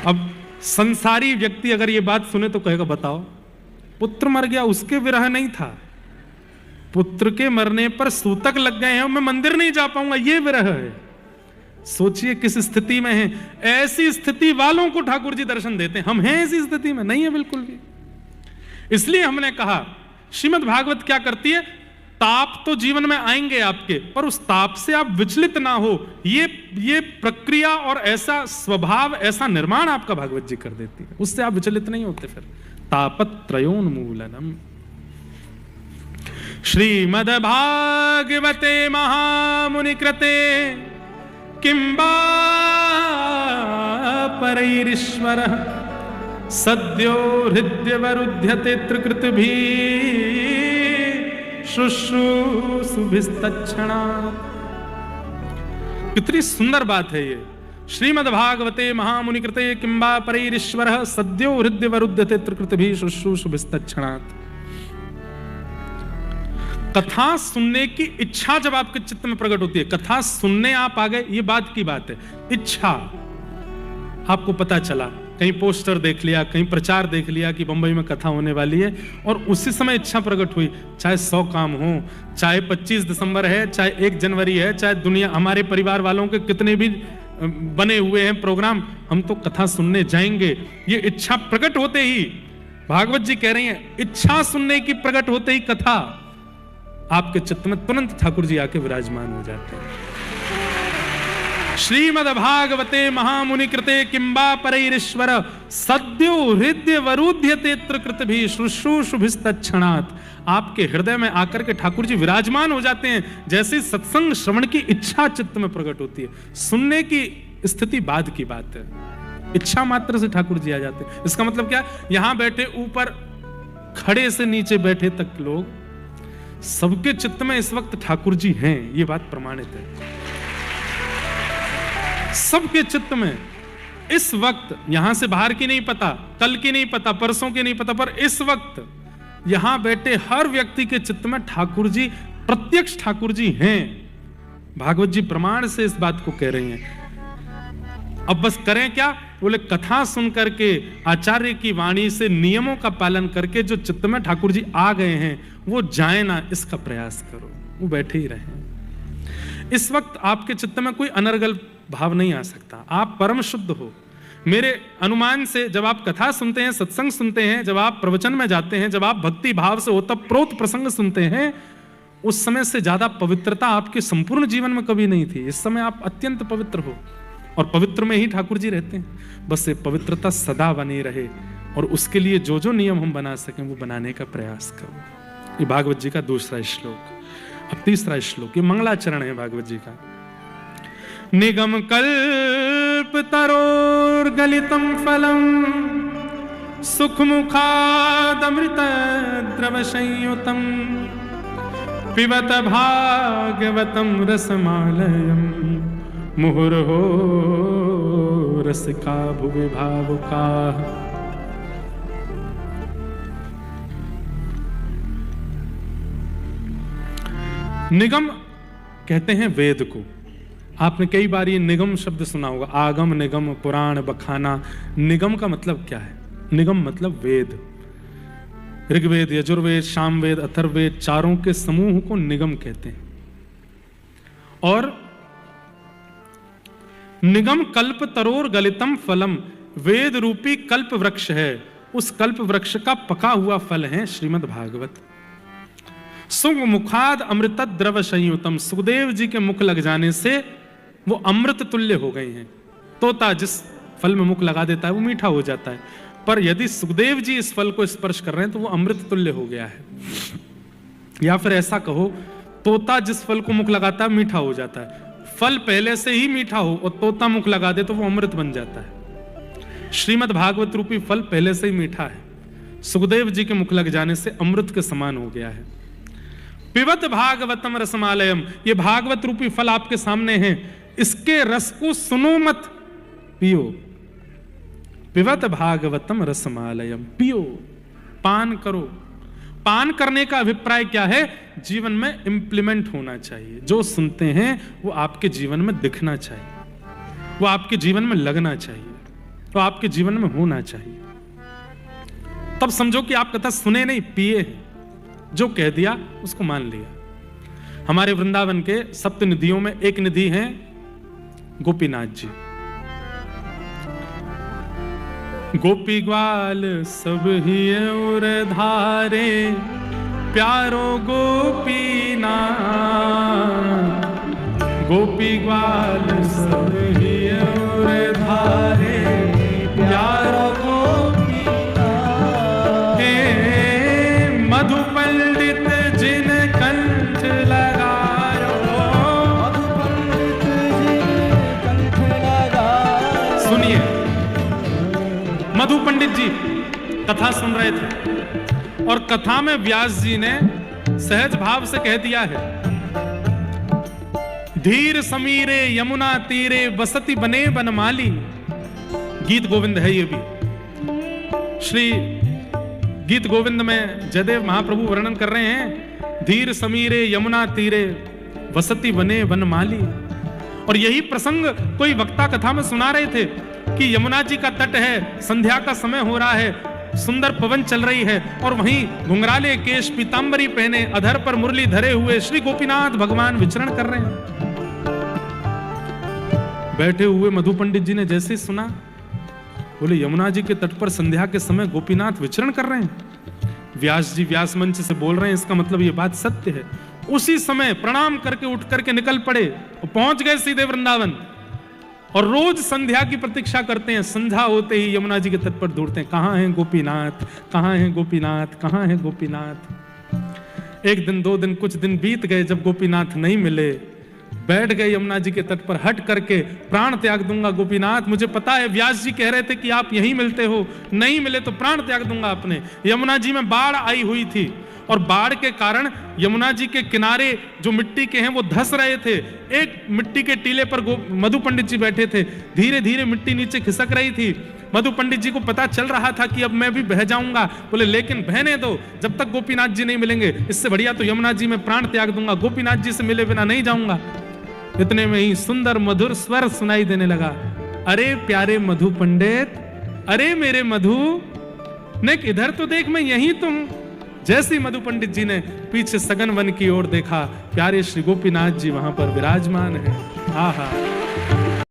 अब संसारी व्यक्ति अगर ये बात सुने तो कहेगा बताओ, पुत्र मर गया उसके विरह नहीं था, पुत्र के मरने पर सूतक लग गए हैं, मैं मंदिर नहीं जा पाऊंगा, ये विरह है। सोचिए किस स्थिति में है। ऐसी स्थिति वालों को ठाकुर जी दर्शन देते हैं। हम हैं ऐसी स्थिति में? नहीं है बिल्कुल भी। इसलिए हमने कहा श्रीमद् भागवत क्या करती है, ताप तो जीवन में आएंगे आपके, पर उस ताप से आप विचलित ना हो, ये प्रक्रिया और ऐसा स्वभाव, ऐसा निर्माण आपका भागवत जी कर देती है, उससे आप विचलित नहीं होते। फिर तापत्रयोन्मूलनम। श्रीमद् भागवते महामुनि कृते किंबा परैरीश्वरः सद्यो हृदयवरुध्यते त्रिकृतिभिः शुश्रूषुभिस्तत्क्षणात्। कितनी सुंदर बात है ये। श्रीमद् भागवते महामुनि कृते किंबा परैरीश्वरः सद्यो हृदयवरुध्यते त्रिकृतिभिः शुश्रूषुभिस्तत्क्षणात्। कथा सुनने की इच्छा जब आपके चित्त में प्रकट होती है, कथा सुनने आप आ गए, ये बात की बात है। इच्छा, आपको पता चला, कहीं पोस्टर देख लिया, कहीं प्रचार देख लिया कि बंबई में कथा होने वाली है, और उसी समय इच्छा प्रकट हुई। चाहे 100 काम हो, चाहे 25 दिसंबर है, चाहे 1 जनवरी है, चाहे दुनिया हमारे परिवार वालों के कितने भी बने हुए हैं प्रोग्राम, हम तो कथा सुनने जाएंगे। ये इच्छा प्रकट होते ही, भागवत जी कह रही हैं, इच्छा सुनने की प्रकट होते ही कथा आपके चित्त में तुरंत ठाकुर जी आके विराजमान हो जाते हैं। श्रीमद् भागवते महामुनि कृते किंबा परैरीश्वर सद्यो हृदय वरुध्यते कृत भी शुश्रूषुभिस्तक्षणात्। आपके हृदय में आकर के ठाकुर जी विराजमान हो जाते हैं। जैसे सत्संग श्रवण की इच्छा चित्त में प्रकट होती है, सुनने की स्थिति बाद की बात है, इच्छा मात्र से ठाकुर जी आ जाते हैं। इसका मतलब क्या? यहां बैठे ऊपर खड़े से नीचे बैठे तक लोग, सबके चित्त में इस वक्त ठाकुर जी हैं, ये बात प्रमाणित है। सबके चित्त में इस वक्त, यहां से बाहर की नहीं पता, कल की नहीं पता, परसों की नहीं पता, पर इस वक्त यहां बैठे हर व्यक्ति के चित्त में ठाकुर जी, प्रत्यक्ष ठाकुर जी हैं। भागवत जी प्रमाण से इस बात को कह रही हैं। अब बस करें क्या? बोले कथा सुन करके, आचार्य की वाणी से नियमों का पालन करके जो चित्त में ठाकुर जी आ गए हैं वो जाए ना, इसका प्रयास करो, वो बैठे ही रहें। इस वक्त आपके चित्त में कोई अनर्गल भाव नहीं आ सकता, आप परम शुद्ध हो। मेरे अनुमान से जब आप कथा सुनते हैं, सत्संग सुनते हैं, जब आप प्रवचन में जाते हैं, जब आप भक्ति भाव से ओतप्रोत प्रसंग सुनते हैं, उस समय से ज्यादा पवित्रता आपके संपूर्ण जीवन में कभी नहीं थी। इस समय आप अत्यंत पवित्र हो और पवित्र में ही ठाकुर जी रहते हैं। बस ये पवित्रता सदा बनी रहे और उसके लिए जो जो नियम हम बना सकें वो बनाने का प्रयास करो। ये भागवत जी का दूसरा श्लोक। अब तीसरा श्लोक, ये मंगलाचरण है भागवत जी का। निगम कल्प तरोर गलितम फलम सुख मुखादमृत द्रव संयुतम पिबत भागवतम रसमालयम मुहुर्हो रसिका भुवि भावुका। निगम कहते हैं वेद को। आपने कई बार ये निगम शब्द सुना होगा, आगम, निगम, पुराण, बखाना। निगम का मतलब क्या है? निगम मतलब वेद। ऋग्वेद, यजुर्वेद, सामवेद, अथर्ववेद, चारों के समूह को निगम कहते हैं। और निगम कल्प तरोर गलितम फलम, वेद रूपी कल्प वृक्ष है, उस कल्प वृक्ष का पका हुआ फल है श्रीमद् भागवत। सुख मुखाद अमृत द्रव संयुतम, सुखदेव जी के मुख लग जाने से वो अमृत तुल्य हो गए हैं। तोता जिस फल में मुख लगा देता है वो मीठा हो जाता है, पर यदि सुखदेव जी इस फल को स्पर्श कर रहे हैं तो वो अमृत तुल्य हो गया है। या फिर ऐसा कहो, तोता जिस फल को मुख लगाता है मीठा हो जाता है। फल पहले से ही मीठा हो और तोता मुख लगा दे तो वो अमृत बन जाता है। श्रीमद् भागवत रूपी फल पहले से ही मीठा है, सुखदेव जी के मुख लग जाने से अमृत के समान हो गया है। पिबत भागवतम रसमालयम, ये भागवत रूपी फल आपके सामने है, इसके रस को सुनो मत, पियो। पिबत भागवतम रसमालयम, पियो, पान करो। पान करने का अभिप्राय क्या है? जीवन में इंप्लीमेंट होना चाहिए। जो सुनते हैं वो आपके जीवन में दिखना चाहिए, वो आपके जीवन में लगना चाहिए, वो आपके जीवन में होना चाहिए। तब समझो कि आप कथा सुने नहीं, पिए हैं। जो कह दिया उसको मान लिया। हमारे वृंदावन के सप्त निधियों में एक निधि है गोपीनाथ जी। गोपी ग्वाल सब ही और धारे, प्यारो गोपीनाथ। गोपी ग्वाल सब ही और धारे, प्यारो गोपीनाथ। मधु पंडित जिन कंठ लगायो, मधु पंडित जिन कंठ लगायो। सुनिए, मधु पंडित जी कथा सुन रहे थे और कथा में व्यास जी ने सहज भाव से कह दिया है, धीर समीरे यमुना तीरे बसती बने बनमाली। गीत गोविंद है ये भी। श्री गीत गोविंद में जयदेव महाप्रभु वर्णन कर रहे हैं धीर समीरे यमुना तीरे वसती वने वनमाली। और यही प्रसंग कोई वक्ता कथा में सुना रहे थे कि यमुना जी का तट है, संध्या का समय हो रहा है, सुंदर पवन चल रही है और वहीं घुंघराले केश पीतांबरी पहने अधर पर मुरली धरे हुए श्री गोपीनाथ भगवान विचरण कर रहे हैं। बैठे हुए मधु पंडित जी ने जैसे सुना, बोले यमुना जी के तट पर संध्या के समय गोपीनाथ विचरण कर रहे हैं। व्यास जी व्यास मंच से बोल रहे हैं, इसका मतलब ये बात सत्य है। उसी समय प्रणाम करके उठ करके निकल पड़े और पहुंच गए सीधे वृंदावन। और रोज संध्या की प्रतीक्षा करते हैं, संध्या होते ही यमुना जी के तट पर दौड़ते हैं, कहां है गोपीनाथ, कहां है गोपीनाथ, कहां है गोपीनाथ। एक दिन, 2 दिन, कुछ दिन बीत गए, जब गोपीनाथ नहीं मिले, बैठ गए यमुना जी के तट पर, हट करके प्राण त्याग दूंगा गोपीनाथ, मुझे पता है व्यास जी कह रहे थे कि आप यहीं मिलते हो, नहीं मिले तो प्राण त्याग दूंगा अपने। यमुना जी में बाढ़ आई हुई थी और बाढ़ के कारण यमुना जी के किनारे जो मिट्टी के हैं वो धंस रहे थे। एक मिट्टी के टीले पर मधु पंडित जी बैठे थे, धीरे धीरे मिट्टी नीचे खिसक रही थी। मधु पंडित जी को पता चल रहा था कि अब मैं भी बह जाऊंगा। बोले लेकिन बहने दो, जब तक गोपीनाथ जी नहीं मिलेंगे, इससे बढ़िया तो यमुना जी में प्राण त्याग दूंगा, गोपीनाथ जी से मिले बिना नहीं जाऊंगा। इतने में ही सुंदर मधुर स्वर सुनाई देने लगा, अरे प्यारे मधु पंडित, अरे मेरे मधु, नेक इधर तो देख, मैं यहीं तो हूं। जैसे ही मधु पंडित जी ने पीछे सघन वन की ओर देखा, प्यारे श्री गोपीनाथ जी वहां पर विराजमान है। आहा।